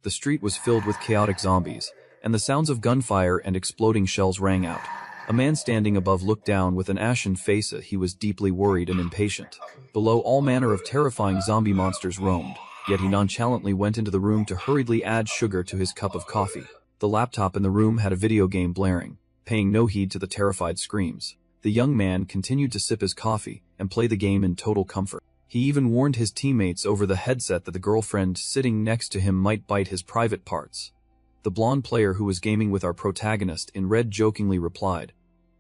The street was filled with chaotic zombies, and the sounds of gunfire and exploding shells rang out. A man standing above looked down with an ashen face. He was deeply worried and impatient. Below, all manner of terrifying zombie monsters roamed, yet he nonchalantly went into the room to hurriedly add sugar to his cup of coffee. The laptop in the room had a video game blaring, paying no heed to the terrified screams. The young man continued to sip his coffee and play the game in total comfort. He even warned his teammates over the headset that the girlfriend sitting next to him might bite his private parts. The blonde player who was gaming with our protagonist in red jokingly replied,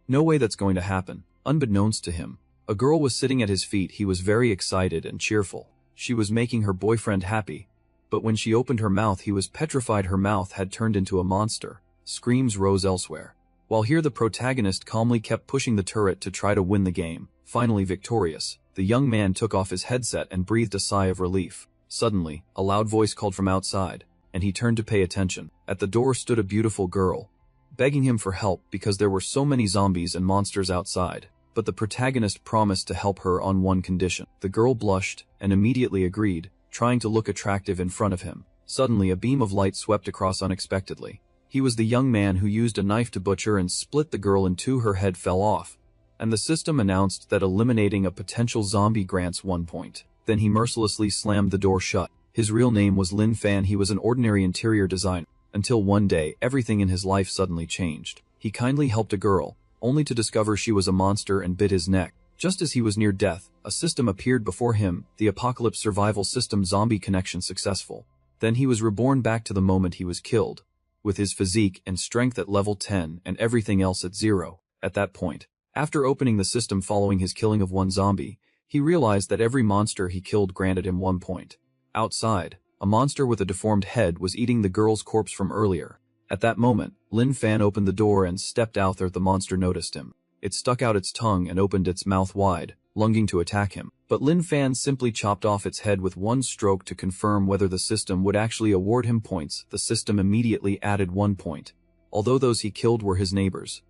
"No way that's going to happen." Unbeknownst to him, a girl was sitting at his feet. He was very excited and cheerful. She was making her boyfriend happy, but when she opened her mouth, he was petrified. Her mouth had turned into a monster. Screams rose elsewhere. While here, the protagonist calmly kept pushing the turret to try to win the game. Finally victorious, the young man took off his headset and breathed a sigh of relief. Suddenly, a loud voice called from outside, and he turned to pay attention. At the door stood a beautiful girl, begging him for help because there were so many zombies and monsters outside. But the protagonist promised to help her on one condition. The girl blushed and immediately agreed, trying to look attractive in front of him. Suddenly, a beam of light swept across unexpectedly. He was the young man who used a knife to butcher and split the girl in two. Her head fell off, and the system announced that eliminating a potential zombie grants 1 point. Then he mercilessly slammed the door shut. His real name was Lin Fan. He was an ordinary interior designer, until one day everything in his life suddenly changed. He kindly helped a girl, only to discover she was a monster and bit his neck. Just as he was near death, a system appeared before him, the Apocalypse Survival System. Zombie connection successful. Then he was reborn back to the moment he was killed, with his physique and strength at level 10 and everything else at 0. At that point, after opening the system following his killing of one zombie, he realized that every monster he killed granted him 1 point. Outside, a monster with a deformed head was eating the girl's corpse from earlier. At that moment, Lin Fan opened the door and stepped out there. The monster noticed him. It stuck out its tongue and opened its mouth wide, lunging to attack him. But Lin Fan simply chopped off its head with one stroke to confirm whether the system would actually award him points. The system immediately added 1 point. Although those he killed were his neighbors,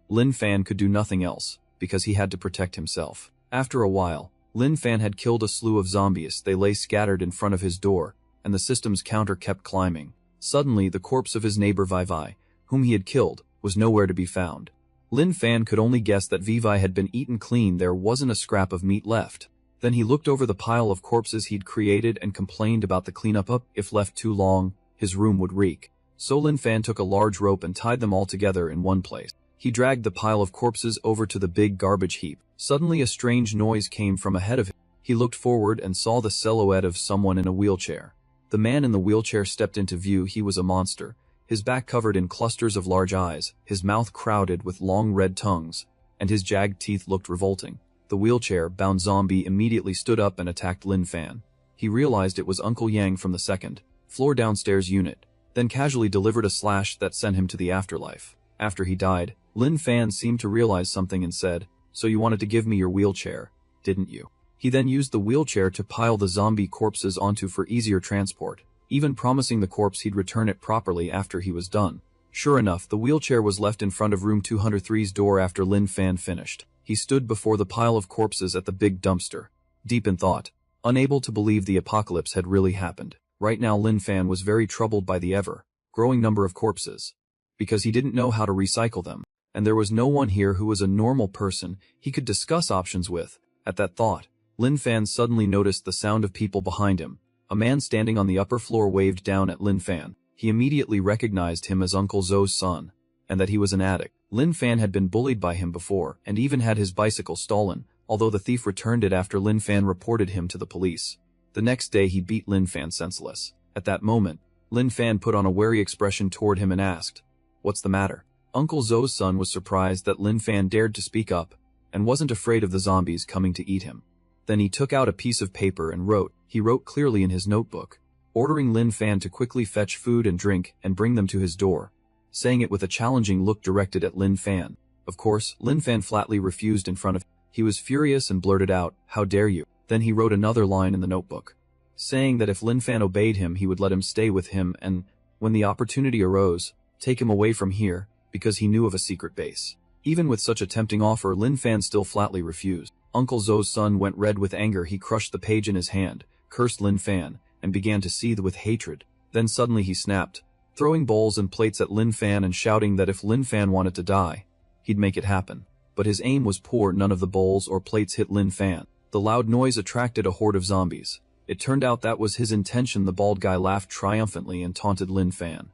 Lin Fan could do nothing else, because he had to protect himself. After a while, Lin Fan had killed a slew of zombies. They lay scattered in front of his door, and the system's counter kept climbing. Suddenly, the corpse of his neighbor Vivi, whom he had killed, was nowhere to be found. Lin Fan could only guess that Vivi had been eaten clean. There wasn't a scrap of meat left. Then he looked over the pile of corpses he'd created and complained about the cleanup. If left too long, his room would reek. So Lin Fan took a large rope and tied them all together in one place. He dragged the pile of corpses over to the big garbage heap. Suddenly a strange noise came from ahead of him. He looked forward and saw the silhouette of someone in a wheelchair. The man in the wheelchair stepped into view. He was a monster, his back covered in clusters of large eyes, his mouth crowded with long red tongues, and his jagged teeth looked revolting. The wheelchair-bound zombie immediately stood up and attacked Lin Fan. He realized it was Uncle Yang from the second floor downstairs unit, then casually delivered a slash that sent him to the afterlife. After he died, Lin Fan seemed to realize something and said, "So you wanted to give me your wheelchair, didn't you?" He then used the wheelchair to pile the zombie corpses onto for easier transport, even promising the corpse he'd return it properly after he was done. Sure enough, the wheelchair was left in front of room 203's door after Lin Fan finished. He stood before the pile of corpses at the big dumpster, deep in thought, unable to believe the apocalypse had really happened. Right now Lin Fan was very troubled by the ever-growing number of corpses, because he didn't know how to recycle them, and there was no one here who was a normal person he could discuss options with. At that thought, Lin Fan suddenly noticed the sound of people behind him. A man standing on the upper floor waved down at Lin Fan. He immediately recognized him as Uncle Zou's son, and that he was an addict. Lin Fan had been bullied by him before, and even had his bicycle stolen, although the thief returned it after Lin Fan reported him to the police. The next day he beat Lin Fan senseless. At that moment, Lin Fan put on a wary expression toward him and asked, "What's the matter?" Uncle Zou's son was surprised that Lin Fan dared to speak up, and wasn't afraid of the zombies coming to eat him. Then he took out a piece of paper and wrote. He wrote clearly in his notebook, ordering Lin Fan to quickly fetch food and drink and bring them to his door, saying it with a challenging look directed at Lin Fan. Of course, Lin Fan flatly refused in front of him. He was furious and blurted out, "How dare you?" Then he wrote another line in the notebook, saying that if Lin Fan obeyed him he would let him stay with him and, when the opportunity arose, take him away from here, because he knew of a secret base. Even with such a tempting offer, Lin Fan still flatly refused. Uncle Zou's son went red with anger. He crushed the page in his hand, cursed Lin Fan, and began to seethe with hatred. Then suddenly he snapped, throwing bowls and plates at Lin Fan and shouting that if Lin Fan wanted to die, he'd make it happen. But his aim was poor. None of the bowls or plates hit Lin Fan. The loud noise attracted a horde of zombies. It turned out that was his intention. The bald guy laughed triumphantly and taunted Lin Fan.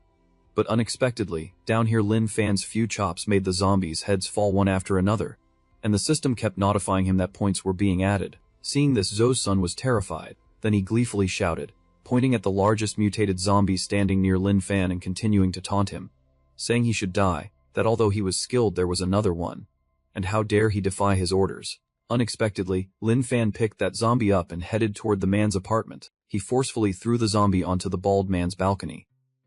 But unexpectedly, down here Lin Fan's few chops made the zombies' heads fall one after another, and the system kept notifying him that points were being added. Seeing this, Zhou's son was terrified. Then he gleefully shouted, pointing at the largest mutated zombie standing near Lin Fan and continuing to taunt him, saying he should die, that although he was skilled there was another one, and how dare he defy his orders. Unexpectedly, Lin Fan picked that zombie up and headed toward the man's apartment. He forcefully threw the zombie onto the bald man's balcony.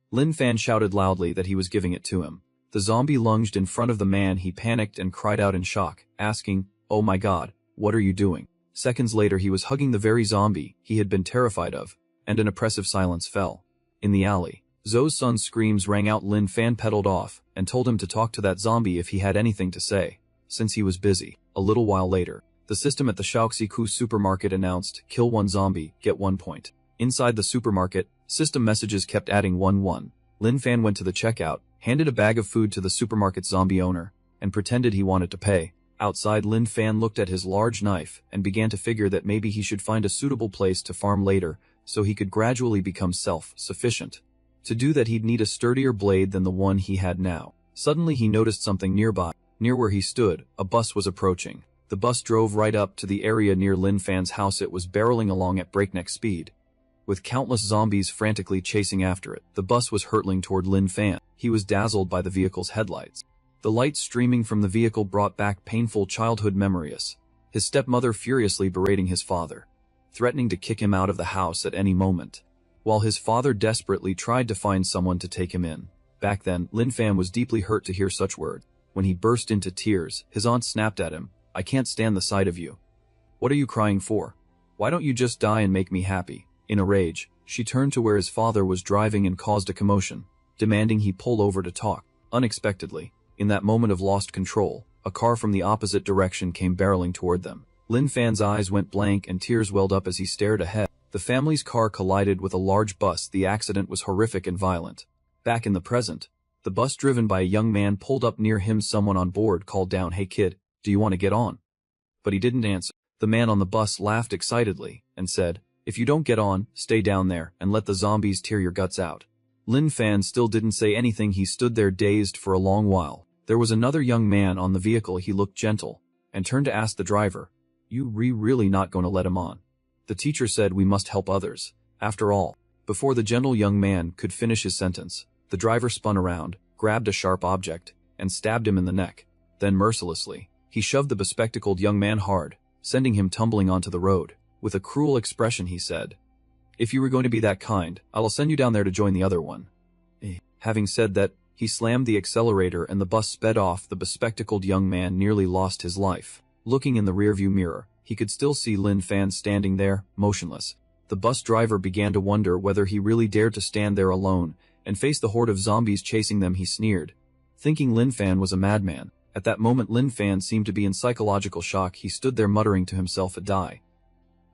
Lin Fan shouted loudly that he was giving it to him. The zombie lunged in front of the man. He panicked and cried out in shock, asking, "Oh my God, what are you doing?" Seconds later he was hugging the very zombie he had been terrified of, and an oppressive silence fell. In the alley, Zhou's son's screams rang out. Lin Fan pedaled off and told him to talk to that zombie if he had anything to say, since he was busy. A little while later, the system at the Shaoxiku supermarket announced, "Kill one zombie, get 1 point." Inside the supermarket, system messages kept adding 1-1. Lin Fan went to the checkout, handed a bag of food to the supermarket zombie owner, and pretended he wanted to pay. Outside, Lin Fan looked at his large knife and began to figure that maybe he should find a suitable place to farm later so he could gradually become self-sufficient. To do that he'd need a sturdier blade than the one he had now. Suddenly he noticed something nearby. Near where he stood, a bus was approaching. The bus drove right up to the area near Lin Fan's house. It was barreling along at breakneck speed, with countless zombies frantically chasing after it. The bus was hurtling toward Lin Fan. He was dazzled by the vehicle's headlights. The light streaming from the vehicle brought back painful childhood memories. His stepmother furiously berating his father, threatening to kick him out of the house at any moment, while his father desperately tried to find someone to take him in. Back then, Lin Fan was deeply hurt to hear such words. When he burst into tears, his aunt snapped at him, "I can't stand the sight of you. What are you crying for? Why don't you just die and make me happy?" In a rage, she turned to where his father was driving and caused a commotion, demanding he pull over to talk. Unexpectedly, in that moment of lost control, a car from the opposite direction came barreling toward them. Lin Fan's eyes went blank and tears welled up as he stared ahead. The family's car collided with a large bus. The accident was horrific and violent. Back in the present, the bus driven by a young man pulled up near him. Someone on board called down, "Hey kid, do you want to get on?" But he didn't answer. The man on the bus laughed excitedly and said, "If you don't get on, stay down there and let the zombies tear your guts out." Lin Fan still didn't say anything. He stood there dazed for a long while. There was another young man on the vehicle. He looked gentle and turned to ask the driver, "You really not going to let him on?" The teacher said, "We must help others, after all." Before the gentle young man could finish his sentence, the driver spun around, grabbed a sharp object, and stabbed him in the neck. Then mercilessly, he shoved the bespectacled young man hard, sending him tumbling onto the road. With a cruel expression he said, "If you were going to be that kind, I'll send you down there to join the other one." Having said that, he slammed the accelerator and the bus sped off. The bespectacled young man nearly lost his life. Looking in the rearview mirror, he could still see Lin Fan standing there, motionless. The bus driver began to wonder whether he really dared to stand there alone and face the horde of zombies chasing them. He sneered, thinking Lin Fan was a madman. At that moment Lin Fan seemed to be in psychological shock. He stood there muttering to himself, "Die.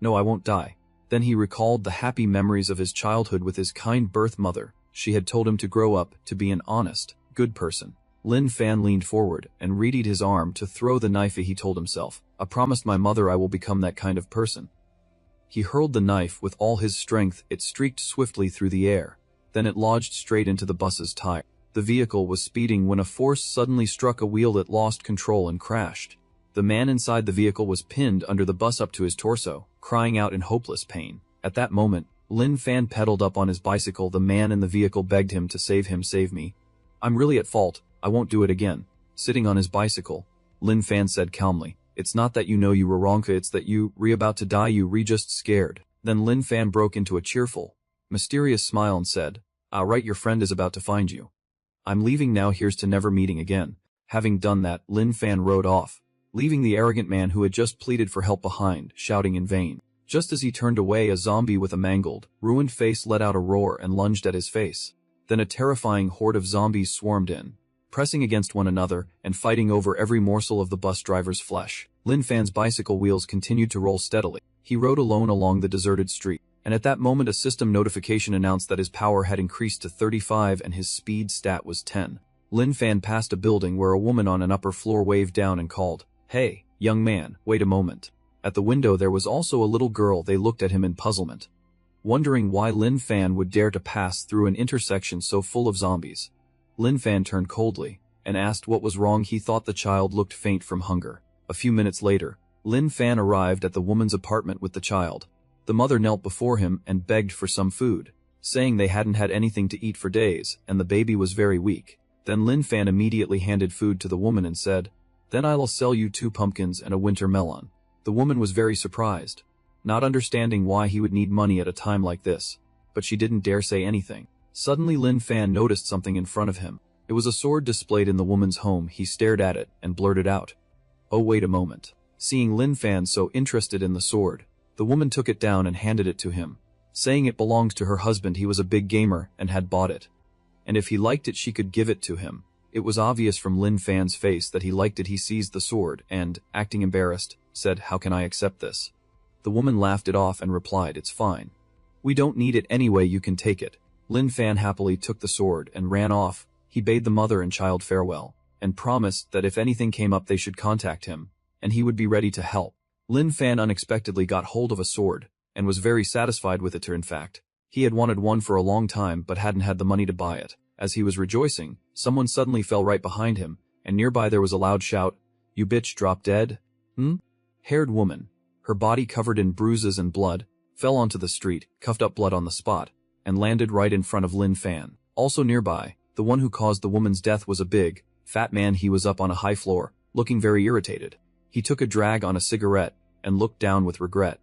No, I won't die." Then he recalled the happy memories of his childhood with his kind birth mother. She had told him to grow up to be an honest, good person. Lin Fan leaned forward and readied his arm to throw the knife. He told himself, "I promised my mother I will become that kind of person." He hurled the knife with all his strength. It streaked swiftly through the air. Then it lodged straight into the bus's tire. The vehicle was speeding when a force suddenly struck a wheel. It lost control and crashed. The man inside the vehicle was pinned under the bus up to his torso, crying out in hopeless pain. At that moment, Lin Fan pedaled up on his bicycle. The man in the vehicle begged him to save him. "Save me. I'm really at fault. I won't do it again." Sitting on his bicycle, Lin Fan said calmly, "It's not that you know you were wrong, it's that you about to die. You just scared." Then Lin Fan broke into a cheerful, mysterious smile and said, "Ah, right, your friend is about to find you. I'm leaving now. Here's to never meeting again." Having done that, Lin Fan rode off, leaving the arrogant man who had just pleaded for help behind, shouting in vain. Just as he turned away, a zombie with a mangled, ruined face let out a roar and lunged at his face. Then a terrifying horde of zombies swarmed in, pressing against one another and fighting over every morsel of the bus driver's flesh. Lin Fan's bicycle wheels continued to roll steadily. He rode alone along the deserted street. And at that moment a system notification announced that his power had increased to 35 and his speed stat was 10. Lin Fan passed a building where a woman on an upper floor waved down and called, "Hey, young man, wait a moment." At the window there was also a little girl. They looked at him in puzzlement, wondering why Lin Fan would dare to pass through an intersection so full of zombies. Lin Fan turned coldly and asked what was wrong. He thought the child looked faint from hunger. A few minutes later, Lin Fan arrived at the woman's apartment with the child. The mother knelt before him and begged for some food, saying they hadn't had anything to eat for days and the baby was very weak. Then Lin Fan immediately handed food to the woman and said, "Then I'll sell you 2 pumpkins and a winter melon." The woman was very surprised, not understanding why he would need money at a time like this, but she didn't dare say anything. Suddenly Lin Fan noticed something in front of him. It was a sword displayed in the woman's home. He stared at it and blurted out, "Oh, wait a moment." Seeing Lin Fan so interested in the sword, the woman took it down and handed it to him, saying it belonged to her husband. He was a big gamer and had bought it, and if he liked it she could give it to him. It was obvious from Lin Fan's face that he liked it. He seized the sword and, acting embarrassed, said, "How can I accept this?" The woman laughed it off and replied, "It's fine. We don't need it anyway, you can take it." Lin Fan happily took the sword and ran off. He bade the mother and child farewell, and promised that if anything came up they should contact him, and he would be ready to help. Lin Fan unexpectedly got hold of a sword, and was very satisfied with it. In fact, he had wanted one for a long time but hadn't had the money to buy it. As he was rejoicing, someone suddenly fell right behind him, and nearby there was a loud shout, "You bitch, drop dead?" Haired woman, her body covered in bruises and blood, fell onto the street, coughed up blood on the spot, and landed right in front of Lin Fan. Also nearby, the one who caused the woman's death was a big, fat man. He was up on a high floor, looking very irritated. He took a drag on a cigarette, and looked down with regret.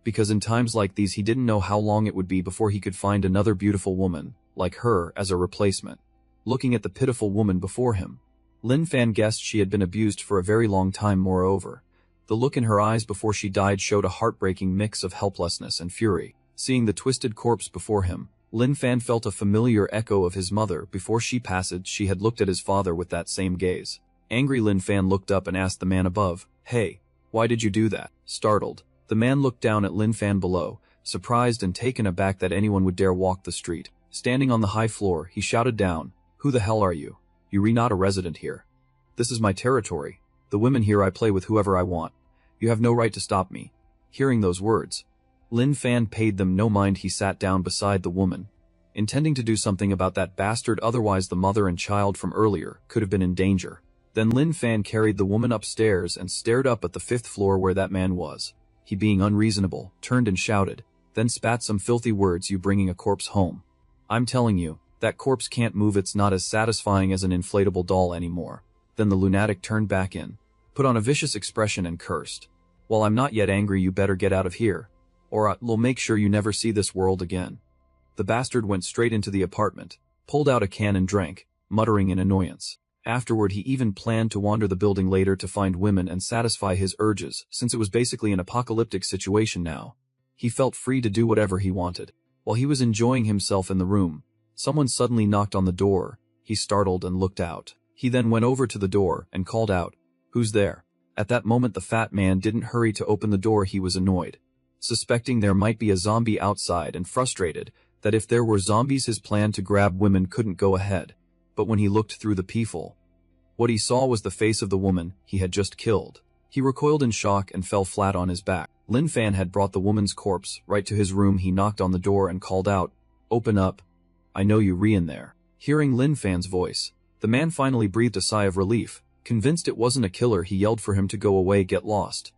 Because in times like these he didn't know how long it would be before he could find another beautiful woman, like her, as a replacement. Looking at the pitiful woman before him, Lin Fan guessed she had been abused for a very long time. Moreover, the look in her eyes before she died showed a heartbreaking mix of helplessness and fury. Seeing the twisted corpse before him, Lin Fan felt a familiar echo of his mother. Before she passed, she had looked at his father with that same gaze. Angry, Lin Fan looked up and asked the man above, "Hey, why did you do that?" Startled, the man looked down at Lin Fan below, surprised and taken aback that anyone would dare walk the street. Standing on the high floor, he shouted down, "Who the hell are you? You're not a resident here. This is my territory. The women here I play with whoever I want. You have no right to stop me." Hearing those words, Lin Fan paid them no mind. He sat down beside the woman, intending to do something about that bastard, otherwise the mother and child from earlier could have been in danger. Then Lin Fan carried the woman upstairs and stared up at the 5th floor where that man was. He, being unreasonable, turned and shouted, then spat some filthy words, "You bringing a corpse home? I'm telling you, that corpse can't move. It's not as satisfying as an inflatable doll anymore." Then the lunatic turned back in, put on a vicious expression and cursed, "Well, I'm not yet angry. You better get out of here, or I'll make sure you never see this world again." The bastard went straight into the apartment, pulled out a can and drank, muttering in annoyance. Afterward he even planned to wander the building later to find women and satisfy his urges, since it was basically an apocalyptic situation now. He felt free to do whatever he wanted. While he was enjoying himself in the room, someone suddenly knocked on the door. He startled and looked out. He then went over to the door and called out, "Who's there?" At that moment the fat man didn't hurry to open the door. He was annoyed, suspecting there might be a zombie outside, and frustrated that if there were zombies his plan to grab women couldn't go ahead. But when he looked through the peephole, what he saw was the face of the woman he had just killed. He recoiled in shock and fell flat on his back. Lin Fan had brought the woman's corpse right to his room. He knocked on the door and called out, "Open up. I know you in there." Hearing Lin Fan's voice, the man finally breathed a sigh of relief. Convinced it wasn't a killer, he yelled for him to go away. "Get lost.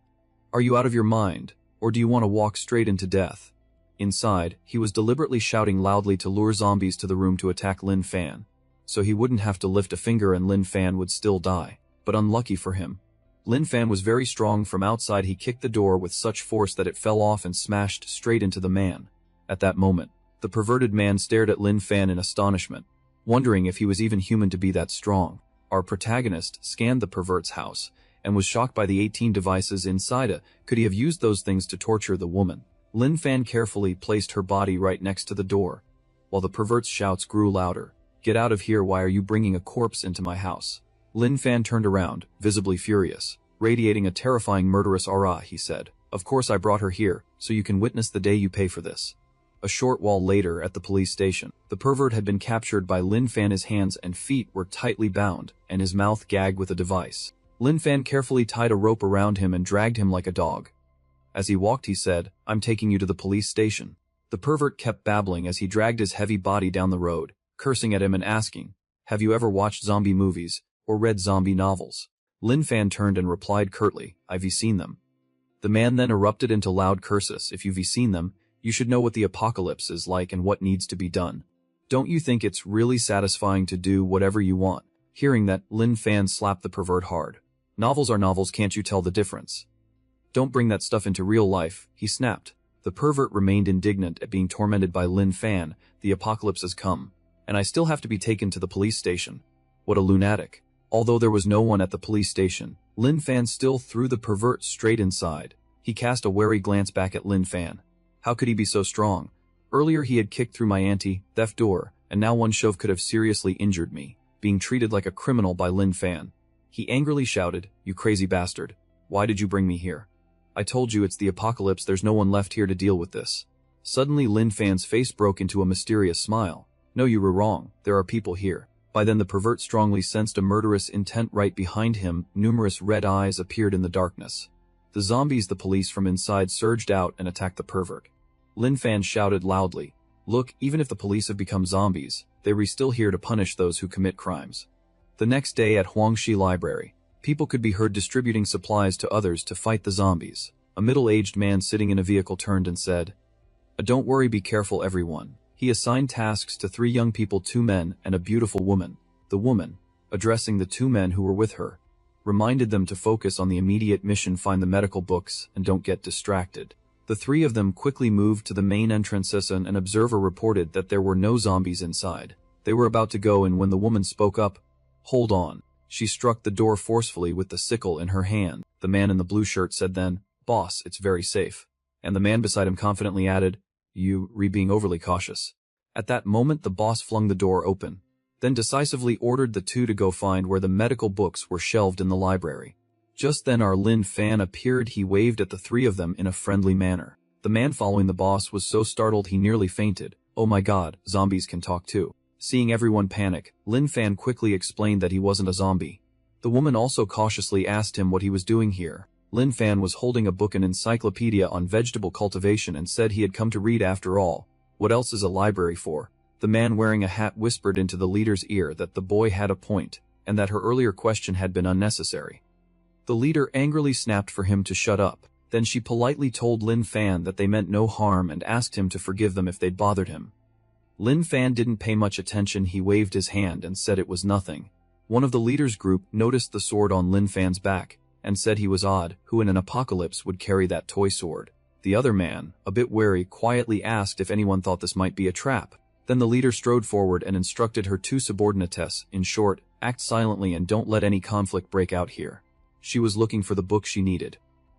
Are you out of your mind, or do you want to walk straight into death?" Inside, he was deliberately shouting loudly to lure zombies to the room to attack Lin Fan, so he wouldn't have to lift a finger and Lin Fan would still die. But unlucky for him, Lin Fan was very strong. From outside he kicked the door with such force that it fell off and smashed straight into the man. At that moment, the perverted man stared at Lin Fan in astonishment, wondering if he was even human to be that strong. Our protagonist scanned the pervert's house and was shocked by the 18 devices inside. Could he have used those things to torture the woman? Lin Fan carefully placed her body right next to the door, while the pervert's shouts grew louder. "Get out of here. Why are you bringing a corpse into my house?" Lin Fan turned around, visibly furious, radiating a terrifying murderous aura. He said, Of course I brought her here, so you can witness the day you pay for this. A short while later at the police station, the pervert had been captured by Lin Fan. His hands and feet were tightly bound, and his mouth gagged with a device. Lin Fan carefully tied a rope around him and dragged him like a dog. As he walked he said, "I'm taking you to the police station." The pervert kept babbling as he dragged his heavy body down the road, cursing at him and asking, "Have you ever watched zombie movies, or read zombie novels?" Lin Fan turned and replied curtly, "I've seen them." The man then erupted into loud curses. "If you've seen them, you should know what the apocalypse is like and what needs to be done. Don't you think it's really satisfying to do whatever you want?" Hearing that, Lin Fan slapped the pervert hard. "Novels are novels, can't you tell the difference? Don't bring that stuff into real life," he snapped. The pervert remained indignant at being tormented by Lin Fan. "The apocalypse has come, and I still have to be taken to the police station. What a lunatic." Although there was no one at the police station, Lin Fan still threw the pervert straight inside. He cast a wary glance back at Lin Fan. How could he be so strong? Earlier he had kicked through my anti-theft door, and now one shove could have seriously injured me, being treated like a criminal by Lin Fan. He angrily shouted, "You crazy bastard. Why did you bring me here? I told you it's the apocalypse, there's no one left here to deal with this." Suddenly Lin Fan's face broke into a mysterious smile. "No, you were wrong, there are people here." By then the pervert strongly sensed a murderous intent right behind him. Numerous red eyes appeared in the darkness. The zombies, the police from inside, surged out and attacked the pervert. Lin Fan shouted loudly, "Look, even if the police have become zombies, they were still here to punish those who commit crimes." The next day at Huangshi Library, people could be heard distributing supplies to others to fight the zombies. A middle-aged man sitting in a vehicle turned and said, "Don't worry, be careful everyone." He assigned tasks to 3 young people, 2 men and a beautiful woman. The woman, addressing the 2 men who were with her, reminded them to focus on the immediate mission, find the medical books, and don't get distracted. The 3 of them quickly moved to the main entrances and an observer reported that there were no zombies inside. They were about to go in when the woman spoke up. "Hold on." She struck the door forcefully with the sickle in her hand. The man in the blue shirt said then, "Boss, it's very safe." And the man beside him confidently added, "You being overly cautious." At that moment the boss flung the door open, then decisively ordered the 2 to go find where the medical books were shelved in the library. Just then our Lin Fan appeared. He waved at the 3 of them in a friendly manner. The man following the boss was so startled he nearly fainted. "Oh my god, zombies can talk too." Seeing everyone panic, Lin Fan quickly explained that he wasn't a zombie. The woman also cautiously asked him what he was doing here. Lin Fan was holding a book, an encyclopedia on vegetable cultivation, and said he had come to read after all. What else is a library for? The man wearing a hat whispered into the leader's ear that the boy had a point, and that her earlier question had been unnecessary. The leader angrily snapped for him to shut up. Then she politely told Lin Fan that they meant no harm and asked him to forgive them if they'd bothered him. Lin Fan didn't pay much attention. He waved his hand and said it was nothing. One of the leader's group noticed the sword on Lin Fan's back and said he was odd, who in an apocalypse would carry that toy sword. The other man, a bit wary, quietly asked if anyone thought this might be a trap. Then the leader strode forward and instructed her 2 subordinates, in short, act silently and don't let any conflict break out here. She was looking for the book she needed.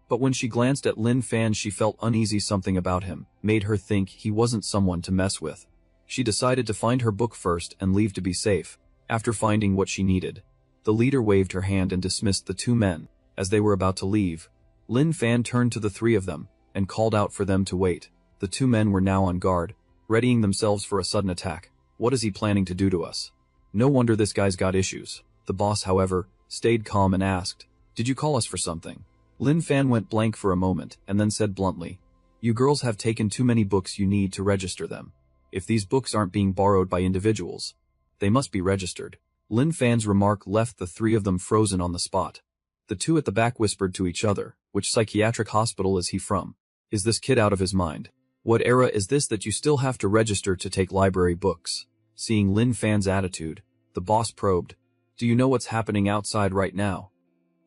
But when she glanced at Lin Fan she felt uneasy. Something about him made her think he wasn't someone to mess with. She decided to find her book first and leave to be safe. After finding what she needed, the leader waved her hand and dismissed the 2 men. As they were about to leave, Lin Fan turned to the 3 of them and called out for them to wait. The 2 men were now on guard, readying themselves for a sudden attack. What is he planning to do to us? No wonder this guy's got issues. The boss, however, stayed calm and asked, "Did you call us for something?" Lin Fan went blank for a moment and then said bluntly, "You girls have taken too many books, you need to register them. If these books aren't being borrowed by individuals, they must be registered." Lin Fan's remark left the 3 of them frozen on the spot. The 2 at the back whispered to each other, "Which psychiatric hospital is he from? Is this kid out of his mind? What era is this that you still have to register to take library books?" Seeing Lin Fan's attitude, the boss probed, "Do you know what's happening outside right now?"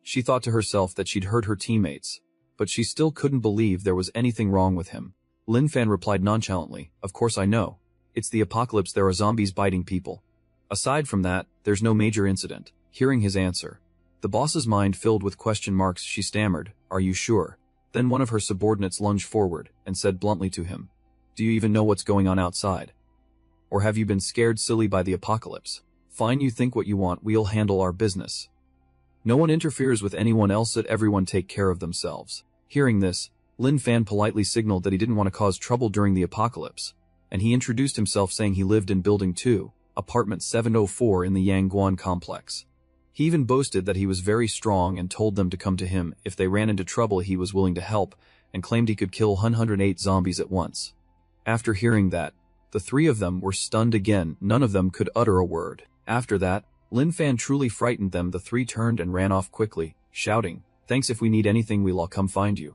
She thought to herself that she'd hurt her teammates, but she still couldn't believe there was anything wrong with him. Lin Fan replied nonchalantly, "Of course I know. It's the apocalypse, there are zombies biting people. Aside from that, there's no major incident." Hearing his answer, the boss's mind filled with question marks. She stammered, "Are you sure?" Then one of her subordinates lunged forward and said bluntly to him, "Do you even know what's going on outside? Or have you been scared silly by the apocalypse? Fine, you think what you want, we'll handle our business. No one interferes with anyone else, let everyone take care of themselves." Hearing this, Lin Fan politely signaled that he didn't want to cause trouble during the apocalypse, and he introduced himself saying he lived in Building 2, Apartment 704 in the Yangguan complex. He even boasted that he was very strong and told them to come to him if they ran into trouble. He was willing to help, and claimed he could kill 108 zombies at once. After hearing that, the three of them were stunned again. None of them could utter a word. After that, Lin Fan truly frightened them. The three turned and ran off quickly, shouting, "Thanks, if we need anything we'll come find you."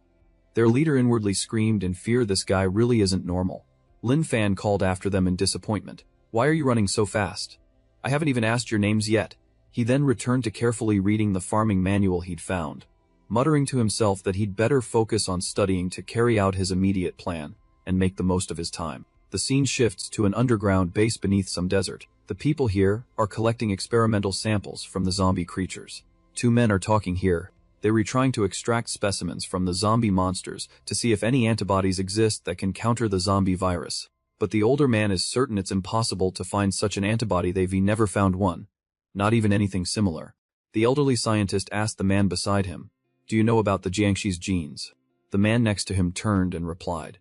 Their leader inwardly screamed in fear. This guy really isn't normal. Lin Fan called after them in disappointment. "Why are you running so fast? I haven't even asked your names yet." He then returned to carefully reading the farming manual he'd found, muttering to himself that he'd better focus on studying to carry out his immediate plan and make the most of his time. The scene shifts to an underground base beneath some desert. The people here are collecting experimental samples from the zombie creatures. Two men are talking here. They were trying to extract specimens from the zombie monsters to see if any antibodies exist that can counter the zombie virus. But the older man is certain it's impossible to find such an antibody. They've never found one. Not even anything similar. The elderly scientist asked the man beside him, "Do you know about the Jiangxi's genes?" The man next to him turned and replied,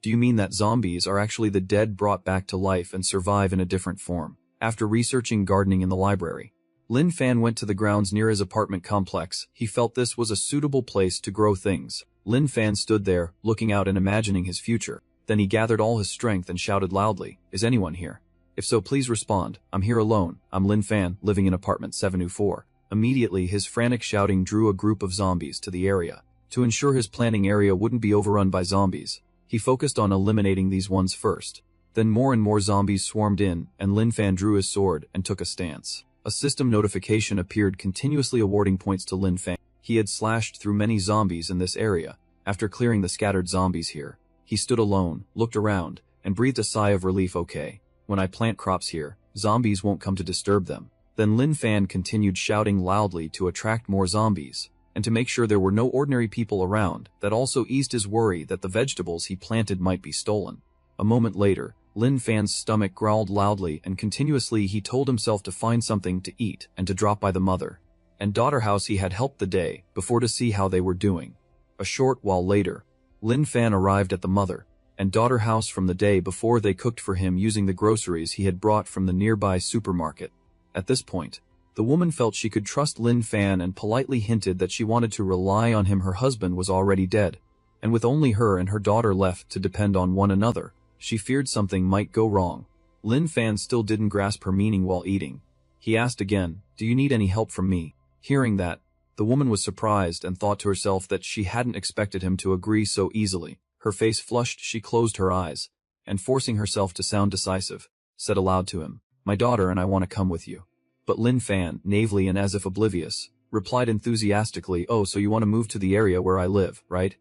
"Do you mean that zombies are actually the dead brought back to life and survive in a different form?" After researching gardening in the library, Lin Fan went to the grounds near his apartment complex. He felt this was a suitable place to grow things. Lin Fan stood there, looking out and imagining his future. Then he gathered all his strength and shouted loudly, "Is anyone here? If so, please respond. I'm here alone. I'm Lin Fan, living in apartment 704. Immediately, his frantic shouting drew a group of zombies to the area. To ensure his planning area wouldn't be overrun by zombies, he focused on eliminating these ones first. Then more and more zombies swarmed in, and Lin Fan drew his sword and took a stance. A system notification appeared, continuously awarding points to Lin Fan. He had slashed through many zombies in this area. After clearing the scattered zombies here, he stood alone, looked around, and breathed a sigh of relief. "Okay, when I plant crops here, zombies won't come to disturb them." Then Lin Fan continued shouting loudly to attract more zombies, and to make sure there were no ordinary people around. That also eased his worry that the vegetables he planted might be stolen. A moment later, Lin Fan's stomach growled loudly, and continuously he told himself to find something to eat and to drop by the mother and daughter house he had helped the day before to see how they were doing. A short while later, Lin Fan arrived at the mother and daughter house from the day before. They cooked for him using the groceries he had brought from the nearby supermarket. At this point, the woman felt she could trust Lin Fan and politely hinted that she wanted to rely on him. Her husband was already dead, and with only her and her daughter left to depend on one another, she feared something might go wrong. Lin Fan still didn't grasp her meaning while eating. He asked again, "Do you need any help from me?" Hearing that, the woman was surprised and thought to herself that she hadn't expected him to agree so easily. Her face flushed. She closed her eyes, and forcing herself to sound decisive, said aloud to him, "My daughter and I want to come with you." But Lin Fan, naively and as if oblivious, replied enthusiastically, "Oh, so you want to move to the area where I live, right?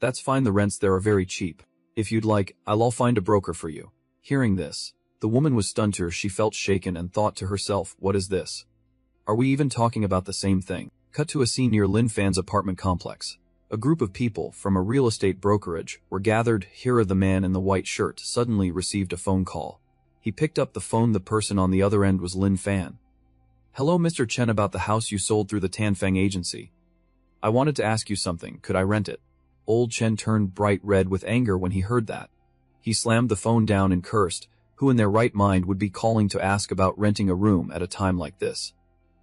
That's fine. The rents there are very cheap. If you'd like, I'll find a broker for you." Hearing this, the woman was stunned. She felt shaken and thought to herself, "What is this? Are we even talking about the same thing?" Cut to a scene near Lin Fan's apartment complex. A group of people from a real estate brokerage were gathered. Here, the man in the white shirt suddenly received a phone call. He picked up the phone. The person on the other end was Lin Fan. "Hello, Mr. Chen, about the house you sold through the Tanfeng agency. I wanted to ask you something. Could I rent it?" Old Chen turned bright red with anger when he heard that. He slammed the phone down and cursed. Who in their right mind would be calling to ask about renting a room at a time like this?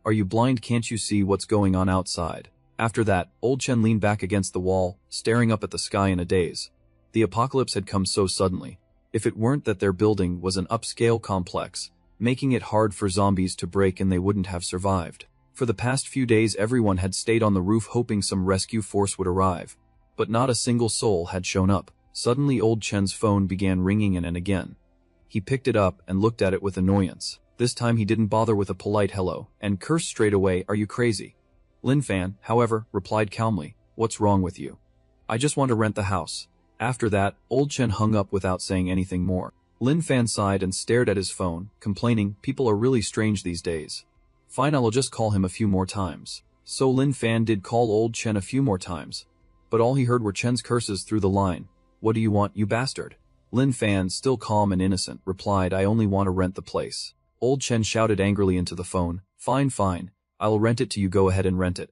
Are you blind? Can't you see what's going on outside? After that, Old Chen leaned back against the wall, staring up at the sky in a daze. The apocalypse had come so suddenly. If it weren't that their building was an upscale complex, making it hard for zombies to break in, they wouldn't have survived. For the past few days, everyone had stayed on the roof hoping some rescue force would arrive. But not a single soul had shown up. Suddenly Old Chen's phone began ringing and again. He picked it up and looked at it with annoyance. This time he didn't bother with a polite hello, and cursed straight away, "Are you crazy?" Lin Fan, however, replied calmly, "What's wrong with you? I just want to rent the house." After that, Old Chen hung up without saying anything more. Lin Fan sighed and stared at his phone, complaining, "People are really strange these days. Fine, I'll just call him a few more times." So Lin Fan did call Old Chen a few more times, but all he heard were Chen's curses through the line. "What do you want, you bastard?" Lin Fan, still calm and innocent, replied, "I only want to rent the place." Old Chen shouted angrily into the phone, Fine, I'll rent it to you. Go ahead and rent it.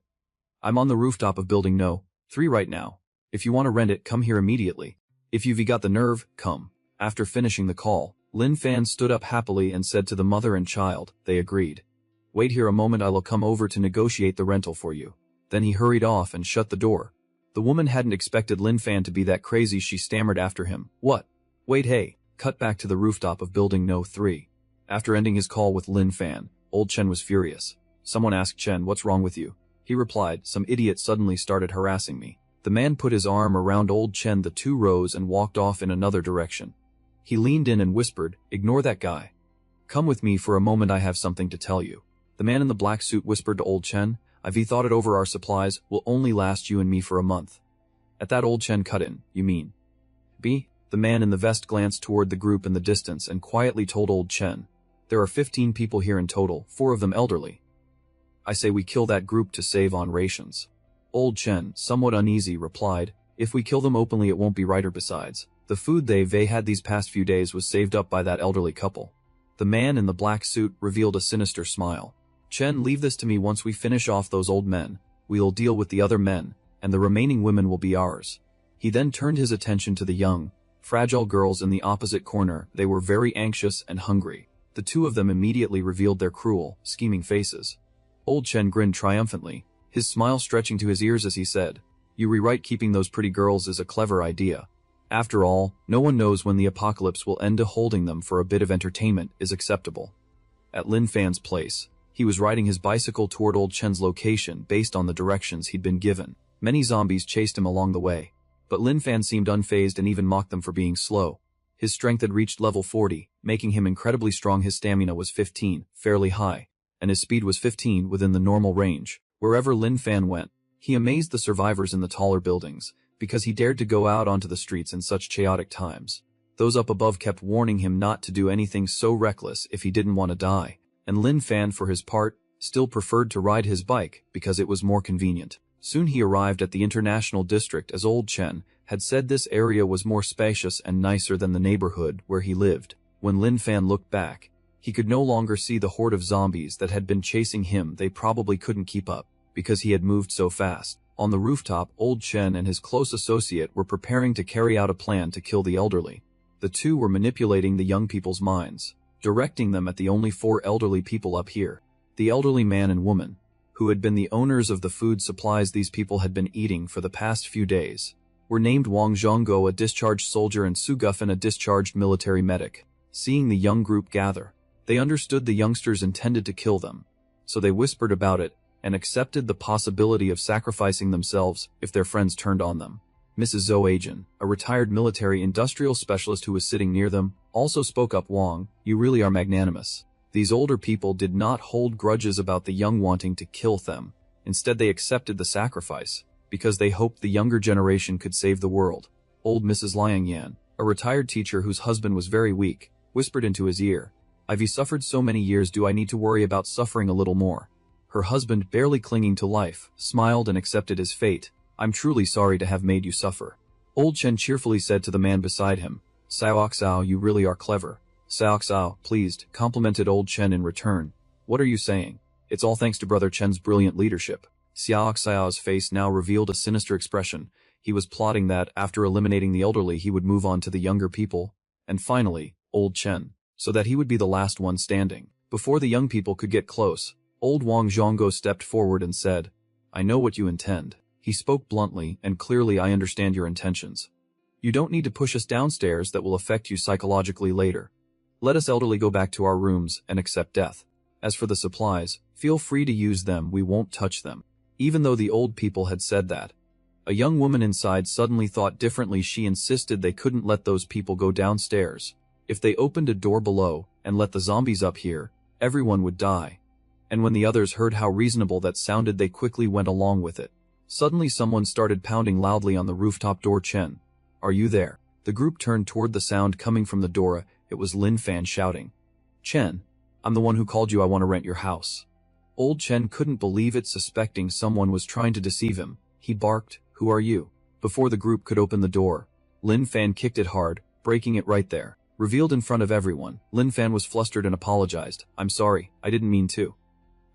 I'm on the rooftop of building No. 3 right now. If you want to rent it, come here immediately. If you've got the nerve, come. After finishing the call, Lin Fan stood up happily and said to the mother and child. They agreed. Wait here a moment, I'll come over to negotiate the rental for you. Then he hurried off and shut the door. The woman hadn't expected Lin Fan to be that crazy. She stammered after him. What? Wait, hey. Cut back to the rooftop of building No. 3. After ending his call with Lin Fan, old Chen was furious. Someone asked Chen, what's wrong with you? He replied, some idiot suddenly started harassing me. The man put his arm around old Chen. The two rose and walked off in another direction. He leaned in and whispered, ignore that guy. Come with me for a moment, I have something to tell you. The man in the black suit whispered to old Chen, I've thought it over, our supplies will only last you and me for a month. At that, old Chen cut in, you mean? B? The man in the vest glanced toward the group in the distance and quietly told old Chen, there are 15 people here in total, 4 of them elderly. I say we kill that group to save on rations. Old Chen, somewhat uneasy, replied, if we kill them openly it won't be right, or besides, the food they've had these past few days was saved up by that elderly couple. The man in the black suit revealed a sinister smile. Chen, leave this to me. Once we finish off those old men, we'll deal with the other men, and the remaining women will be ours. He then turned his attention to the young, fragile girls in the opposite corner. They were very anxious and hungry. The two of them immediately revealed their cruel, scheming faces. Old Chen grinned triumphantly, his smile stretching to his ears as he said, you were right, keeping those pretty girls is a clever idea. After all, no one knows when the apocalypse will end. Holding them for a bit of entertainment is acceptable. At Lin Fan's place, he was riding his bicycle toward old Chen's location based on the directions he'd been given. Many zombies chased him along the way, but Lin Fan seemed unfazed and even mocked them for being slow. His strength had reached level 40, making him incredibly strong. His stamina was 15, fairly high, and his speed was 15, within the normal range. Wherever Lin Fan went, he amazed the survivors in the taller buildings, because he dared to go out onto the streets in such chaotic times. Those up above kept warning him not to do anything so reckless if he didn't want to die, and Lin Fan, for his part, still preferred to ride his bike because it was more convenient. Soon he arrived at the International District. As old Chen had said, this area was more spacious and nicer than the neighborhood where he lived. When Lin Fan looked back, he could no longer see the horde of zombies that had been chasing him. They probably couldn't keep up, because he had moved so fast. On the rooftop, old Chen and his close associate were preparing to carry out a plan to kill the elderly. The two were manipulating the young people's minds, directing them at the only 4 elderly people up here. The elderly man and woman, who had been the owners of the food supplies these people had been eating for the past few days, were named Wang Zhongguo, a discharged soldier, and Su Gufen, a discharged military medic. Seeing the young group gather, they understood the youngsters intended to kill them, so they whispered about it and accepted the possibility of sacrificing themselves if their friends turned on them. Mrs. Zhou Ajin, a retired military industrial specialist who was sitting near them, also spoke up. Wang, you really are magnanimous. These older people did not hold grudges about the young wanting to kill them. Instead, they accepted the sacrifice because they hoped the younger generation could save the world. Old Mrs. Liang Yan, a retired teacher whose husband was very weak, whispered into his ear, I've suffered so many years, do I need to worry about suffering a little more? Her husband, barely clinging to life, smiled and accepted his fate. I'm truly sorry to have made you suffer. Old Chen cheerfully said to the man beside him, Xiaoxiao, you really are clever. Xiaoxiao, pleased, complimented old Chen in return. What are you saying? It's all thanks to brother Chen's brilliant leadership. Xiaoxiao's face now revealed a sinister expression. He was plotting that, after eliminating the elderly, he would move on to the younger people, and finally, old Chen, so that he would be the last one standing. Before the young people could get close, old Wang Zhongguo stepped forward and said, I know what you intend. He spoke bluntly and clearly. I understand your intentions. You don't need to push us downstairs. That will affect you psychologically later. Let us elderly go back to our rooms and accept death. As for the supplies, feel free to use them. We won't touch them. Even though the old people had said that, a young woman inside suddenly thought differently. She insisted they couldn't let those people go downstairs. If they opened a door below and let the zombies up here, everyone would die. And when the others heard how reasonable that sounded, they quickly went along with it. Suddenly someone started pounding loudly on the rooftop door. Chen, are you there? The group turned toward the sound coming from the door. It was Lin Fan shouting, Chen, I'm the one who called you. I want to rent your house. Old Chen couldn't believe it, suspecting someone was trying to deceive him. He barked, who are you? Before the group could open the door, Lin Fan kicked it hard, breaking it right there. Revealed in front of everyone, Lin Fan was flustered and apologized. I'm sorry, I didn't mean to.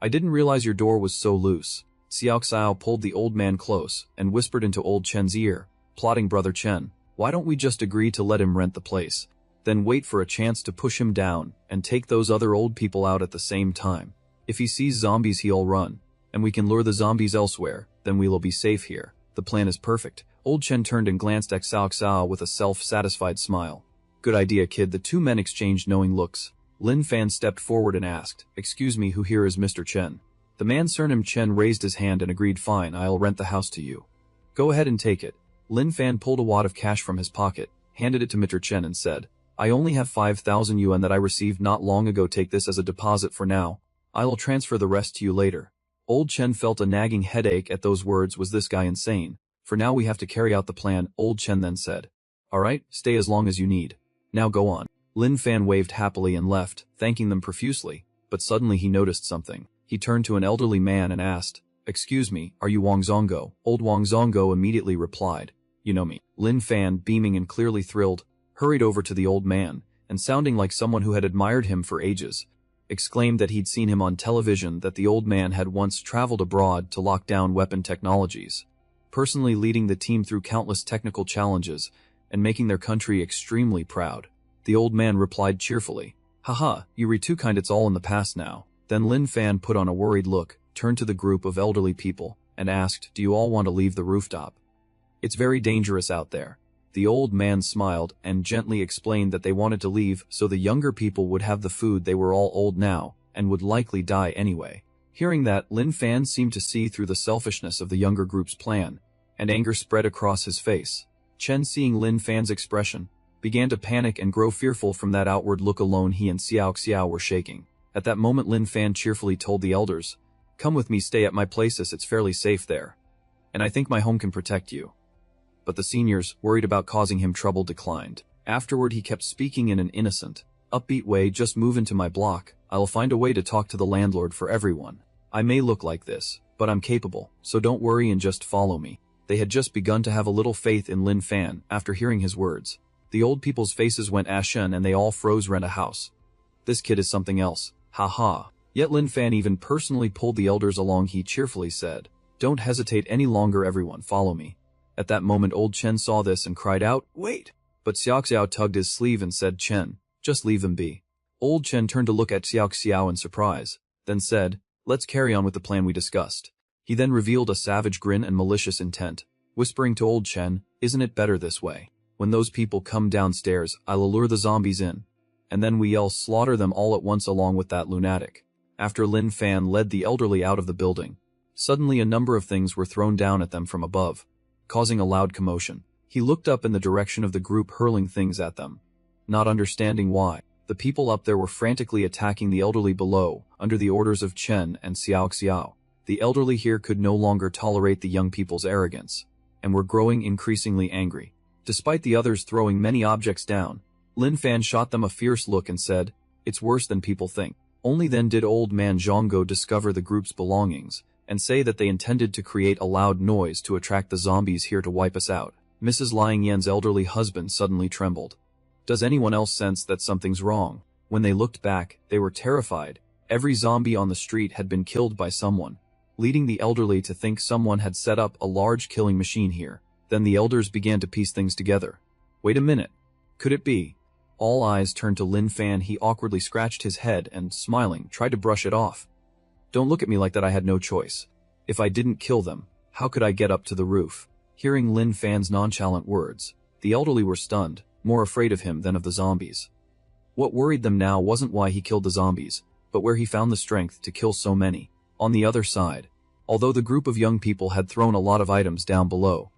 I didn't realize your door was so loose. Xiaoxiao pulled the old man close and whispered into old Chen's ear, plotting Brother Chen. Why don't we just agree to let him rent the place, then wait for a chance to push him down and take those other old people out at the same time? If he sees zombies he'll run, and we can lure the zombies elsewhere, then we'll be safe here. The plan is perfect. Old Chen turned and glanced at Xiao Xiao with a self-satisfied smile. Good idea, kid. The two men exchanged knowing looks. Lin Fan stepped forward and asked, "Excuse me, who here is Mr. Chen?" The man surnamed Chen raised his hand and agreed, "Fine, I'll rent the house to you." "Go ahead and take it." Lin Fan pulled a wad of cash from his pocket, handed it to Mr. Chen and said, "I only have 5,000 yuan that I received not long ago. Take this as a deposit for now. I'll transfer the rest to you later." Old Chen felt a nagging headache at those words. Was this guy insane? "For now we have to carry out the plan," Old Chen then said. "Alright, stay as long as you need. Now go on." Lin Fan waved happily and left, thanking them profusely, but suddenly he noticed something. He turned to an elderly man and asked, "Excuse me, are you Wang Zongo?" Old Wang Zongo immediately replied, "You know me." Lin Fan, beaming and clearly thrilled, hurried over to the old man, and sounding like someone who had admired him for ages, exclaimed that he'd seen him on television, that the old man had once traveled abroad to lock down weapon technologies, personally leading the team through countless technical challenges and making their country extremely proud. The old man replied cheerfully, "Haha, you're too kind, it's all in the past now." Then Lin Fan put on a worried look, turned to the group of elderly people, and asked, "Do you all want to leave the rooftop? It's very dangerous out there." The old man smiled and gently explained that they wanted to leave so the younger people would have the food. They were all old now, and would likely die anyway. Hearing that, Lin Fan seemed to see through the selfishness of the younger group's plan, and anger spread across his face. Chen, seeing Lin Fan's expression, began to panic and grow fearful. From that outward look alone he and Xiao Xiao were shaking. At that moment Lin Fan cheerfully told the elders, "Come with me, stay at my places, it's fairly safe there. And I think my home can protect you." But the seniors, worried about causing him trouble, declined. Afterward he kept speaking in an innocent, upbeat way, "Just move into my block, I'll find a way to talk to the landlord for everyone. I may look like this, but I'm capable, so don't worry and just follow me." They had just begun to have a little faith in Lin Fan after hearing his words. The old people's faces went ashen and they all froze. Rent a house? This kid is something else. Ha ha. Yet Lin Fan even personally pulled the elders along. He cheerfully said, "Don't hesitate any longer, everyone, follow me." At that moment Old Chen saw this and cried out, "Wait!" But Xiao Xiao tugged his sleeve and said, "Chen, just leave them be." Old Chen turned to look at Xiao Xiao in surprise, then said, "Let's carry on with the plan we discussed." He then revealed a savage grin and malicious intent, whispering to Old Chen, "Isn't it better this way? When those people come downstairs, I'll lure the zombies in, and then we'll slaughter them all at once along with that lunatic." After Lin Fan led the elderly out of the building, suddenly a number of things were thrown down at them from above, causing a loud commotion. He looked up in the direction of the group hurling things at them, not understanding why. The people up there were frantically attacking the elderly below, under the orders of Chen and Xiao Xiao. The elderly here could no longer tolerate the young people's arrogance, and were growing increasingly angry. Despite the others throwing many objects down, Lin Fan shot them a fierce look and said, "It's worse than people think." Only then did old man Zhonggo discover the group's belongings, and say that they intended to create a loud noise to attract the zombies here to wipe us out. Mrs. Liang Yan's elderly husband suddenly trembled. Does anyone else sense that something's wrong? When they looked back, they were terrified. Every zombie on the street had been killed by someone, leading the elderly to think someone had set up a large killing machine here. Then the elders began to piece things together. Wait a minute. Could it be? All eyes turned to Lin Fan. He awkwardly scratched his head and, smiling, tried to brush it off. "Don't look at me like that, I had no choice. If I didn't kill them, how could I get up to the roof?" Hearing Lin Fan's nonchalant words, the elderly were stunned, more afraid of him than of the zombies. What worried them now wasn't why he killed the zombies, but where he found the strength to kill so many. On the other side, although the group of young people had thrown a lot of items down below,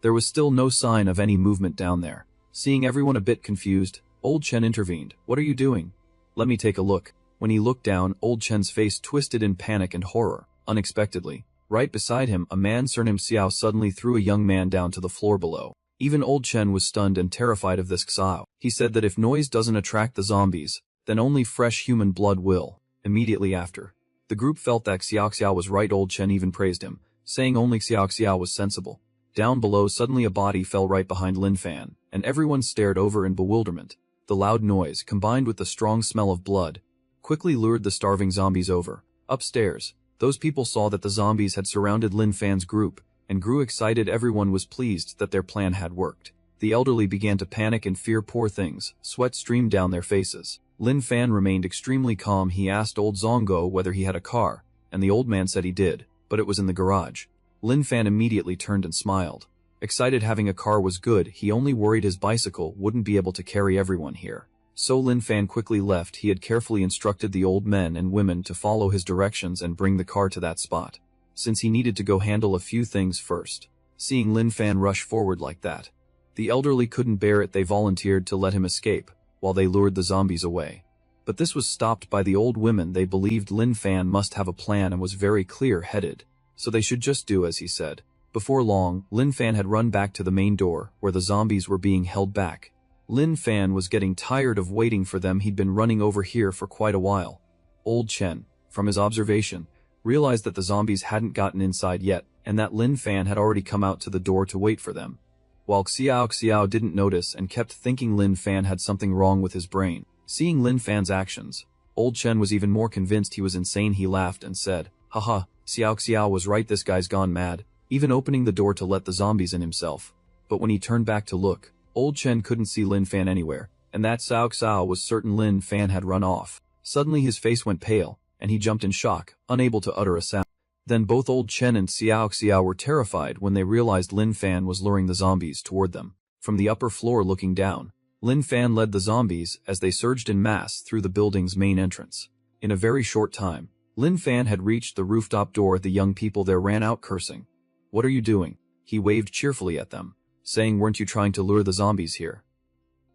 there was still no sign of any movement down there. Seeing everyone a bit confused, Old Chen intervened. "What are you doing? Let me take a look." When he looked down, Old Chen's face twisted in panic and horror. Unexpectedly, right beside him, a man surnamed Xiao suddenly threw a young man down to the floor below. Even Old Chen was stunned and terrified of this Xiao. He said that if noise doesn't attract the zombies, then only fresh human blood will. Immediately after, the group felt that Xiao Xiao was right. Old Chen even praised him, saying only Xiao Xiao was sensible. Down below, suddenly a body fell right behind Lin Fan, and everyone stared over in bewilderment. The loud noise, combined with the strong smell of blood, quickly lured the starving zombies over. Upstairs, those people saw that the zombies had surrounded Lin Fan's group, and grew excited. Everyone was pleased that their plan had worked. The elderly began to panic and fear. Poor things, sweat streamed down their faces. Lin Fan remained extremely calm. He asked old Zongo whether he had a car, and the old man said he did, but it was in the garage. Lin Fan immediately turned and smiled. Excited, having a car was good, he only worried his bicycle wouldn't be able to carry everyone here. So Lin Fan quickly left. He had carefully instructed the old men and women to follow his directions and bring the car to that spot, since he needed to go handle a few things first. Seeing Lin Fan rush forward like that, the elderly couldn't bear it. They volunteered to let him escape, while they lured the zombies away. But this was stopped by the old women. They believed Lin Fan must have a plan and was very clear-headed, so they should just do as he said. Before long, Lin Fan had run back to the main door, where the zombies were being held back. Lin Fan was getting tired of waiting for them. He'd been running over here for quite a while. Old Chen, from his observation, realized that the zombies hadn't gotten inside yet, and that Lin Fan had already come out to the door to wait for them. While Xiao didn't notice and kept thinking Lin Fan had something wrong with his brain. Seeing Lin Fan's actions, Old Chen was even more convinced he was insane. He laughed and said, "Haha, Xiao was right. This guy's gone mad," even opening the door to let the zombies in himself. But when he turned back to look, Old Chen couldn't see Lin Fan anywhere, and that Xiao was certain Lin Fan had run off. Suddenly his face went pale, and he jumped in shock, unable to utter a sound. Then both Old Chen and Xiao were terrified when they realized Lin Fan was luring the zombies toward them. From the upper floor looking down, Lin Fan led the zombies as they surged in mass through the building's main entrance. In a very short time, Lin Fan had reached the rooftop door. The young people there ran out cursing. "What are you doing?" He waved cheerfully at them, saying, "Weren't you trying to lure the zombies here?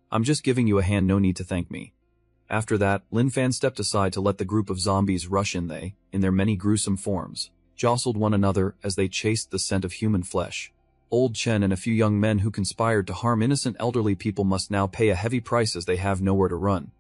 I'm just giving you a hand, no need to thank me." After that, Lin Fan stepped aside to let the group of zombies rush in. They, in their many gruesome forms, jostled one another as they chased the scent of human flesh. Old Chen and a few young men who conspired to harm innocent elderly people must now pay a heavy price as they have nowhere to run.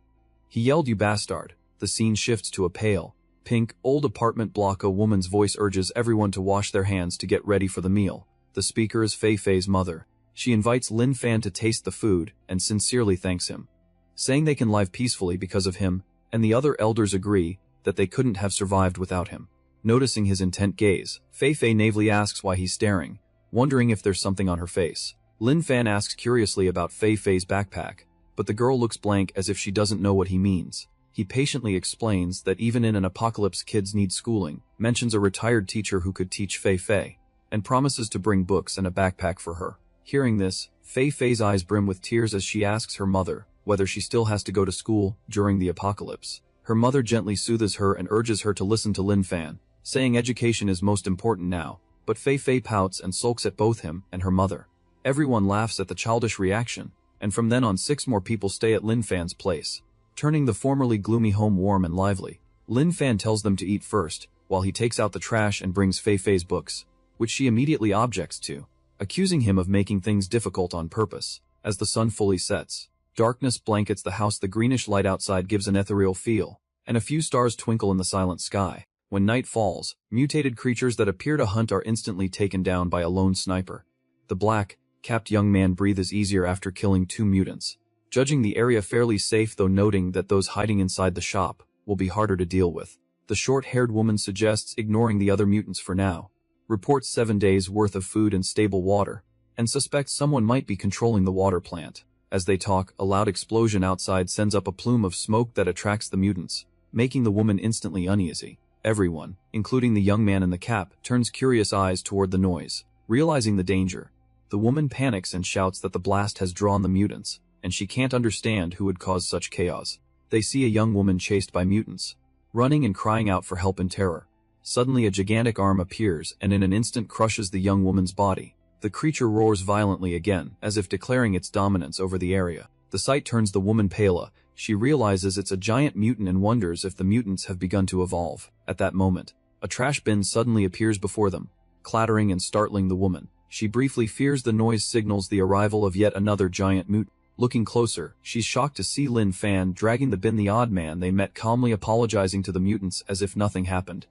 He yelled, "You bastard." The scene shifts to a pale, pink, old apartment block. A woman's voice urges everyone to wash their hands to get ready for the meal. The speaker is Fei Fei's mother. She invites Lin Fan to taste the food and sincerely thanks him, saying they can live peacefully because of him, and the other elders agree that they couldn't have survived without him. Noticing his intent gaze, Fei Fei naively asks why he's staring, wondering if there's something on her face. Lin Fan asks curiously about Fei Fei's backpack, but the girl looks blank as if she doesn't know what he means. He patiently explains that even in an apocalypse kids need schooling, mentions a retired teacher who could teach Fei Fei, and promises to bring books and a backpack for her. Hearing this, Fei Fei's eyes brim with tears as she asks her mother whether she still has to go to school during the apocalypse. Her mother gently soothes her and urges her to listen to Lin Fan, saying education is most important now, but Fei Fei pouts and sulks at both him and her mother. Everyone laughs at the childish reaction, and from then on 6 more people stay at Lin Fan's place, turning the formerly gloomy home warm and lively. Lin Fan tells them to eat first, while he takes out the trash and brings Fei Fei's books, which she immediately objects to, accusing him of making things difficult on purpose. As the sun fully sets, darkness blankets the house. The greenish light outside gives an ethereal feel, and a few stars twinkle in the silent sky. When night falls, mutated creatures that appear to hunt are instantly taken down by a lone sniper. The black-capped young man breathes easier after killing 2 mutants, judging the area fairly safe, though noting that those hiding inside the shop will be harder to deal with. The short-haired woman suggests ignoring the other mutants for now, reports 7 days' worth of food and stable water, and suspects someone might be controlling the water plant. As they talk, a loud explosion outside sends up a plume of smoke that attracts the mutants, making the woman instantly uneasy. Everyone, including the young man in the cap, turns curious eyes toward the noise. Realizing the danger, the woman panics and shouts that the blast has drawn the mutants, and she can't understand who would cause such chaos. They see a young woman chased by mutants, running and crying out for help in terror. Suddenly a gigantic arm appears and in an instant crushes the young woman's body. The creature roars violently again, as if declaring its dominance over the area. The sight turns the woman pale. She realizes it's a giant mutant and wonders if the mutants have begun to evolve. At that moment, a trash bin suddenly appears before them, clattering and startling the woman. She briefly fears the noise signals the arrival of yet another giant mutant. Looking closer, she's shocked to see Lin Fan dragging the bin. The odd man they met calmly apologizing to the mutants as if nothing happened.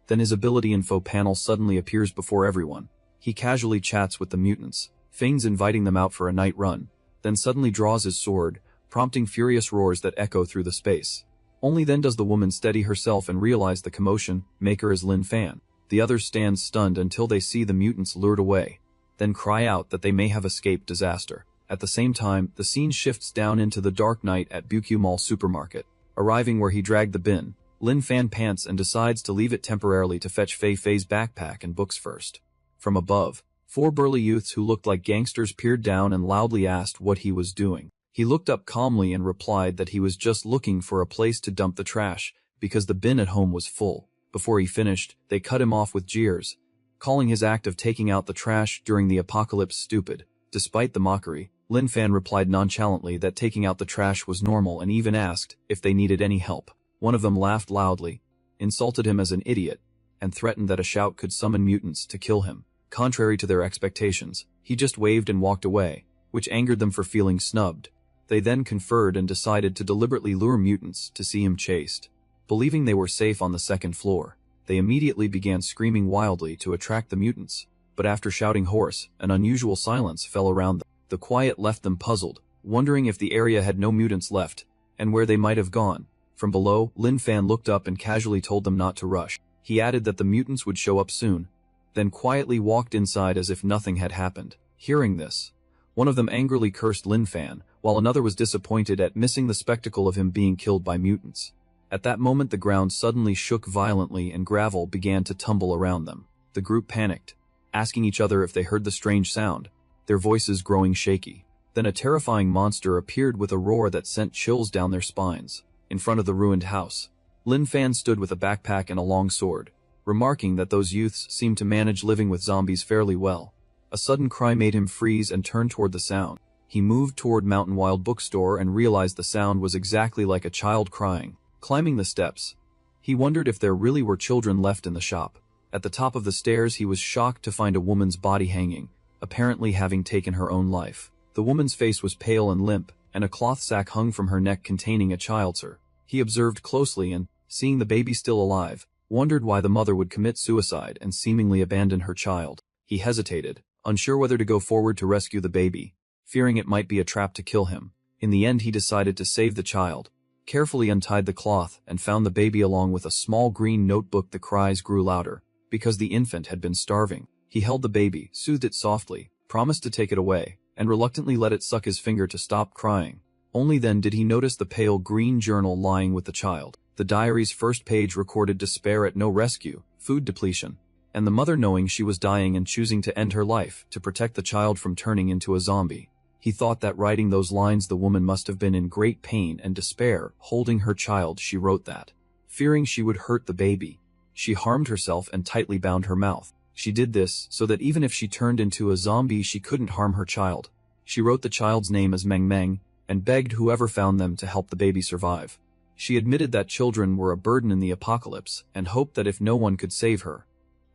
Then his ability info panel suddenly appears before everyone. He casually chats with the mutants, feigns inviting them out for a night run, then suddenly draws his sword, prompting furious roars that echo through the space. Only then does the woman steady herself and realize the commotion maker is Lin Fan. The others stand stunned until they see the mutants lured away, then cry out that they may have escaped disaster. At the same time, the scene shifts down into the dark night at Bukkyu Mall supermarket. Arriving where he dragged the bin, Lin Fan pants and decides to leave it temporarily to fetch Fei Fei's backpack and books first. From above, 4 burly youths who looked like gangsters peered down and loudly asked what he was doing. He looked up calmly and replied that he was just looking for a place to dump the trash, because the bin at home was full. Before he finished, they cut him off with jeers, calling his act of taking out the trash during the apocalypse stupid. Despite the mockery, Lin Fan replied nonchalantly that taking out the trash was normal and even asked if they needed any help. One of them laughed loudly, insulted him as an idiot, and threatened that a shout could summon mutants to kill him. Contrary to their expectations, he just waved and walked away, which angered them for feeling snubbed. They then conferred and decided to deliberately lure mutants to see him chased. Believing they were safe on the 2nd floor, they immediately began screaming wildly to attract the mutants. But after shouting hoarse, an unusual silence fell around them. The quiet left them puzzled, wondering if the area had no mutants left, and where they might have gone. From below, Lin Fan looked up and casually told them not to rush. He added that the mutants would show up soon, then quietly walked inside as if nothing had happened. Hearing this, one of them angrily cursed Lin Fan, while another was disappointed at missing the spectacle of him being killed by mutants. At that moment the ground suddenly shook violently and gravel began to tumble around them. The group panicked, asking each other if they heard the strange sound, their voices growing shaky. Then a terrifying monster appeared with a roar that sent chills down their spines. In front of the ruined house, Lin Fan stood with a backpack and a long sword, remarking that those youths seemed to manage living with zombies fairly well. A sudden cry made him freeze and turn toward the sound. He moved toward Mountain Wild bookstore and realized the sound was exactly like a child crying. Climbing the steps, he wondered if there really were children left in the shop. At the top of the stairs he was shocked to find a woman's body hanging, apparently having taken her own life. The woman's face was pale and limp, and a cloth sack hung from her neck containing a child's hair. He observed closely and, seeing the baby still alive, wondered why the mother would commit suicide and seemingly abandon her child. He hesitated, unsure whether to go forward to rescue the baby, fearing it might be a trap to kill him. In the end he decided to save the child, carefully untied the cloth and found the baby along with a small green notebook. The cries grew louder, because the infant had been starving. He held the baby, soothed it softly, promised to take it away, and reluctantly let it suck his finger to stop crying. Only then did he notice the pale green journal lying with the child. The diary's first page recorded despair at no rescue, food depletion, and the mother knowing she was dying and choosing to end her life to protect the child from turning into a zombie. He thought that writing those lines the woman must have been in great pain and despair. Holding her child, she wrote that, fearing she would hurt the baby, she harmed herself and tightly bound her mouth. She did this so that even if she turned into a zombie she couldn't harm her child. She wrote the child's name as Meng Meng, and begged whoever found them to help the baby survive. She admitted that children were a burden in the apocalypse, and hoped that if no one could save her,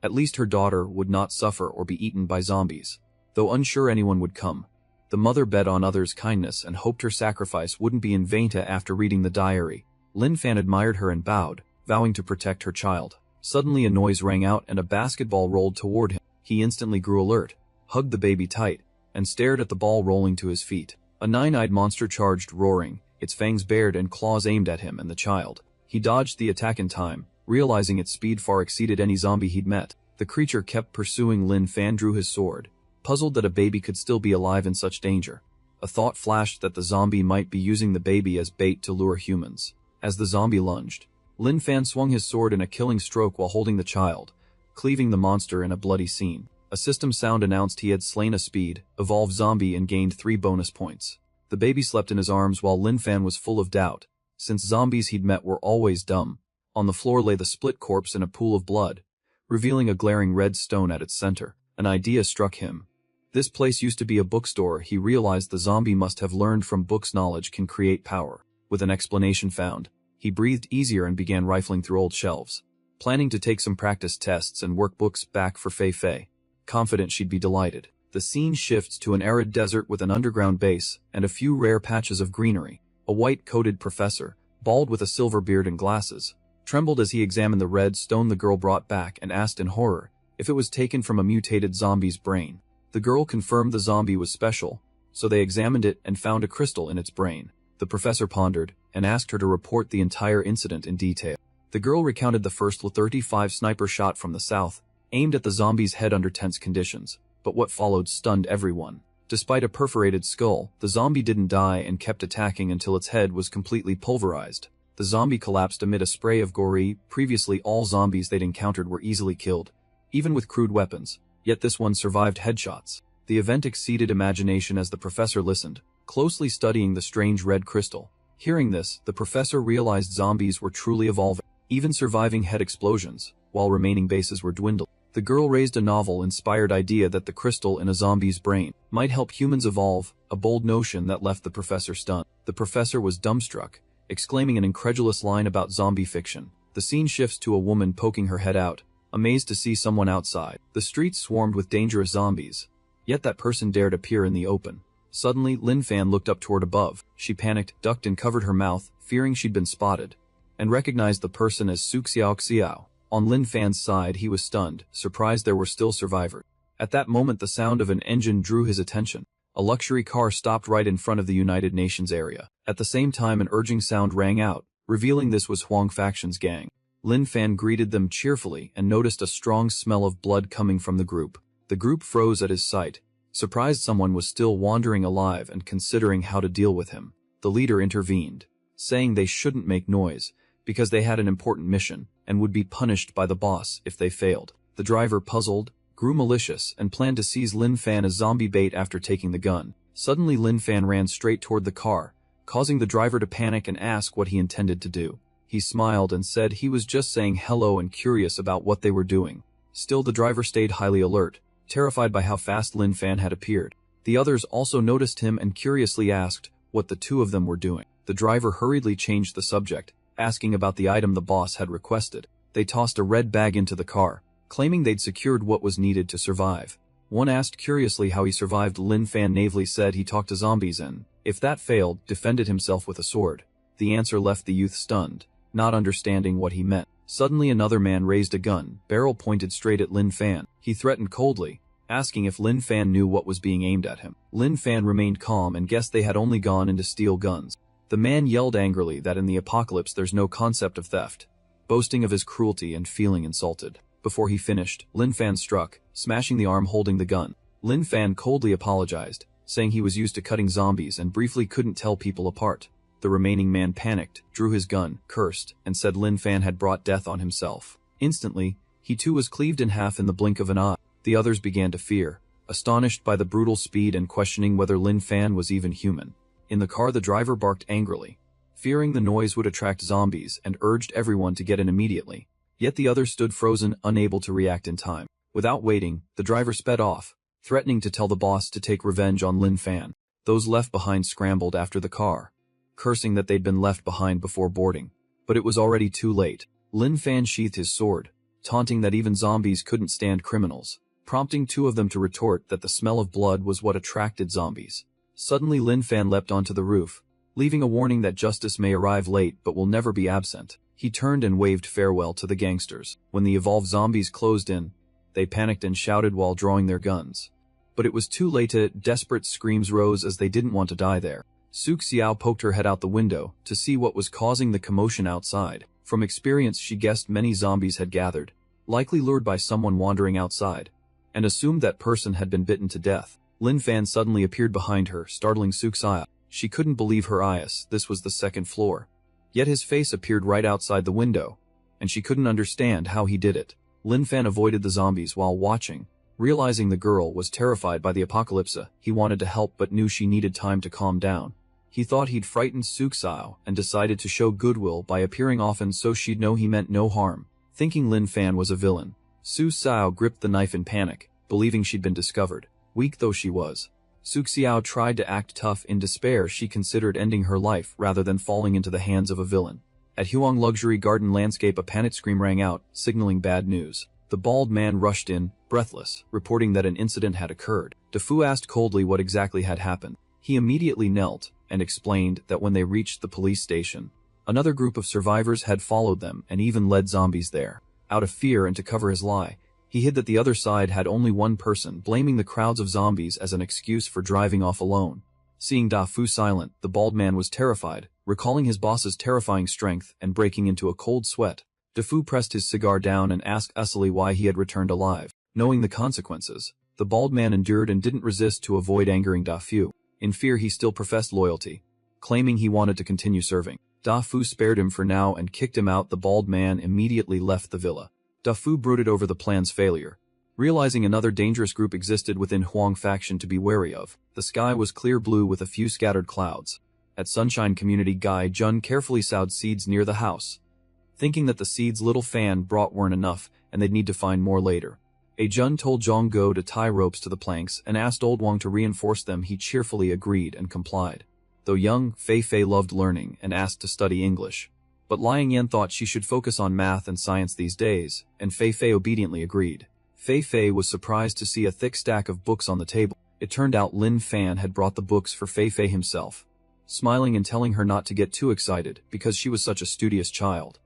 at least her daughter would not suffer or be eaten by zombies. Though unsure anyone would come, the mother bet on others' kindness and hoped her sacrifice wouldn't be in vain. After reading the diary, Lin Fan admired her and bowed, vowing to protect her child. Suddenly a noise rang out and a basketball rolled toward him. He instantly grew alert, hugged the baby tight, and stared at the ball rolling to his feet. A 9-eyed monster charged, roaring, its fangs bared and claws aimed at him and the child. He dodged the attack in time, realizing its speed far exceeded any zombie he'd met. The creature kept pursuing. Lin Fan drew his sword, puzzled that a baby could still be alive in such danger. A thought flashed that the zombie might be using the baby as bait to lure humans. As the zombie lunged, Lin Fan swung his sword in a killing stroke while holding the child, cleaving the monster in a bloody scene. A system sound announced he had slain a speed, evolved zombie and gained 3 bonus points. The baby slept in his arms while Lin Fan was full of doubt, since zombies he'd met were always dumb. On the floor lay the split corpse in a pool of blood, revealing a glaring red stone at its center. An idea struck him. This place used to be a bookstore. He realized the zombie must have learned from books knowledge can create power. With an explanation found, he breathed easier and began rifling through old shelves, planning to take some practice tests and workbooks back for Fei Fei, confident she'd be delighted. The scene shifts to an arid desert with an underground base and a few rare patches of greenery. A white-coated professor, bald with a silver beard and glasses, trembled as he examined the red stone the girl brought back and asked in horror if it was taken from a mutated zombie's brain. The girl confirmed the zombie was special, so they examined it and found a crystal in its brain. The professor pondered and asked her to report the entire incident in detail. The girl recounted the first 35 sniper shot from the south, aimed at the zombie's head under tense conditions, but what followed stunned everyone. Despite a perforated skull, the zombie didn't die and kept attacking until its head was completely pulverized. The zombie collapsed amid a spray of gore. Previously all zombies they'd encountered were easily killed, even with crude weapons, yet this one survived headshots. The event exceeded imagination as the professor listened, closely studying the strange red crystal. Hearing this, the professor realized zombies were truly evolving, even surviving head explosions, while remaining bases were dwindling. The girl raised a novel-inspired idea that the crystal in a zombie's brain might help humans evolve, a bold notion that left the professor stunned. The professor was dumbstruck, exclaiming an incredulous line about zombie fiction. The scene shifts to a woman poking her head out, amazed to see someone outside. The streets swarmed with dangerous zombies, yet that person dared appear in the open. Suddenly, Lin Fan looked up toward above. She panicked, ducked and covered her mouth, fearing she'd been spotted, and recognized the person as Su Xiao. On Lin Fan's side he was stunned, surprised there were still survivors. At that moment the sound of an engine drew his attention. A luxury car stopped right in front of the United Nations area. At the same time an urging sound rang out, revealing this was Huang Faction's gang. Lin Fan greeted them cheerfully and noticed a strong smell of blood coming from the group. The group froze at his sight, surprised someone was still wandering alive and considering how to deal with him. The leader intervened, saying they shouldn't make noise, because they had an important mission, and would be punished by the boss if they failed. The driver, puzzled, grew malicious and planned to seize Lin Fan as zombie bait after taking the gun. Suddenly Lin Fan ran straight toward the car, causing the driver to panic and ask what he intended to do. He smiled and said he was just saying hello and curious about what they were doing. Still the driver stayed highly alert, terrified by how fast Lin Fan had appeared. The others also noticed him and curiously asked what the two of them were doing. The driver hurriedly changed the subject, asking about the item the boss had requested. They tossed a red bag into the car, claiming they'd secured what was needed to survive. One asked curiously how he survived. Lin Fan naively said he talked to zombies and, if that failed, defended himself with a sword. The answer left the youth stunned, not understanding what he meant. Suddenly another man raised a gun, barrel pointed straight at Lin Fan. He threatened coldly, asking if Lin Fan knew what was being aimed at him. Lin Fan remained calm and guessed they had only gone in to steal guns. The man yelled angrily that in the apocalypse there's no concept of theft, boasting of his cruelty and feeling insulted. Before he finished, Lin Fan struck, smashing the arm holding the gun. Lin Fan coldly apologized, saying he was used to cutting zombies and briefly couldn't tell people apart. The remaining man panicked, drew his gun, cursed, and said Lin Fan had brought death on himself. Instantly, he too was cleaved in half in the blink of an eye. The others began to fear, astonished by the brutal speed and questioning whether Lin Fan was even human. In the car the driver barked angrily, fearing the noise would attract zombies, and urged everyone to get in immediately. Yet the others stood frozen, unable to react in time. Without waiting, the driver sped off, threatening to tell the boss to take revenge on Lin Fan. Those left behind scrambled after the car, cursing that they'd been left behind before boarding. But it was already too late. Lin Fan sheathed his sword, taunting that even zombies couldn't stand criminals, prompting two of them to retort that the smell of blood was what attracted zombies. Suddenly Lin Fan leapt onto the roof, leaving a warning that justice may arrive late but will never be absent. He turned and waved farewell to the gangsters. When the evolved zombies closed in, they panicked and shouted while drawing their guns. But it was too late. Desperate screams rose as they didn't want to die there. Su Xiao poked her head out the window to see what was causing the commotion outside. From experience she guessed many zombies had gathered, likely lured by someone wandering outside, and assumed that person had been bitten to death. Lin Fan suddenly appeared behind her, startling Su Xiao. She couldn't believe her eyes. This was the second floor. Yet his face appeared right outside the window, and she couldn't understand how he did it. Lin Fan avoided the zombies while watching, realizing the girl was terrified by the apocalypse. He wanted to help but knew she needed time to calm down. He thought he'd frightened Su Xiao and decided to show goodwill by appearing often so she'd know he meant no harm. Thinking Lin Fan was a villain, Su Xiao gripped the knife in panic, believing she'd been discovered. Weak though she was, Su Xiao tried to act tough. In despair she considered ending her life rather than falling into the hands of a villain. At Huang Luxury Garden Landscape a panicked scream rang out, signaling bad news. The bald man rushed in, breathless, reporting that an incident had occurred. Defu asked coldly what exactly had happened. He immediately knelt and explained that when they reached the police station, another group of survivors had followed them and even led zombies there. Out of fear and to cover his lie, he hid that the other side had only one person, blaming the crowds of zombies as an excuse for driving off alone. Seeing Da Fu silent, the bald man was terrified, recalling his boss's terrifying strength and breaking into a cold sweat. Defu pressed his cigar down and asked Usuli why he had returned alive. Knowing the consequences, the bald man endured and didn't resist to avoid angering Da Fu. In fear he still professed loyalty, claiming he wanted to continue serving. Da Fu spared him for now and kicked him out. The bald man immediately left the villa. Da Fu brooded over the plan's failure, realizing another dangerous group existed within Huang faction to be wary of. The sky was clear blue with a few scattered clouds. At Sunshine Community, Gai Jun carefully sowed seeds near the house, thinking that the seeds Little Fan brought weren't enough and they'd need to find more later. A Jun told Zhang Go to tie ropes to the planks and asked Old Wang to reinforce them. He cheerfully agreed and complied. Though young, Fei Fei loved learning and asked to study English. But Liang Yan thought she should focus on math and science these days, and Fei Fei obediently agreed. Fei Fei was surprised to see a thick stack of books on the table. It turned out Lin Fan had brought the books for Fei Fei himself, smiling and telling her not to get too excited because she was such a studious child.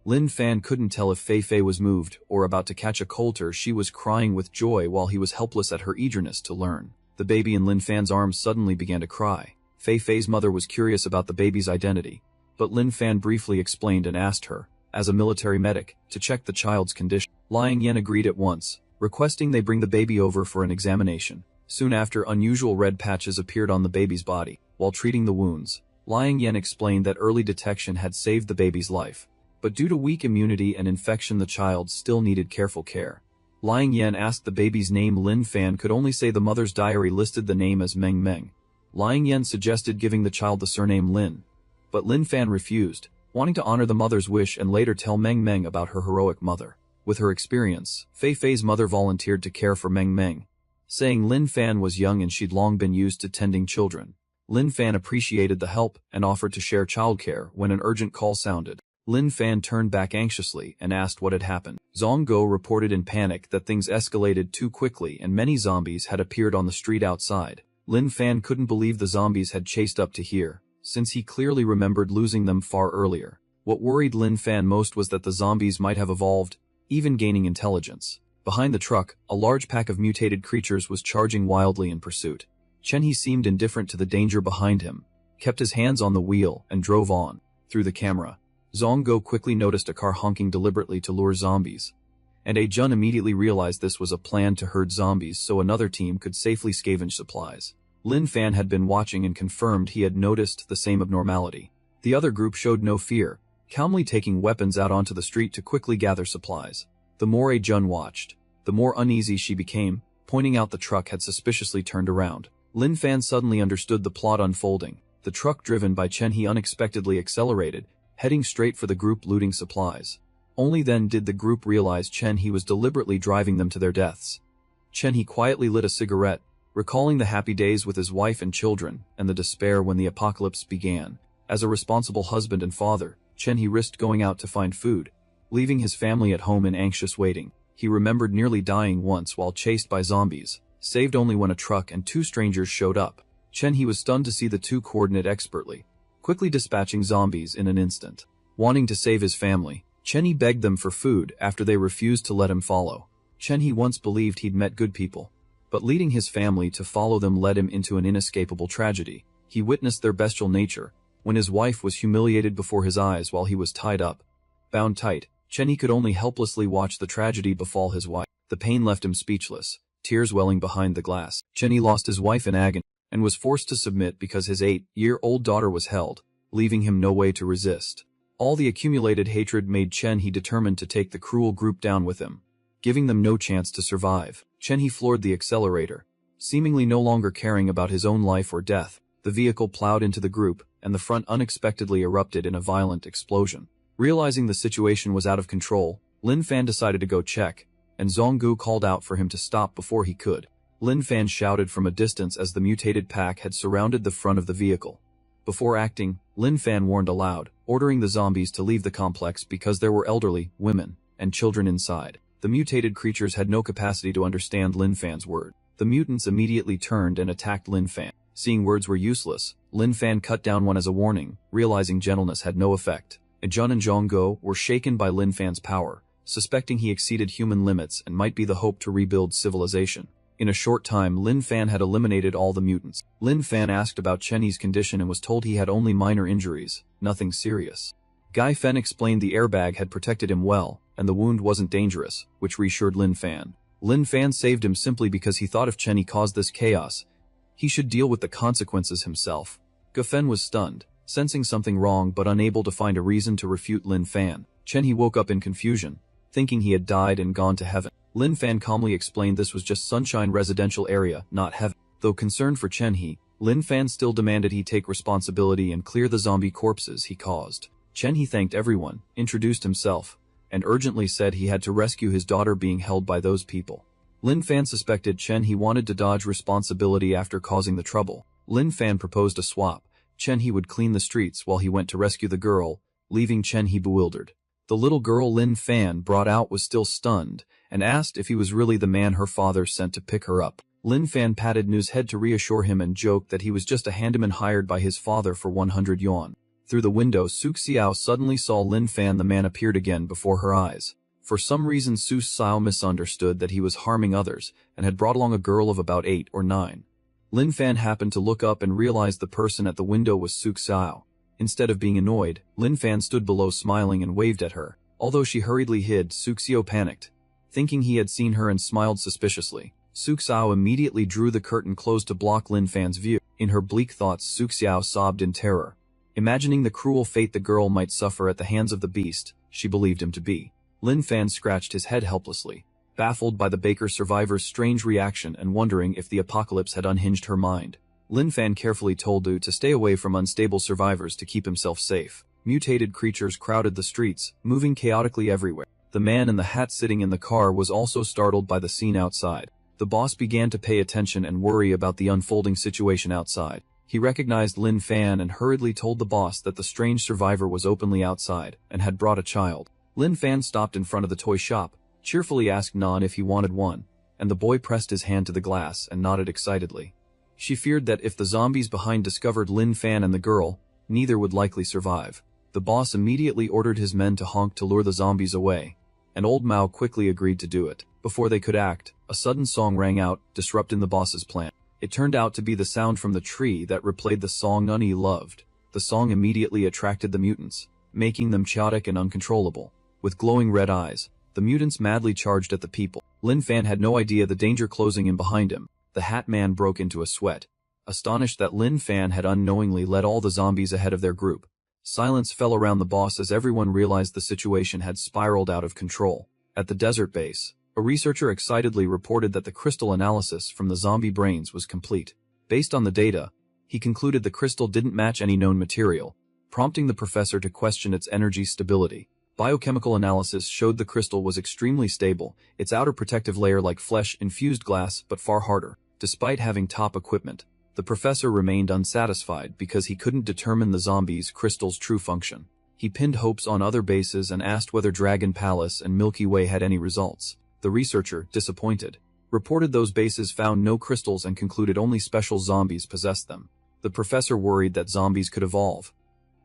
Lin Fan couldn't tell if Fei Fei was moved or about to catch a cold. She was crying with joy while he was helpless at her eagerness to learn. The baby in Lin Fan's arms suddenly began to cry. Fei Fei's mother was curious about the baby's identity, but Lin Fan briefly explained and asked her, as a military medic, to check the child's condition. Liang Yan agreed at once, requesting they bring the baby over for an examination. Soon after, unusual red patches appeared on the baby's body. While treating the wounds, Liang Yan explained that early detection had saved the baby's life, but due to weak immunity and infection the child still needed careful care. Liang Yan asked the baby's name. Lin Fan could only say the mother's diary listed the name as Meng Meng. Liang Yan suggested giving the child the surname Lin, but Lin Fan refused, wanting to honor the mother's wish and later tell Meng Meng about her heroic mother. With her experience, Fei Fei's mother volunteered to care for Meng Meng, saying Lin Fan was young and she'd long been used to tending children. Lin Fan appreciated the help and offered to share childcare when an urgent call sounded. Lin Fan turned back anxiously and asked what had happened. Zhang Go reported in panic that things escalated too quickly and many zombies had appeared on the street outside. Lin Fan couldn't believe the zombies had chased up to here, since he clearly remembered losing them far earlier. What worried Lin Fan most was that the zombies might have evolved, even gaining intelligence. Behind the truck, a large pack of mutated creatures was charging wildly in pursuit. Chen He seemed indifferent to the danger behind him, kept his hands on the wheel and drove on. Through the camera, Zhang Go quickly noticed a car honking deliberately to lure zombies, and A Jun immediately realized this was a plan to herd zombies so another team could safely scavenge supplies. Lin Fan had been watching and confirmed he had noticed the same abnormality. The other group showed no fear, calmly taking weapons out onto the street to quickly gather supplies. The more A Jun watched, the more uneasy she became, pointing out the truck had suspiciously turned around. Lin Fan suddenly understood the plot unfolding. The truck driven by Chen He unexpectedly accelerated, heading straight for the group looting supplies. Only then did the group realize Chen He was deliberately driving them to their deaths. Chen He quietly lit a cigarette, recalling the happy days with his wife and children, and the despair when the apocalypse began. As a responsible husband and father, Chen He risked going out to find food, leaving his family at home in anxious waiting. He remembered nearly dying once while chased by zombies, saved only when a truck and two strangers showed up. Chen He was stunned to see the two coordinate expertly, quickly dispatching zombies in an instant. Wanting to save his family, Chen He begged them for food after they refused to let him follow. Chen He once believed he'd met good people, but leading his family to follow them led him into an inescapable tragedy. He witnessed their bestial nature, when his wife was humiliated before his eyes while he was tied up. Bound tight, Chen He could only helplessly watch the tragedy befall his wife. The pain left him speechless, tears welling behind the glass. Chen He lost his wife in agony, and was forced to submit because his 8-year-old daughter was held, leaving him no way to resist. All the accumulated hatred made Chen He determined to take the cruel group down with him, giving them no chance to survive. Chen He floored the accelerator, seemingly no longer caring about his own life or death. The vehicle plowed into the group, and the front unexpectedly erupted in a violent explosion. Realizing the situation was out of control, Lin Fan decided to go check, and Zhonggu called out for him to stop before he could. Lin Fan shouted from a distance as the mutated pack had surrounded the front of the vehicle. Before acting, Lin Fan warned aloud, ordering the zombies to leave the complex because there were elderly, women, and children inside. The mutated creatures had no capacity to understand Lin Fan's word. The mutants immediately turned and attacked Lin Fan. Seeing words were useless, Lin Fan cut down one as a warning, realizing gentleness had no effect. Jun and Zhonggo were shaken by Lin Fan's power, suspecting he exceeded human limits and might be the hope to rebuild civilization. In a short time, Lin Fan had eliminated all the mutants. Lin Fan asked about Chen He's condition and was told he had only minor injuries, nothing serious. Guy Fen explained the airbag had protected him well, and the wound wasn't dangerous, which reassured Lin Fan. Lin Fan saved him simply because he thought if Chen He caused this chaos, he should deal with the consequences himself. Guy Fen was stunned, sensing something wrong but unable to find a reason to refute Lin Fan. Chen He woke up in confusion, thinking he had died and gone to heaven. Lin Fan calmly explained this was just Sunshine Residential Area, not heaven. Though concerned for Chen He, Lin Fan still demanded he take responsibility and clear the zombie corpses he caused. Chen He thanked everyone, introduced himself, and urgently said he had to rescue his daughter being held by those people. Lin Fan suspected Chen He wanted to dodge responsibility after causing the trouble. Lin Fan proposed a swap. Chen He would clean the streets while he went to rescue the girl, leaving Chen He bewildered. The little girl Lin Fan brought out was still stunned, and asked if he was really the man her father sent to pick her up. Lin Fan patted Nu's head to reassure him and joked that he was just a handyman hired by his father for 100 yuan. Through the window, Su Xiao suddenly saw Lin Fan. The man appeared again before her eyes. For some reason Su Xiao misunderstood that he was harming others, and had brought along a girl of about 8 or 9. Lin Fan happened to look up and realized the person at the window was Su Xiao. Instead of being annoyed, Lin Fan stood below smiling and waved at her. Although she hurriedly hid, Su Xiao panicked, thinking he had seen her and smiled suspiciously. Su Xiao immediately drew the curtain closed to block Lin Fan's view. In her bleak thoughts, Su Xiao sobbed in terror. Imagining the cruel fate the girl might suffer at the hands of the beast she believed him to be. Lin Fan scratched his head helplessly, baffled by the baker survivor's strange reaction and wondering if the apocalypse had unhinged her mind. Lin Fan carefully told Du to stay away from unstable survivors to keep himself safe. Mutated creatures crowded the streets, moving chaotically everywhere. The man in the hat sitting in the car was also startled by the scene outside. The boss began to pay attention and worry about the unfolding situation outside. He recognized Lin Fan and hurriedly told the boss that the strange survivor was openly outside and had brought a child. Lin Fan stopped in front of the toy shop, cheerfully asked Nan if he wanted one, and the boy pressed his hand to the glass and nodded excitedly. She feared that if the zombies behind discovered Lin Fan and the girl, neither would likely survive. The boss immediately ordered his men to honk to lure the zombies away, and old Mao quickly agreed to do it. Before they could act, a sudden song rang out, disrupting the boss's plan. It turned out to be the sound from the tree that replayed the song none he loved. The song immediately attracted the mutants, making them chaotic and uncontrollable. With glowing red eyes, the mutants madly charged at the people. Lin Fan had no idea the danger closing in behind him. The Hat Man broke into a sweat, astonished that Lin Fan had unknowingly led all the zombies ahead of their group. Silence fell around the boss as everyone realized the situation had spiraled out of control. At the desert base, a researcher excitedly reported that the crystal analysis from the zombie brains was complete. Based on the data, he concluded the crystal didn't match any known material, prompting the professor to question its energy stability. Biochemical analysis showed the crystal was extremely stable, its outer protective layer like flesh-infused glass but far harder. Despite having top equipment, the professor remained unsatisfied because he couldn't determine the zombies' crystal's true function. He pinned hopes on other bases and asked whether Dragon Palace and Milky Way had any results. The researcher, disappointed, reported those bases found no crystals and concluded only special zombies possessed them. The professor worried that zombies could evolve,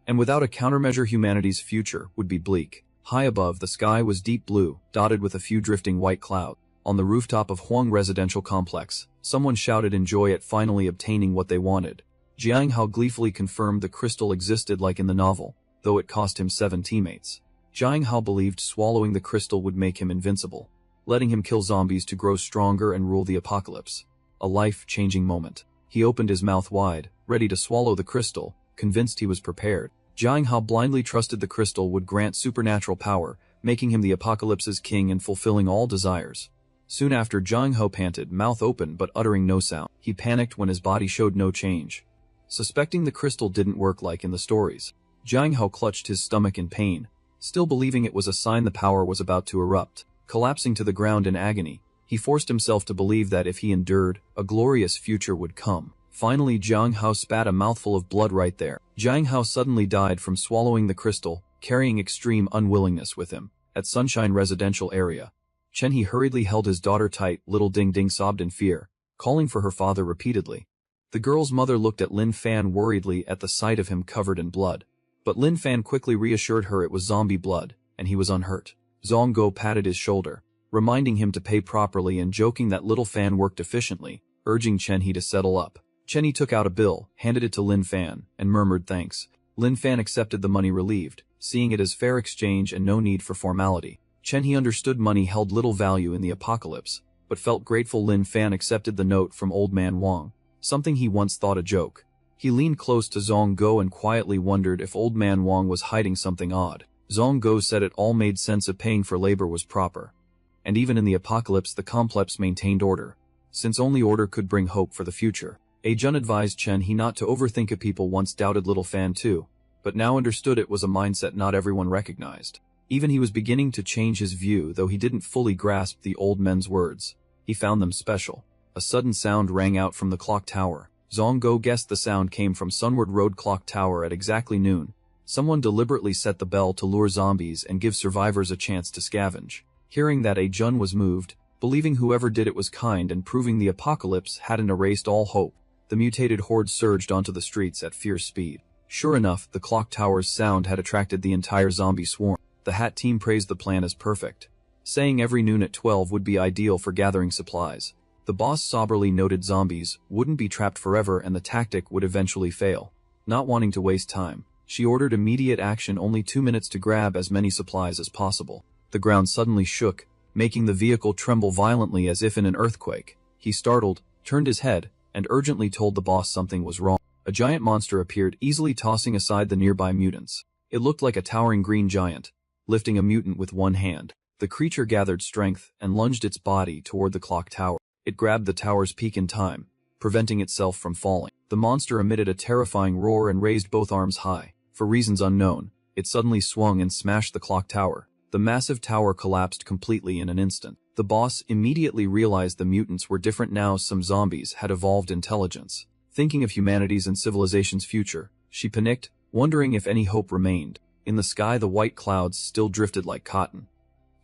and without a countermeasure humanity's future would be bleak. High above, the sky was deep blue, dotted with a few drifting white clouds. On the rooftop of Huang Residential Complex, someone shouted in joy at finally obtaining what they wanted. Jiang Hao gleefully confirmed the crystal existed like in the novel, though it cost him 7 teammates. Jiang Hao believed swallowing the crystal would make him invincible, letting him kill zombies to grow stronger and rule the apocalypse. A life-changing moment. He opened his mouth wide, ready to swallow the crystal, convinced he was prepared. Jiang Hao blindly trusted the crystal would grant supernatural power, making him the apocalypse's king and fulfilling all desires. Soon after, Jiang Hao panted, mouth open but uttering no sound. He panicked when his body showed no change, suspecting the crystal didn't work like in the stories. Jiang Hao clutched his stomach in pain, still believing it was a sign the power was about to erupt. Collapsing to the ground in agony, he forced himself to believe that if he endured, a glorious future would come. Finally, Jiang Hao spat a mouthful of blood right there. Jiang Hao suddenly died from swallowing the crystal, carrying extreme unwillingness with him. At Sunshine Residential Area, Chen He hurriedly held his daughter tight. Little Ding Ding sobbed in fear, calling for her father repeatedly. The girl's mother looked at Lin Fan worriedly at the sight of him covered in blood. But Lin Fan quickly reassured her it was zombie blood, and he was unhurt. Zongo patted his shoulder, reminding him to pay properly and joking that little Fan worked efficiently, urging Chen He to settle up. Chen He took out a bill, handed it to Lin Fan, and murmured thanks. Lin Fan accepted the money relieved, seeing it as fair exchange and no need for formality. Chen he understood money held little value in the apocalypse, but felt grateful Lin Fan accepted the note from Old Man Wang, something he once thought a joke. He leaned close to Zhong Go and quietly wondered if Old Man Wang was hiding something odd. Zhong Go said it all made sense if paying for labor was proper. And even in the apocalypse the complex maintained order, since only order could bring hope for the future. Jun advised Chen he not to overthink it. People once doubted Little Fan too, but now understood it was a mindset not everyone recognized. Even he was beginning to change his view, though he didn't fully grasp the old men's words. He found them special. A sudden sound rang out from the clock tower. Zhong Go guessed the sound came from Sunward Road Clock Tower at exactly noon. Someone deliberately set the bell to lure zombies and give survivors a chance to scavenge. Hearing that, Jun was moved, believing whoever did it was kind and proving the apocalypse hadn't erased all hope. The mutated horde surged onto the streets at fierce speed. Sure enough, the clock tower's sound had attracted the entire zombie swarm. The Hat team praised the plan as perfect, saying every noon at 12 would be ideal for gathering supplies. The boss soberly noted zombies wouldn't be trapped forever and the tactic would eventually fail. Not wanting to waste time, she ordered immediate action, only 2 minutes to grab as many supplies as possible. The ground suddenly shook, making the vehicle tremble violently as if in an earthquake. He startled, turned his head, and urgently told the boss something was wrong. A giant monster appeared, easily tossing aside the nearby mutants. It looked like a towering green giant, lifting a mutant with one hand. The creature gathered strength and lunged its body toward the clock tower. It grabbed the tower's peak in time, preventing itself from falling. The monster emitted a terrifying roar and raised both arms high. For reasons unknown, it suddenly swung and smashed the clock tower. The massive tower collapsed completely in an instant. The boss immediately realized the mutants were different now. Some zombies had evolved intelligence. Thinking of humanity's and civilization's future, she panicked, wondering if any hope remained. In the sky the white clouds still drifted like cotton.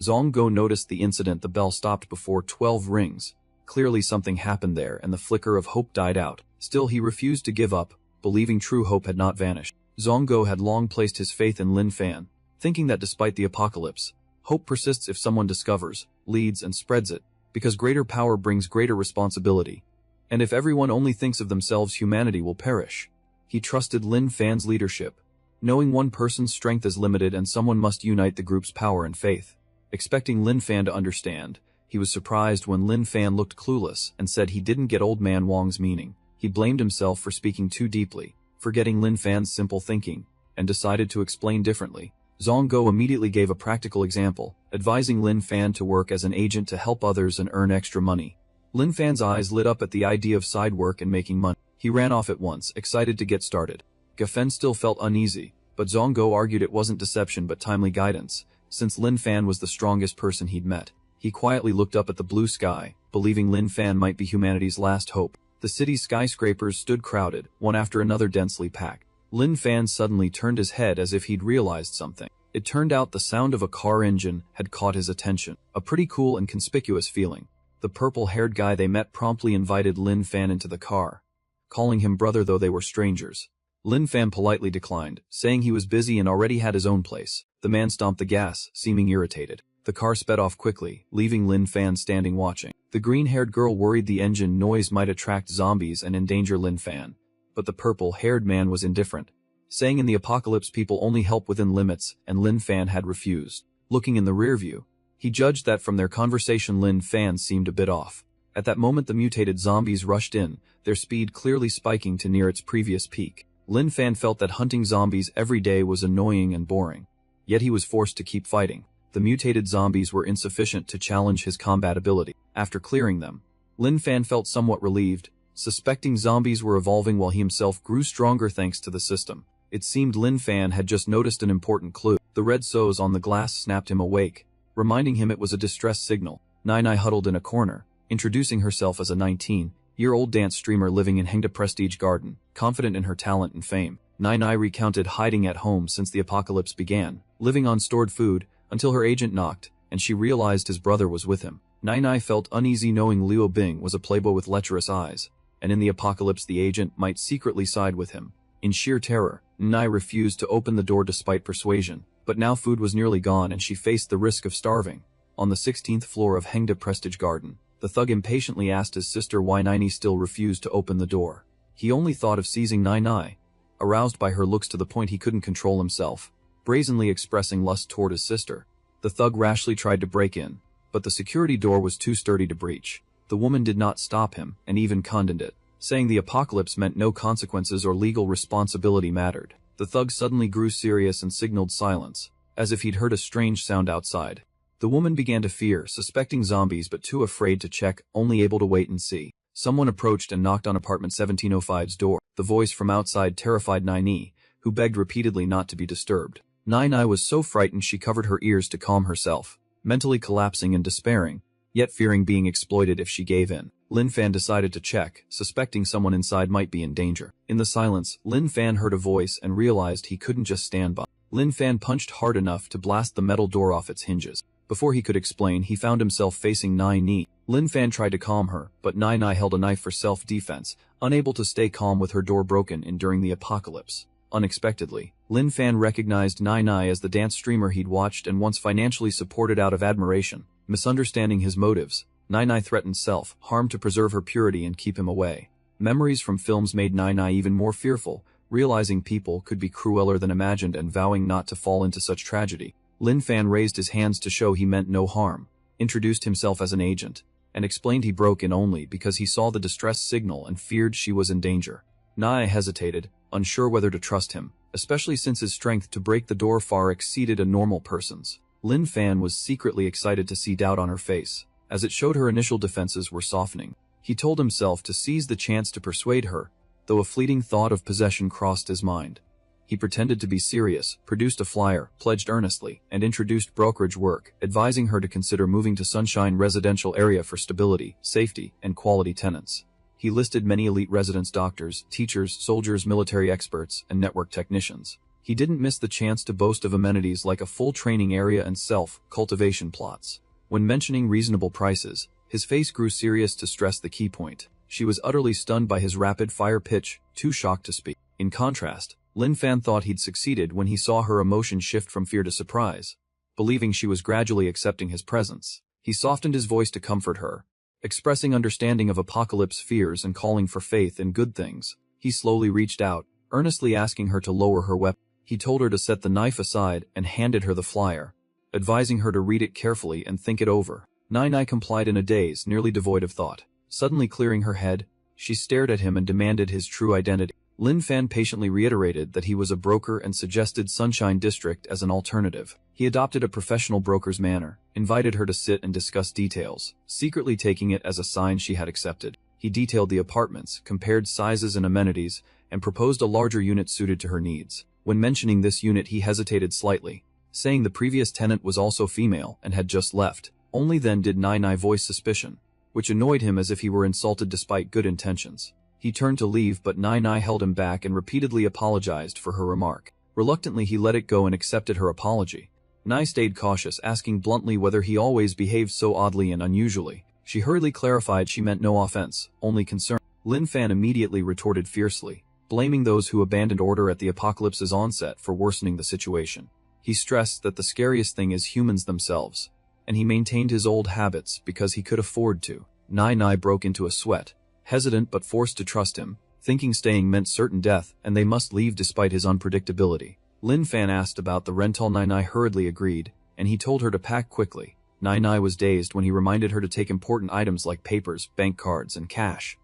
Zhong Go noticed the incident. The bell stopped before 12 rings. Clearly something happened there and the flicker of hope died out. Still he refused to give up, believing true hope had not vanished. Zhong Go had long placed his faith in Lin Fan, thinking that despite the apocalypse, hope persists if someone discovers, leads and spreads it, because greater power brings greater responsibility. And if everyone only thinks of themselves, humanity will perish. He trusted Lin Fan's leadership, knowing one person's strength is limited and someone must unite the group's power and faith. Expecting Lin Fan to understand, he was surprised when Lin Fan looked clueless and said he didn't get Old Man Wang's meaning. He blamed himself for speaking too deeply, forgetting Lin Fan's simple thinking, and decided to explain differently. Zhong Go immediately gave a practical example, advising Lin Fan to work as an agent to help others and earn extra money. Lin Fan's eyes lit up at the idea of side work and making money. He ran off at once, excited to get started. Gafen still felt uneasy, but Zhong Go argued it wasn't deception but timely guidance, since Lin Fan was the strongest person he'd met. He quietly looked up at the blue sky, believing Lin Fan might be humanity's last hope. The city's skyscrapers stood crowded, one after another densely packed. Lin Fan suddenly turned his head as if he'd realized something. It turned out the sound of a car engine had caught his attention. A pretty cool and conspicuous feeling. The purple-haired guy they met promptly invited Lin Fan into the car, calling him brother though they were strangers. Lin Fan politely declined, saying he was busy and already had his own place. The man stomped the gas, seeming irritated. The car sped off quickly, leaving Lin Fan standing watching. The green-haired girl worried the engine noise might attract zombies and endanger Lin Fan, but the purple-haired man was indifferent, saying in the apocalypse people only help within limits, and Lin Fan had refused. Looking in the rear view, he judged that from their conversation Lin Fan seemed a bit off. At that moment the mutated zombies rushed in, their speed clearly spiking to near its previous peak. Lin Fan felt that hunting zombies every day was annoying and boring, yet he was forced to keep fighting. The mutated zombies were insufficient to challenge his combat ability. After clearing them, Lin Fan felt somewhat relieved, suspecting zombies were evolving while he himself grew stronger thanks to the system. It seemed Lin Fan had just noticed an important clue. The red sows on the glass snapped him awake, reminding him it was a distress signal. Nai huddled in a corner, introducing herself as a 19-year-old dance streamer living in Hengda Prestige Garden, confident in her talent and fame. Nai recounted hiding at home since the apocalypse began, living on stored food, until her agent knocked, and she realized his brother was with him. Nai felt uneasy knowing Liu Bing was a playboy with lecherous eyes, and in the apocalypse the agent might secretly side with him. In sheer terror, Nai refused to open the door despite persuasion, but now food was nearly gone and she faced the risk of starving. On the 16th floor of Hengda Prestige Garden, the thug impatiently asked his sister why Nai still refused to open the door. He only thought of seizing Nai, aroused by her looks to the point he couldn't control himself. brazenly expressing lust toward his sister. The thug rashly tried to break in, but the security door was too sturdy to breach. The woman did not stop him, and even condoned it, saying the apocalypse meant no consequences or legal responsibility mattered. The thug suddenly grew serious and signaled silence, as if he'd heard a strange sound outside. The woman began to fear, suspecting zombies but too afraid to check, only able to wait and see. Someone approached and knocked on apartment 1705's door. The voice from outside terrified Nai, who begged repeatedly not to be disturbed. Nai was so frightened she covered her ears to calm herself, mentally collapsing and despairing, yet fearing being exploited if she gave in. Lin Fan decided to check, suspecting someone inside might be in danger. In the silence, Lin Fan heard a voice and realized he couldn't just stand by. Lin Fan punched hard enough to blast the metal door off its hinges. Before he could explain, he found himself facing Nai. Lin Fan tried to calm her, but Nai held a knife for self-defense, unable to stay calm with her door broken in during the apocalypse. Unexpectedly, Lin Fan recognized Nai as the dance streamer he'd watched and once financially supported out of admiration. Misunderstanding his motives, Nai threatened self-harm to preserve her purity and keep him away. Memories from films made Nai even more fearful, realizing people could be crueler than imagined and vowing not to fall into such tragedy. Lin Fan raised his hands to show he meant no harm, introduced himself as an agent, and explained he broke in only because he saw the distress signal and feared she was in danger. Nai hesitated, unsure whether to trust him, especially since his strength to break the door far exceeded a normal person's. Lin Fan was secretly excited to see doubt on her face, as it showed her initial defenses were softening. He told himself to seize the chance to persuade her, though a fleeting thought of possession crossed his mind. He pretended to be serious, produced a flyer, pledged earnestly, and introduced brokerage work, advising her to consider moving to Sunshine residential area for stability, safety, and quality tenants. He listed many elite residents: doctors, teachers, soldiers, military experts, and network technicians. He didn't miss the chance to boast of amenities like a full training area and self-cultivation plots. When mentioning reasonable prices, his face grew serious to stress the key point. She was utterly stunned by his rapid-fire pitch, too shocked to speak. In contrast, Lin Fan thought he'd succeeded when he saw her emotion shift from fear to surprise. Believing she was gradually accepting his presence, he softened his voice to comfort her, expressing understanding of apocalypse fears and calling for faith in good things. He slowly reached out, earnestly asking her to lower her weapon. He told her to set the knife aside and handed her the flyer, advising her to read it carefully and think it over. Nai complied in a daze, nearly devoid of thought. Suddenly clearing her head, she stared at him and demanded his true identity. Lin Fan patiently reiterated that he was a broker and suggested Sunshine District as an alternative. He adopted a professional broker's manner, invited her to sit and discuss details, secretly taking it as a sign she had accepted. He detailed the apartments, compared sizes and amenities, and proposed a larger unit suited to her needs. When mentioning this unit, he hesitated slightly, saying the previous tenant was also female and had just left. Only then did Nai voice suspicion, which annoyed him as if he were insulted despite good intentions. He turned to leave, but Nai held him back and repeatedly apologized for her remark. Reluctantly, he let it go and accepted her apology. Nai stayed cautious, asking bluntly whether he always behaved so oddly and unusually. She hurriedly clarified she meant no offense, only concern. Lin Fan immediately retorted fiercely, blaming those who abandoned order at the apocalypse's onset for worsening the situation. He stressed that the scariest thing is humans themselves, and he maintained his old habits because he could afford to. Nai broke into a sweat, hesitant but forced to trust him, thinking staying meant certain death and they must leave despite his unpredictability. Lin Fan asked about the rental. Nai hurriedly agreed, and he told her to pack quickly. Nai was dazed when he reminded her to take important items like papers, bank cards, and cash.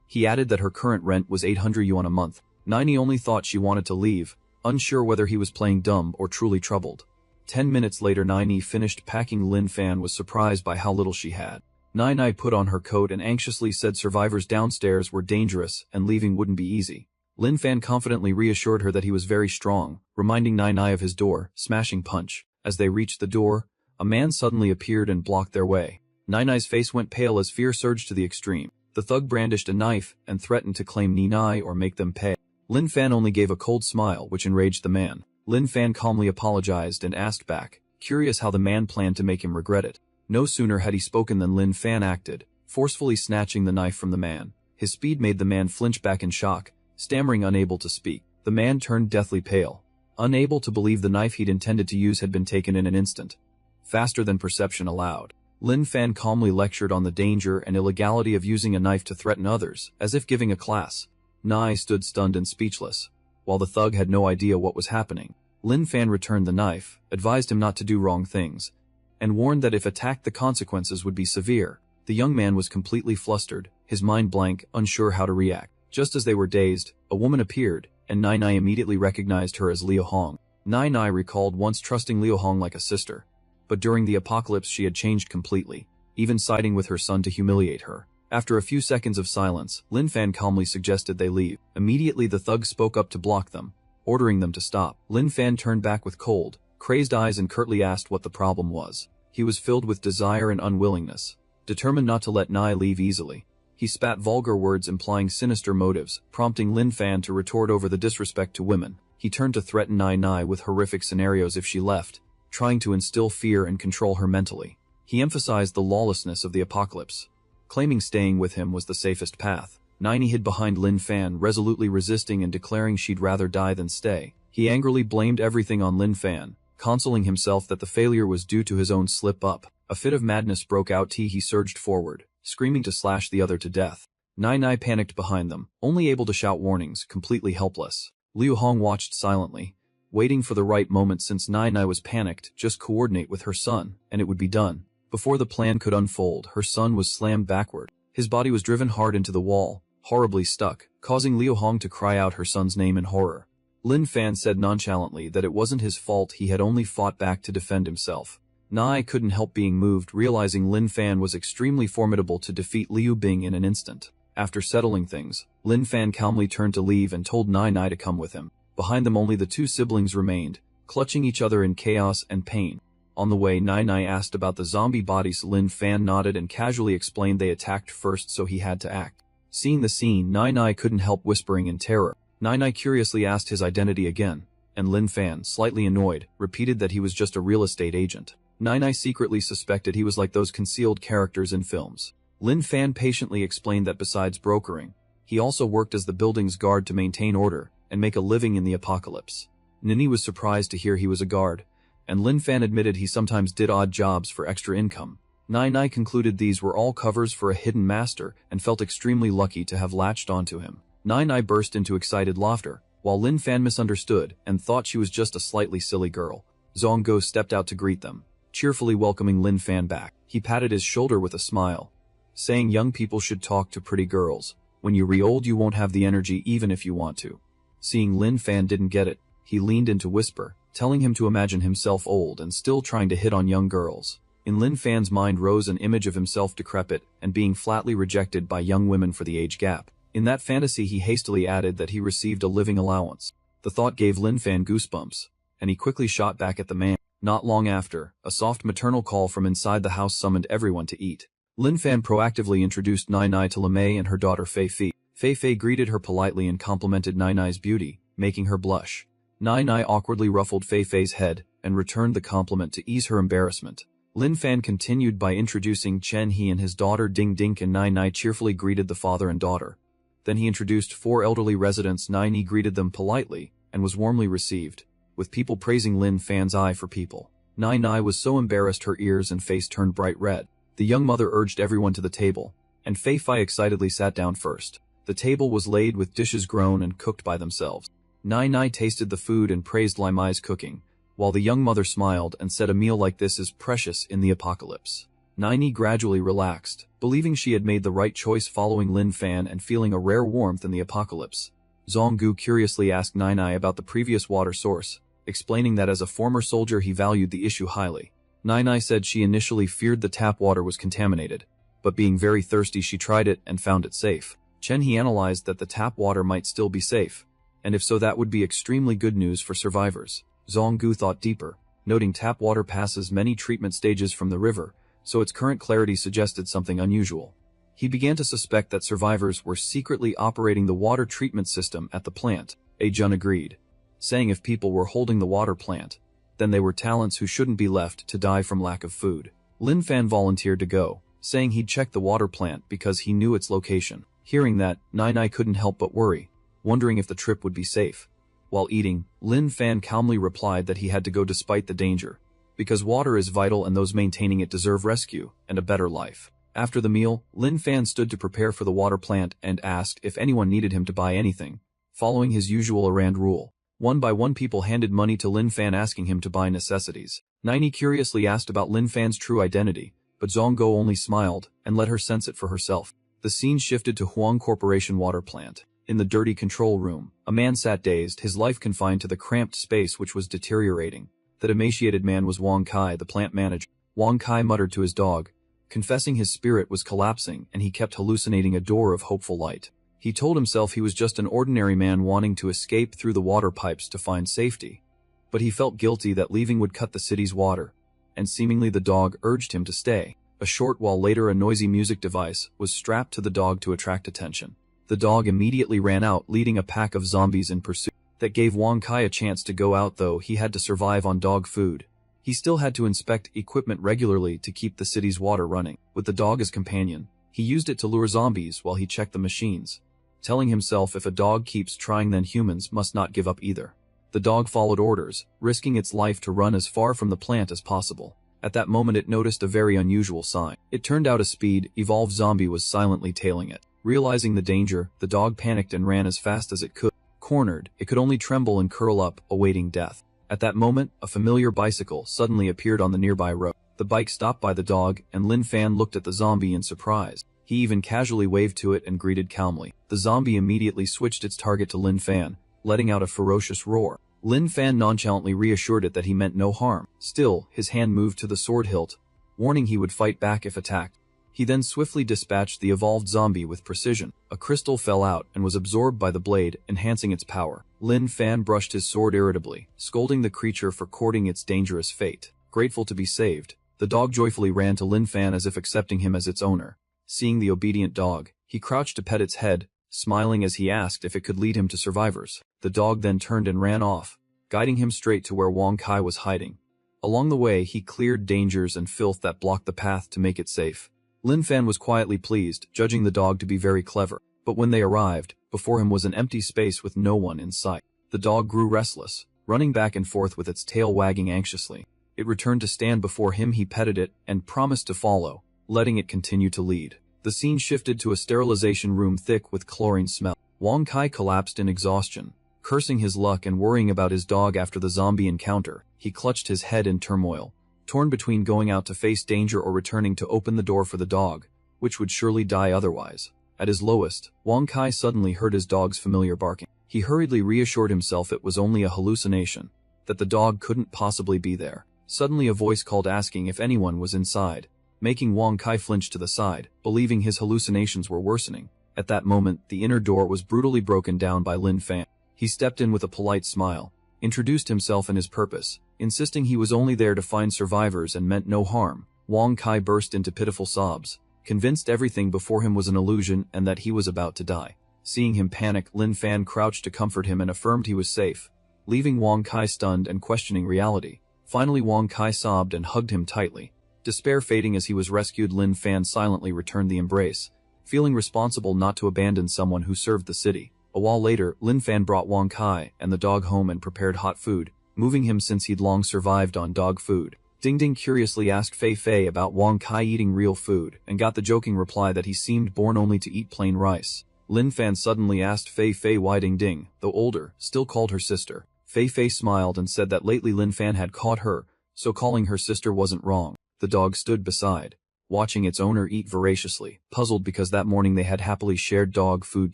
He added that her current rent was 800 yuan a month. Nai only thought she wanted to leave, unsure whether he was playing dumb or truly troubled. 10 minutes later, Nai finished packing. Lin Fan was surprised by how little she had. Nai put on her coat and anxiously said survivors downstairs were dangerous and leaving wouldn't be easy. Lin Fan confidently reassured her that he was very strong, reminding Nai of his door, smashing punch. As they reached the door, a man suddenly appeared and blocked their way. Nai's face went pale as fear surged to the extreme. The thug brandished a knife and threatened to claim Nai or make them pay. Lin Fan only gave a cold smile, which enraged the man. Lin Fan calmly apologized and asked back, curious how the man planned to make him regret it. No sooner had he spoken than Lin Fan acted, forcefully snatching the knife from the man. His speed made the man flinch back in shock, stammering, unable to speak. The man turned deathly pale, unable to believe the knife he'd intended to use had been taken in an instant, faster than perception allowed. Lin Fan calmly lectured on the danger and illegality of using a knife to threaten others, as if giving a class. Nai stood stunned and speechless, while the thug had no idea what was happening. Lin Fan returned the knife, advised him not to do wrong things, and warned that if attacked the consequences would be severe. The young man was completely flustered, his mind blank, unsure how to react. Just as they were dazed, a woman appeared, and Nai Nai immediately recognized her as Liu Hong. Nai Nai recalled once trusting Liu Hong like a sister, but during the apocalypse she had changed completely, even siding with her son to humiliate her. After a few seconds of silence, Lin Fan calmly suggested they leave. Immediately the thugs spoke up to block them, ordering them to stop. Lin Fan turned back with cold, crazed eyes and curtly asked what the problem was. He was filled with desire and unwillingness, determined not to let Nai leave easily. He spat vulgar words implying sinister motives, prompting Lin Fan to retort over the disrespect to women. He turned to threaten Nai Nai with horrific scenarios if she left, trying to instill fear and control her mentally. He emphasized the lawlessness of the apocalypse, claiming staying with him was the safest path. Nai Nai hid behind Lin Fan, resolutely resisting and declaring she'd rather die than stay. He angrily blamed everything on Lin Fan, consoling himself that the failure was due to his own slip-up. A fit of madness broke out. He surged forward, screaming to slash the other to death. Nai Nai panicked behind them, only able to shout warnings, completely helpless. Liu Hong watched silently, waiting for the right moment since Nai Nai was panicked. Just coordinate with her son, and it would be done. Before the plan could unfold, her son was slammed backward. His body was driven hard into the wall, horribly stuck, causing Liu Hong to cry out her son's name in horror. Lin Fan said nonchalantly that it wasn't his fault, he had only fought back to defend himself. Nai couldn't help being moved, realizing Lin Fan was extremely formidable to defeat Liu Bing in an instant. After settling things, Lin Fan calmly turned to leave and told Nai Nai to come with him. Behind them only the two siblings remained, clutching each other in chaos and pain. On the way, Nai Nai asked about the zombie bodies. Lin Fan nodded and casually explained they attacked first, so he had to act. Seeing the scene, Nai Nai couldn't help whispering in terror. Nai Nai curiously asked his identity again, and Lin Fan, slightly annoyed, repeated that he was just a real estate agent. Nai Nai secretly suspected he was like those concealed characters in films. Lin Fan patiently explained that besides brokering, he also worked as the building's guard to maintain order and make a living in the apocalypse. Nini was surprised to hear he was a guard, and Lin Fan admitted he sometimes did odd jobs for extra income. Nai Nai concluded these were all covers for a hidden master and felt extremely lucky to have latched onto him. Nai Nai burst into excited laughter, while Lin Fan misunderstood and thought she was just a slightly silly girl. Zhongguo stepped out to greet them, cheerfully welcoming Lin Fan back. He patted his shoulder with a smile, saying young people should talk to pretty girls. When you re old you won't have the energy even if you want to. Seeing Lin Fan didn't get it, he leaned in to whisper, telling him to imagine himself old and still trying to hit on young girls. In Lin Fan's mind rose an image of himself decrepit and being flatly rejected by young women for the age gap. In that fantasy he hastily added that he received a living allowance. The thought gave Lin Fan goosebumps, and he quickly shot back at the man. Not long after, a soft maternal call from inside the house summoned everyone to eat. Lin Fan proactively introduced Nai Nai to Lemay and her daughter Fei Fei. Fei Fei greeted her politely and complimented Nai Nai's beauty, making her blush. Nai Nai awkwardly ruffled Fei Fei's head and returned the compliment to ease her embarrassment. Lin Fan continued by introducing Chen He and his daughter Ding Ding, and Nai Nai cheerfully greeted the father and daughter. Then he introduced 4 elderly residents. Nai Nai greeted them politely and was warmly received, with people praising Lin Fan's eye for people. Nai Nai was so embarrassed her ears and face turned bright red. The young mother urged everyone to the table, and Fei Fei excitedly sat down first. The table was laid with dishes grown and cooked by themselves. Nai Nai tasted the food and praised Lai Mai's cooking, while the young mother smiled and said a meal like this is precious in the apocalypse. Nai Nai gradually relaxed, believing she had made the right choice following Lin Fan and feeling a rare warmth in the apocalypse. Zhonggu curiously asked Nai Nai about the previous water source, explaining that as a former soldier he valued the issue highly. Nai Nai said she initially feared the tap water was contaminated, but being very thirsty she tried it and found it safe. Chen He analyzed that the tap water might still be safe, and if so that would be extremely good news for survivors. Zhonggu thought deeper, noting tap water passes many treatment stages from the river, so its current clarity suggested something unusual. He began to suspect that survivors were secretly operating the water treatment system at the plant. Jun agreed, saying if people were holding the water plant, then they were talents who shouldn't be left to die from lack of food. Lin Fan volunteered to go, saying he'd check the water plant because he knew its location. Hearing that, Nai Nai couldn't help but worry, wondering if the trip would be safe. While eating, Lin Fan calmly replied that he had to go despite the danger, because water is vital and those maintaining it deserve rescue and a better life. After the meal, Lin Fan stood to prepare for the water plant and asked if anyone needed him to buy anything, following his usual errand rule. One by one people handed money to Lin Fan asking him to buy necessities. Nini curiously asked about Lin Fan's true identity, but Zongo only smiled and let her sense it for herself. The scene shifted to Huang Corporation water plant. In the dirty control room, a man sat dazed, his life confined to the cramped space which was deteriorating. That emaciated man was Wang Kai, the plant manager. Wang Kai muttered to his dog, confessing his spirit was collapsing and he kept hallucinating a door of hopeful light. He told himself he was just an ordinary man wanting to escape through the water pipes to find safety. But he felt guilty that leaving would cut the city's water, and seemingly the dog urged him to stay. A short while later a noisy music device was strapped to the dog to attract attention. The dog immediately ran out, leading a pack of zombies in pursuit. That gave Wang Kai a chance to go out, though he had to survive on dog food. He still had to inspect equipment regularly to keep the city's water running. With the dog as companion, he used it to lure zombies while he checked the machines, telling himself if a dog keeps trying then humans must not give up either. The dog followed orders, risking its life to run as far from the plant as possible. At that moment it noticed a very unusual sign. It turned out a speed-evolved zombie was silently tailing it. Realizing the danger, the dog panicked and ran as fast as it could. Cornered, it could only tremble and curl up, awaiting death. At that moment, a familiar bicycle suddenly appeared on the nearby road. The bike stopped by the dog, and Lin Fan looked at the zombie in surprise. He even casually waved to it and greeted calmly. The zombie immediately switched its target to Lin Fan, letting out a ferocious roar. Lin Fan nonchalantly reassured it that he meant no harm. Still, his hand moved to the sword hilt, warning he would fight back if attacked. He then swiftly dispatched the evolved zombie with precision. A crystal fell out and was absorbed by the blade, enhancing its power. Lin Fan brushed his sword irritably, scolding the creature for courting its dangerous fate. Grateful to be saved, the dog joyfully ran to Lin Fan as if accepting him as its owner. Seeing the obedient dog, he crouched to pet its head, smiling as he asked if it could lead him to survivors. The dog then turned and ran off, guiding him straight to where Wang Kai was hiding. Along the way, he cleared dangers and filth that blocked the path to make it safe. Lin Fan was quietly pleased, judging the dog to be very clever. But when they arrived, before him was an empty space with no one in sight. The dog grew restless, running back and forth with its tail wagging anxiously. It returned to stand before him. He petted it and promised to follow, letting it continue to lead. The scene shifted to a sterilization room thick with chlorine smell. Wang Kai collapsed in exhaustion, cursing his luck and worrying about his dog after the zombie encounter. He clutched his head in turmoil, torn between going out to face danger or returning to open the door for the dog, which would surely die otherwise. At his lowest, Wang Kai suddenly heard his dog's familiar barking. He hurriedly reassured himself it was only a hallucination, that the dog couldn't possibly be there. Suddenly a voice called asking if anyone was inside, making Wang Kai flinch to the side, believing his hallucinations were worsening. At that moment, the inner door was brutally broken down by Lin Fan. He stepped in with a polite smile, introduced himself and his purpose, insisting he was only there to find survivors and meant no harm. Wang Kai burst into pitiful sobs, convinced everything before him was an illusion and that he was about to die. Seeing him panic, Lin Fan crouched to comfort him and affirmed he was safe, leaving Wang Kai stunned and questioning reality. Finally Wang Kai sobbed and hugged him tightly. Despair fading as he was rescued, Lin Fan silently returned the embrace, feeling responsible not to abandon someone who served the city. A while later, Lin Fan brought Wang Kai and the dog home and prepared hot food, moving him since he'd long survived on dog food. Ding Ding curiously asked Fei Fei about Wang Kai eating real food, and got the joking reply that he seemed born only to eat plain rice. Lin Fan suddenly asked Fei Fei why Ding Ding, though older, still called her sister. Fei Fei smiled and said that lately Lin Fan had caught her, so calling her sister wasn't wrong. The dog stood beside, watching its owner eat voraciously, puzzled because that morning they had happily shared dog food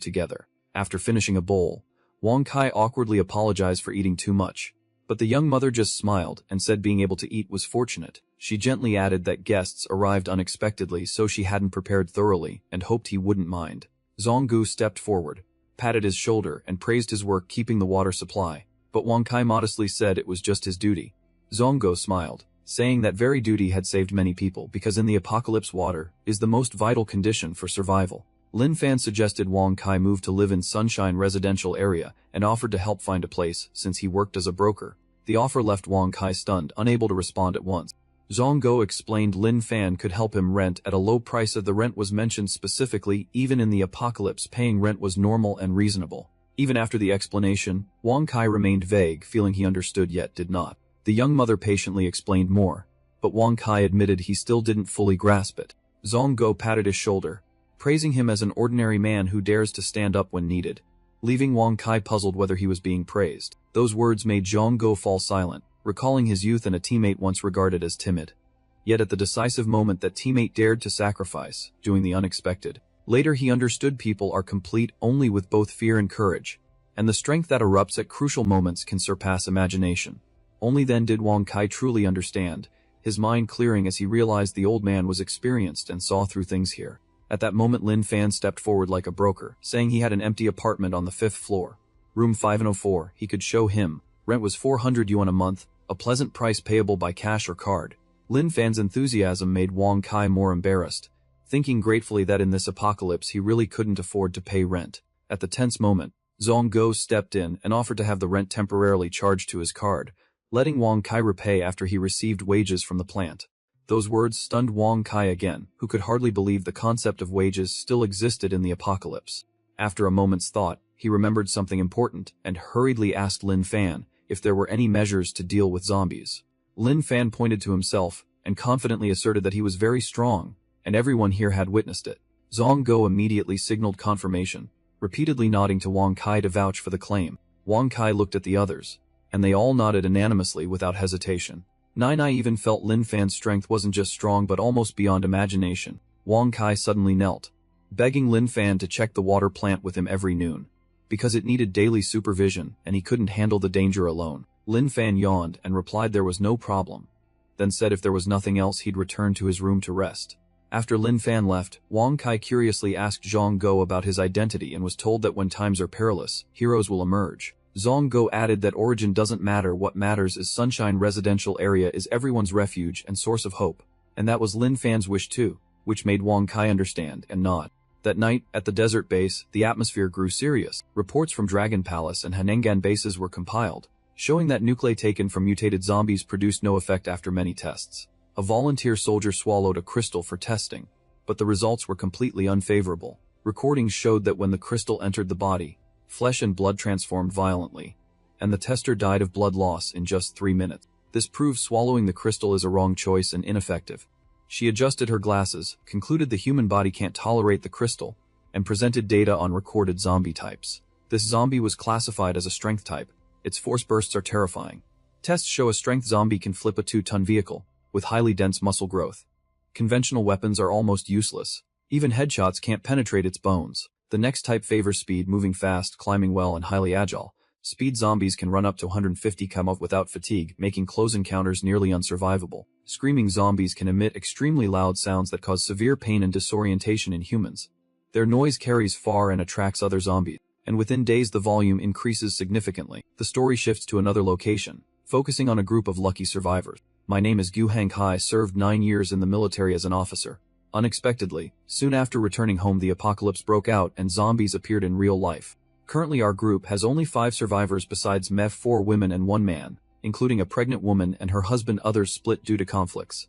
together. After finishing a bowl, Wang Kai awkwardly apologized for eating too much, but the young mother just smiled and said being able to eat was fortunate. She gently added that guests arrived unexpectedly, so she hadn't prepared thoroughly and hoped he wouldn't mind. Zonggu stepped forward, patted his shoulder and praised his work keeping the water supply, but Wang Kai modestly said it was just his duty. Zonggu smiled, saying that very duty had saved many people because in the apocalypse water is the most vital condition for survival. Lin Fan suggested Wang Kai move to live in Sunshine residential area and offered to help find a place since he worked as a broker. The offer left Wang Kai stunned, unable to respond at once. Zonggo explained Lin Fan could help him rent at a low price as the rent was mentioned specifically. Even in the apocalypse, paying rent was normal and reasonable. Even after the explanation, Wang Kai remained vague, feeling he understood yet did not. The young mother patiently explained more, but Wang Kai admitted he still didn't fully grasp it. Zonggo patted his shoulder, praising him as an ordinary man who dares to stand up when needed. leaving Wang Kai puzzled whether he was being praised. Those words made Zhang Go fall silent, recalling his youth and a teammate once regarded as timid. Yet at the decisive moment that teammate dared to sacrifice, doing the unexpected. Later he understood people are complete only with both fear and courage, and the strength that erupts at crucial moments can surpass imagination. Only then did Wang Kai truly understand, his mind clearing as he realized the old man was experienced and saw through things here. At that moment Lin Fan stepped forward like a broker, saying he had an empty apartment on the 5th floor. Room 504, he could show him. Rent was 400 yuan a month, a pleasant price payable by cash or card. Lin Fan's enthusiasm made Wang Kai more embarrassed, thinking gratefully that in this apocalypse he really couldn't afford to pay rent. At the tense moment, Zhang Go stepped in and offered to have the rent temporarily charged to his card, letting Wang Kai repay after he received wages from the plant. Those words stunned Wang Kai again, who could hardly believe the concept of wages still existed in the apocalypse. After a moment's thought, he remembered something important and hurriedly asked Lin Fan if there were any measures to deal with zombies. Lin Fan pointed to himself and confidently asserted that he was very strong, and everyone here had witnessed it. Zhang Go immediately signaled confirmation, repeatedly nodding to Wang Kai to vouch for the claim. Wang Kai looked at the others, and they all nodded unanimously without hesitation. Nai even felt Lin Fan's strength wasn't just strong but almost beyond imagination. Wang Kai suddenly knelt, begging Lin Fan to check the water plant with him every noon, because it needed daily supervision and he couldn't handle the danger alone. Lin Fan yawned and replied there was no problem, then said if there was nothing else he'd return to his room to rest. After Lin Fan left, Wang Kai curiously asked Zhang Go about his identity and was told that when times are perilous, heroes will emerge. Zhang Go added that origin doesn't matter, what matters is Sunshine Residential Area is everyone's refuge and source of hope, and that was Lin Fan's wish too, which made Wang Kai understand and nod. That night, at the desert base, the atmosphere grew serious. Reports from Dragon Palace and Hanengan bases were compiled, showing that nuclei taken from mutated zombies produced no effect after many tests. A volunteer soldier swallowed a crystal for testing, but the results were completely unfavorable. Recordings showed that when the crystal entered the body, flesh and blood transformed violently, and the tester died of blood loss in just 3 minutes. This proves swallowing the crystal is a wrong choice and ineffective. She adjusted her glasses, concluded the human body can't tolerate the crystal, and presented data on recorded zombie types. This zombie was classified as a strength type. Its force bursts are terrifying. Tests show a strength zombie can flip a 2-ton vehicle, with highly dense muscle growth. Conventional weapons are almost useless. Even headshots can't penetrate its bones. The next type favors speed, moving fast, climbing well, and highly agile. Speed zombies can run up to 150 km without fatigue, making close encounters nearly unsurvivable. Screaming zombies can emit extremely loud sounds that cause severe pain and disorientation in humans. Their noise carries far and attracts other zombies, and within days the volume increases significantly. The story shifts to another location, focusing on a group of lucky survivors. My name is Gu Hankai, served 9 years in the military as an officer. Unexpectedly, soon after returning home the apocalypse broke out and zombies appeared in real life. Currently our group has only 5 survivors besides MEF 4 women and 1 man, including a pregnant woman and her husband. Others split due to conflicts.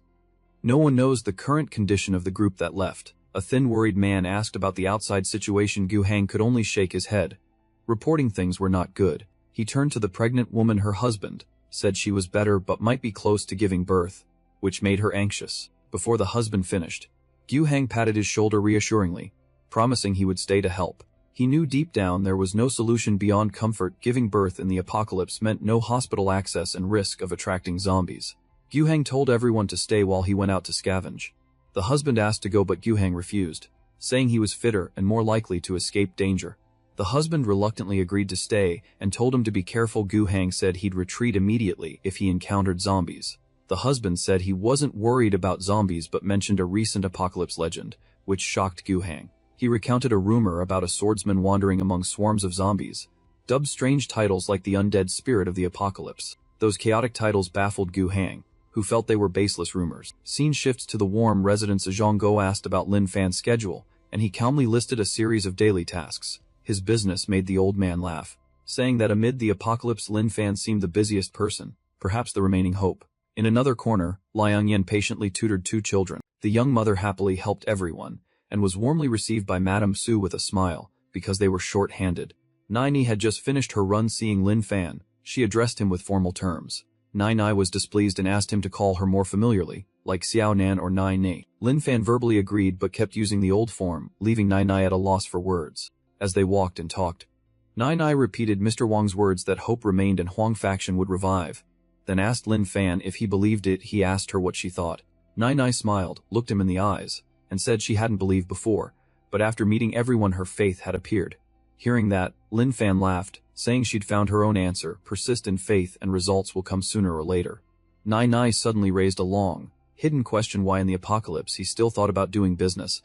No one knows the current condition of the group that left. A thin worried man asked about the outside situation. Gu Hang could only shake his head, reporting things were not good. He turned to the pregnant woman, her husband, said she was better but might be close to giving birth, which made her anxious. Before the husband finished, Gu Hang patted his shoulder reassuringly, promising he would stay to help. He knew deep down there was no solution beyond comfort. Giving birth in the apocalypse meant no hospital access and risk of attracting zombies. Gu Hang told everyone to stay while he went out to scavenge. The husband asked to go but Gu Hang refused, saying he was fitter and more likely to escape danger. The husband reluctantly agreed to stay and told him to be careful. Gu Hang said he'd retreat immediately if he encountered zombies. The husband said he wasn't worried about zombies but mentioned a recent apocalypse legend, which shocked Gu Hang. He recounted a rumor about a swordsman wandering among swarms of zombies, dubbed strange titles like the undead spirit of the apocalypse. Those chaotic titles baffled Gu Hang, who felt they were baseless rumors. Scene shifts to the warm residence. Zhang Go asked about Lin Fan's schedule, and he calmly listed a series of daily tasks. His business made the old man laugh, saying that amid the apocalypse Lin Fan seemed the busiest person, perhaps the remaining hope. In another corner, Liang Yan patiently tutored 2 children. The young mother happily helped everyone, and was warmly received by Madame Su with a smile, because they were short-handed. Nai had just finished her run. Seeing Lin Fan, she addressed him with formal terms. Nai was displeased and asked him to call her more familiarly, like Xiao Nan or Nai Nei. Lin Fan verbally agreed but kept using the old form, leaving Nai at a loss for words. As they walked and talked, Nai Nai repeated Mr. Wang's words that hope remained and Huang faction would revive. Then asked Lin Fan if he believed it. He asked her what she thought. Nai Nai smiled, looked him in the eyes, and said she hadn't believed before, but after meeting everyone her faith had appeared. Hearing that, Lin Fan laughed, saying she'd found her own answer, persist in faith and results will come sooner or later. Nai Nai suddenly raised a long, hidden question why in the apocalypse he still thought about doing business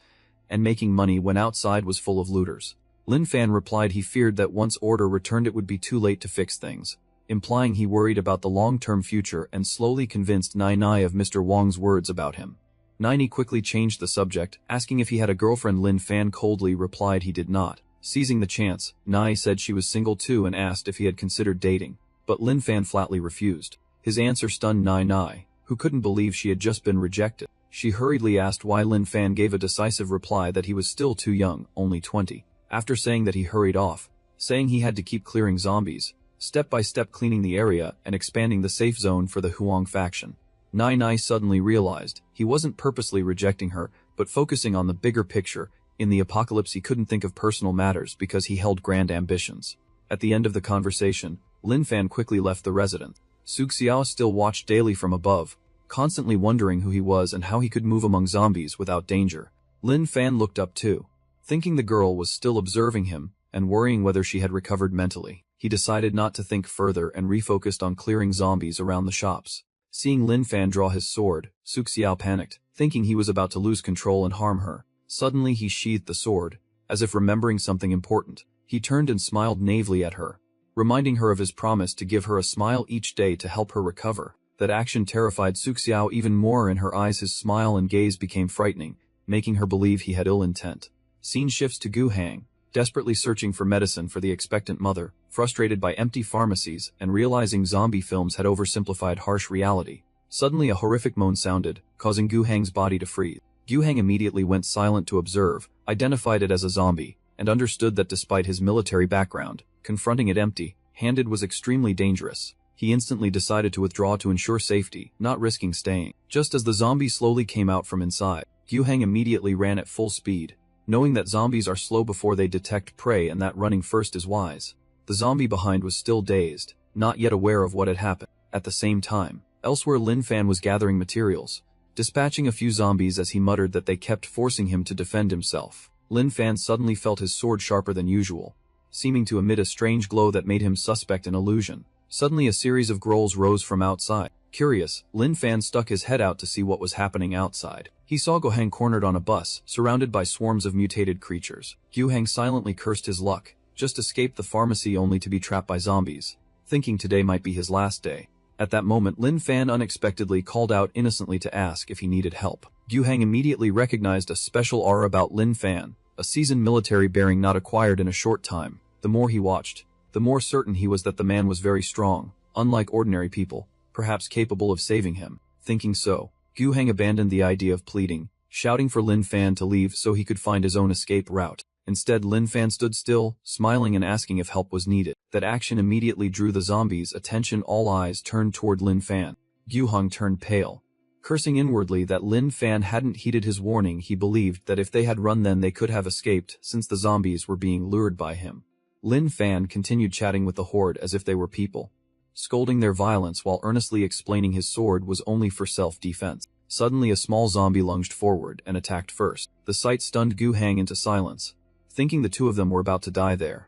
and making money when outside was full of looters. Lin Fan replied he feared that once order returned it would be too late to fix things, implying he worried about the long-term future and slowly convinced Nai Nai of Mr. Wang's words about him. Nai Nai quickly changed the subject, asking if he had a girlfriend. Lin Fan coldly replied he did not. Seizing the chance, Nai said she was single too and asked if he had considered dating, but Lin Fan flatly refused. His answer stunned Nai Nai, who couldn't believe she had just been rejected. She hurriedly asked why. Lin Fan gave a decisive reply that he was still too young, only 20. After saying that, he hurried off, saying he had to keep clearing zombies, step by step cleaning the area and expanding the safe zone for the Huang faction. Nai Nai suddenly realized he wasn't purposely rejecting her, but focusing on the bigger picture. In the apocalypse he couldn't think of personal matters because he held grand ambitions. At the end of the conversation, Lin Fan quickly left the residence. Su Xiao still watched daily from above, constantly wondering who he was and how he could move among zombies without danger. Lin Fan looked up too, thinking the girl was still observing him and worrying whether she had recovered mentally. He decided not to think further and refocused on clearing zombies around the shops. Seeing Lin Fan draw his sword, Su Xiao panicked, thinking he was about to lose control and harm her. Suddenly he sheathed the sword, as if remembering something important. He turned and smiled naively at her, reminding her of his promise to give her a smile each day to help her recover. That action terrified Su Xiao even more. In her eyes his smile and gaze became frightening, making her believe he had ill intent. Scene shifts to Gu Hang, desperately searching for medicine for the expectant mother, frustrated by empty pharmacies and realizing zombie films had oversimplified harsh reality. Suddenly a horrific moan sounded, causing Gu Hang's body to freeze. Gu Hang immediately went silent to observe, identified it as a zombie, and understood that despite his military background, confronting it empty-handed was extremely dangerous. He instantly decided to withdraw to ensure safety, not risking staying. Just as the zombie slowly came out from inside, Gu Hang immediately ran at full speed, knowing that zombies are slow before they detect prey and that running first is wise. The zombie behind was still dazed, not yet aware of what had happened. At the same time, elsewhere Lin Fan was gathering materials, dispatching a few zombies as he muttered that they kept forcing him to defend himself. Lin Fan suddenly felt his sword sharper than usual, seeming to emit a strange glow that made him suspect an illusion. Suddenly a series of growls rose from outside. Curious, Lin Fan stuck his head out to see what was happening outside. He saw Gu Hang cornered on a bus, surrounded by swarms of mutated creatures. Gu Hang silently cursed his luck, just escaped the pharmacy only to be trapped by zombies, thinking today might be his last day. At that moment Lin Fan unexpectedly called out innocently to ask if he needed help. Gu Hang immediately recognized a special aura about Lin Fan, a seasoned military bearing not acquired in a short time. The more he watched, the more certain he was that the man was very strong, unlike ordinary people, perhaps capable of saving him. Thinking so, Gu Hang abandoned the idea of pleading, shouting for Lin Fan to leave so he could find his own escape route. Instead Lin Fan stood still, smiling and asking if help was needed. That action immediately drew the zombies' attention. All eyes turned toward Lin Fan. Gu Hang turned pale, cursing inwardly that Lin Fan hadn't heeded his warning. He believed that if they had run then they could have escaped, since the zombies were being lured by him. Lin Fan continued chatting with the horde as if they were people, scolding their violence while earnestly explaining his sword was only for self-defense. Suddenly a small zombie lunged forward and attacked first. The sight stunned Gu Hang into silence, thinking the two of them were about to die there.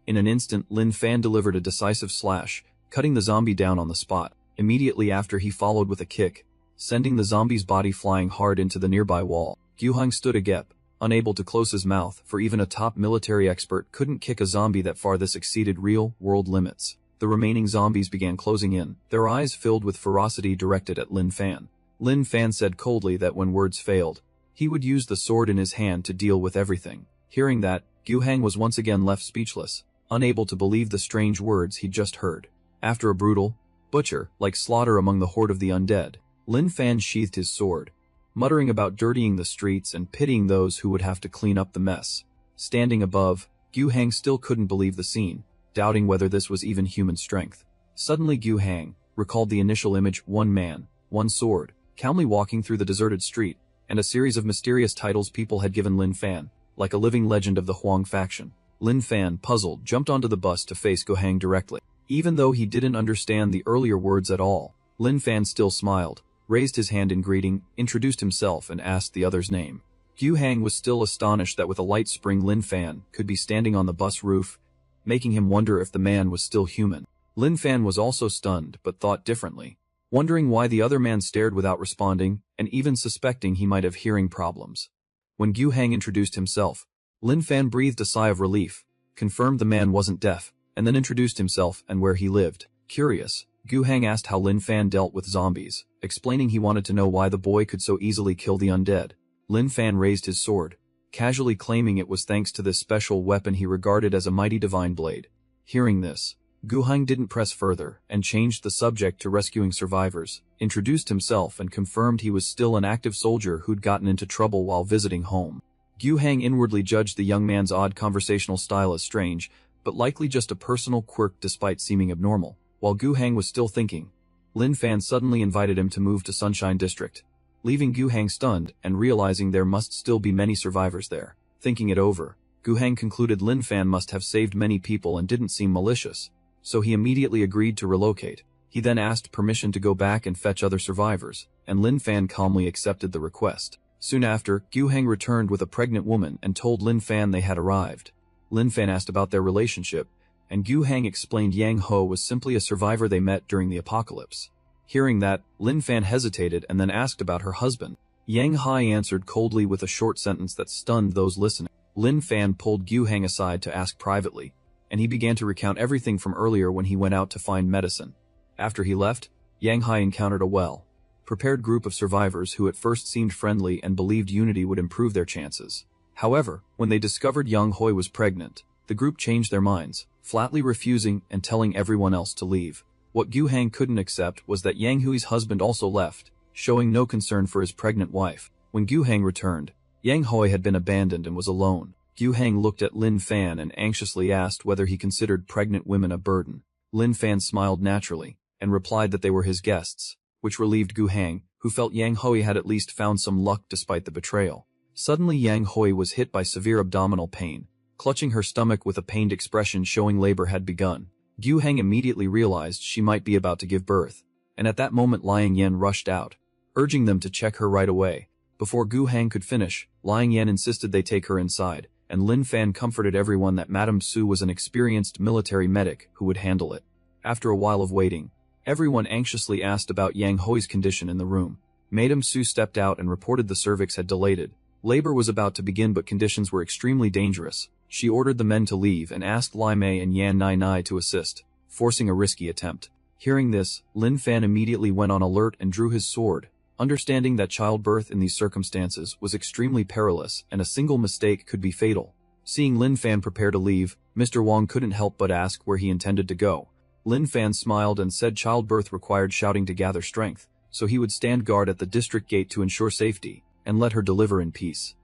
In an instant Lin Fan delivered a decisive slash, cutting the zombie down on the spot. Immediately after he followed with a kick, sending the zombie's body flying hard into the nearby wall. Gu Hang stood agape, unable to close his mouth, for even a top military expert couldn't kick a zombie that far. This exceeded real-world limits. The remaining zombies began closing in, their eyes filled with ferocity directed at Lin Fan. Lin Fan said coldly that when words failed, he would use the sword in his hand to deal with everything. Hearing that, Gu Hang was once again left speechless, unable to believe the strange words he'd just heard. After a brutal, butcher-like slaughter among the horde of the undead, Lin Fan sheathed his sword, muttering about dirtying the streets and pitying those who would have to clean up the mess. Standing above, Gu Hang still couldn't believe the scene, doubting whether this was even human strength. Suddenly Gu Hang recalled the initial image: one man, one sword, calmly walking through the deserted street, and a series of mysterious titles people had given Lin Fan, like a living legend of the Huang faction. Lin Fan, puzzled, jumped onto the bus to face Gu Hang directly. Even though he didn't understand the earlier words at all, Lin Fan still smiled, raised his hand in greeting, introduced himself, and asked the other's name. Gu Hang was still astonished that with a light spring Lin Fan could be standing on the bus roof, making him wonder if the man was still human. Lin Fan was also stunned, but thought differently, wondering why the other man stared without responding, and even suspecting he might have hearing problems. When Gu Hang introduced himself, Lin Fan breathed a sigh of relief, confirmed the man wasn't deaf, and then introduced himself and where he lived. Curious, Gu Hang asked how Lin Fan dealt with zombies, explaining he wanted to know why the boy could so easily kill the undead. Lin Fan raised his sword, casually claiming it was thanks to this special weapon he regarded as a mighty divine blade. Hearing this, Gu Hang didn't press further and changed the subject to rescuing survivors, introduced himself and confirmed he was still an active soldier who'd gotten into trouble while visiting home. Gu Hang inwardly judged the young man's odd conversational style as strange, but likely just a personal quirk despite seeming abnormal. While Gu Hang was still thinking, Lin Fan suddenly invited him to move to Sunshine District, leaving Gu Hang stunned and realizing there must still be many survivors there. Thinking it over, Gu Hang concluded Lin Fan must have saved many people and didn't seem malicious, so he immediately agreed to relocate. He then asked permission to go back and fetch other survivors, and Lin Fan calmly accepted the request. Soon after, Gu Hang returned with a pregnant woman and told Lin Fan they had arrived. Lin Fan asked about their relationship, and Gu Hang explained Yang Ho was simply a survivor they met during the apocalypse. Hearing that, Lin Fan hesitated and then asked about her husband. Yang Hai answered coldly with a short sentence that stunned those listening. Lin Fan pulled Gu Hang aside to ask privately, and he began to recount everything from earlier when he went out to find medicine. After he left, Yang Hai encountered a well-prepared group of survivors who at first seemed friendly and believed unity would improve their chances. However, when they discovered Yang Hoi was pregnant, the group changed their minds, flatly refusing and telling everyone else to leave. What Gu Hang couldn't accept was that Yang Hui's husband also left, showing no concern for his pregnant wife. When Gu Hang returned, Yang Hoi had been abandoned and was alone. Gu Hang looked at Lin Fan and anxiously asked whether he considered pregnant women a burden. Lin Fan smiled naturally, and replied that they were his guests, which relieved Gu Hang, who felt Yang Hoi had at least found some luck despite the betrayal. Suddenly Yang Hoi was hit by severe abdominal pain, clutching her stomach with a pained expression showing labor had begun. Gu Hang immediately realized she might be about to give birth, and at that moment Liang Yan rushed out, urging them to check her right away. Before Gu Hang could finish, Liang Yan insisted they take her inside, and Lin Fan comforted everyone that Madame Su was an experienced military medic who would handle it. After a while of waiting, everyone anxiously asked about Yang Hoi's condition in the room. Madame Su stepped out and reported the cervix had dilated. Labor was about to begin but conditions were extremely dangerous. She ordered the men to leave and asked Lai Mei and Yan Nai Nai to assist, forcing a risky attempt. Hearing this, Lin Fan immediately went on alert and drew his sword, understanding that childbirth in these circumstances was extremely perilous and a single mistake could be fatal. Seeing Lin Fan prepare to leave, Mr. Wong couldn't help but ask where he intended to go. Lin Fan smiled and said childbirth required shouting to gather strength, so he would stand guard at the district gate to ensure safety, and let her deliver in peace.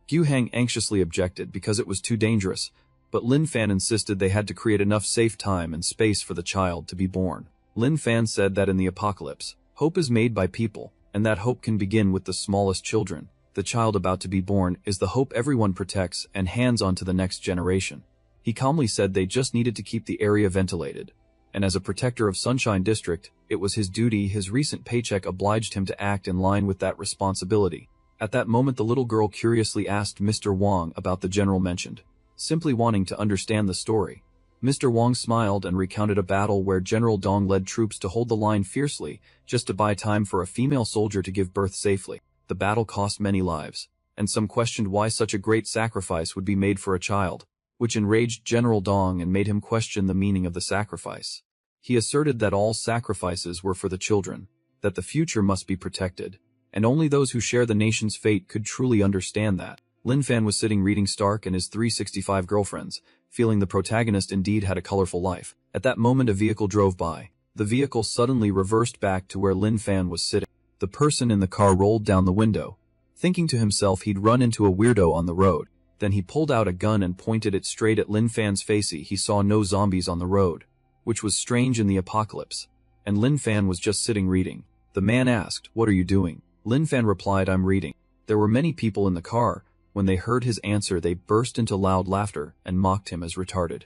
Gu Hang anxiously objected because it was too dangerous, but Lin Fan insisted they had to create enough safe time and space for the child to be born. Lin Fan said that in the apocalypse, hope is made by people, and that hope can begin with the smallest children. The child about to be born is the hope everyone protects and hands on to the next generation. He calmly said they just needed to keep the area ventilated, and as a protector of Sunshine District, it was his duty. His recent paycheck obliged him to act in line with that responsibility. At that moment the little girl curiously asked Mr. Wong about the general mentioned, simply wanting to understand the story. Mr. Wong smiled and recounted a battle where General Dong led troops to hold the line fiercely, just to buy time for a female soldier to give birth safely. The battle cost many lives, and some questioned why such a great sacrifice would be made for a child, which enraged General Dong and made him question the meaning of the sacrifice. He asserted that all sacrifices were for the children, that the future must be protected, and only those who share the nation's fate could truly understand that. Lin Fan was sitting reading Stark and his 365 girlfriends, feeling the protagonist indeed had a colorful life. At that moment a vehicle drove by. The vehicle suddenly reversed back to where Lin Fan was sitting. The person in the car rolled down the window, thinking to himself he'd run into a weirdo on the road. Then he pulled out a gun and pointed it straight at Lin Fan's face. He saw no zombies on the road, which was strange in the apocalypse, and Lin Fan was just sitting reading. The man asked, "What are you doing?" Lin Fan replied, "I'm reading." There were many people in the car, When they heard his answer, they burst into loud laughter and mocked him as retarded.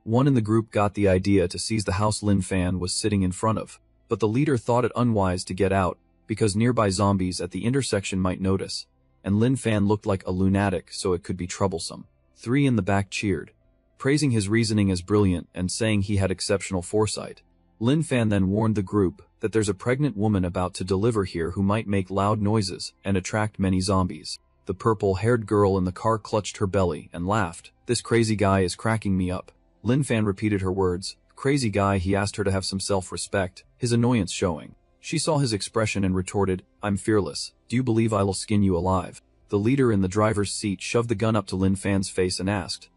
One in the group got the idea to seize the house Lin Fan was sitting in front of, but the leader thought it unwise to get out because nearby zombies at the intersection might notice, and Lin Fan looked like a lunatic, so it could be troublesome. 3 in the back cheered, praising his reasoning as brilliant and saying he had exceptional foresight. Lin Fan then warned the group that there's a pregnant woman about to deliver here who might make loud noises and attract many zombies. The purple-haired girl in the car clutched her belly and laughed. "This crazy guy is cracking me up." Lin Fan repeated her words. "Crazy guy," he asked her to have some self-respect, his annoyance showing. She saw his expression and retorted, "I'm fearless. Do you believe I'll skin you alive?" The leader in the driver's seat shoved the gun up to Lin Fan's face and asked,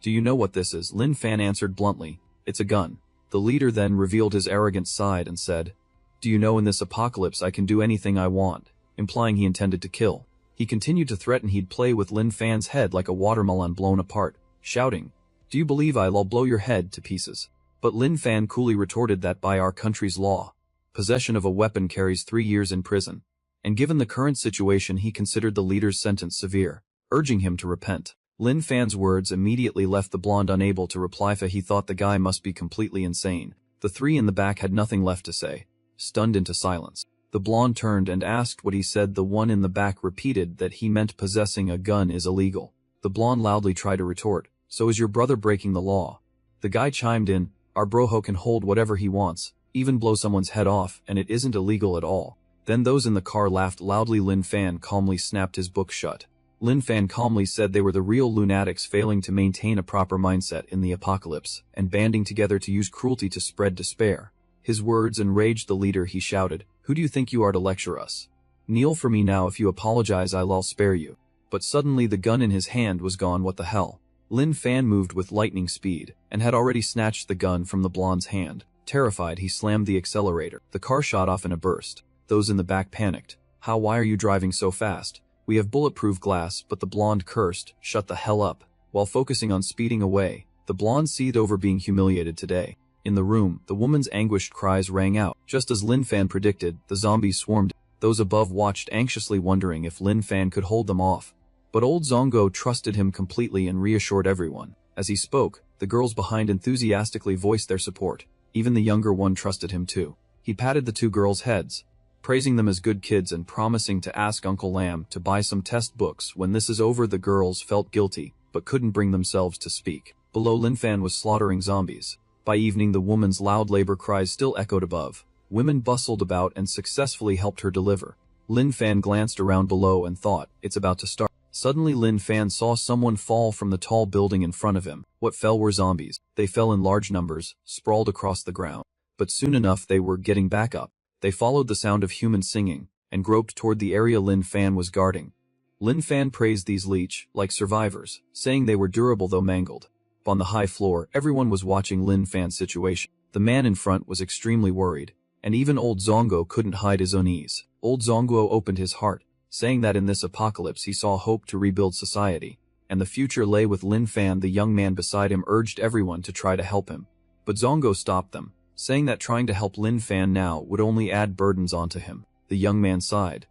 "Do you know what this is?" Lin Fan answered bluntly, "It's a gun." The leader then revealed his arrogant side and said, "Do you know in this apocalypse I can do anything I want," implying he intended to kill. He continued to threaten he'd play with Lin Fan's head like a watermelon blown apart, shouting, "Do you believe I'll blow your head to pieces?" But Lin Fan coolly retorted that by our country's law, possession of a weapon carries 3 years in prison, and given the current situation he considered the leader's sentence severe, urging him to repent. Lin Fan's words immediately left the blonde unable to reply, for he thought the guy must be completely insane. The 3 in the back had nothing left to say, stunned into silence. The blonde turned and asked what he said. The one in the back repeated that he meant possessing a gun is illegal. The blonde loudly tried to retort, "So is your brother breaking the law?" The guy chimed in, "Our broho can hold whatever he wants, even blow someone's head off, and it isn't illegal at all." Then those in the car laughed loudly. Lin Fan calmly snapped his book shut. Lin Fan calmly said they were the real lunatics failing to maintain a proper mindset in the apocalypse, and banding together to use cruelty to spread despair. His words enraged the leader. He shouted, "Who do you think you are to lecture us? Kneel for me now. If you apologize, I'll spare you." But suddenly the gun in his hand was gone. What the hell? Lin Fan moved with lightning speed, and had already snatched the gun from the blonde's hand. Terrified, he slammed the accelerator. The car shot off in a burst. Those in the back panicked. Why are you driving so fast? We have bulletproof glass." But the blonde cursed, "Shut the hell up." While focusing on speeding away, the blonde seethed over being humiliated today. In the room, the woman's anguished cries rang out. Just as Lin Fan predicted, the zombies swarmed. Those above watched anxiously, wondering if Lin Fan could hold them off. But old Zongo trusted him completely and reassured everyone. As he spoke, the girls behind enthusiastically voiced their support. Even the younger one trusted him too. He patted the 2 girls' heads, praising them as good kids and promising to ask Uncle Lam to buy some test books when this is over. The girls felt guilty, but couldn't bring themselves to speak. Below, Lin Fan was slaughtering zombies. By evening, the woman's loud labor cries still echoed above. Women bustled about and successfully helped her deliver. Lin Fan glanced around below and thought, "It's about to start." Suddenly Lin Fan saw someone fall from the tall building in front of him. What fell were zombies. They fell in large numbers, sprawled across the ground. But soon enough they were getting back up. They followed the sound of human singing, and groped toward the area Lin Fan was guarding. Lin Fan praised these leech-like survivors, saying they were durable though mangled. On the high floor, everyone was watching Lin Fan's situation. The man in front was extremely worried, and even old Zongo couldn't hide his unease. Old Zongo opened his heart, saying that in this apocalypse he saw hope to rebuild society, and the future lay with Lin Fan. The young man beside him urged everyone to try to help him, but Zongo stopped them, saying that trying to help Lin Fan now would only add burdens onto him. The young man sighed,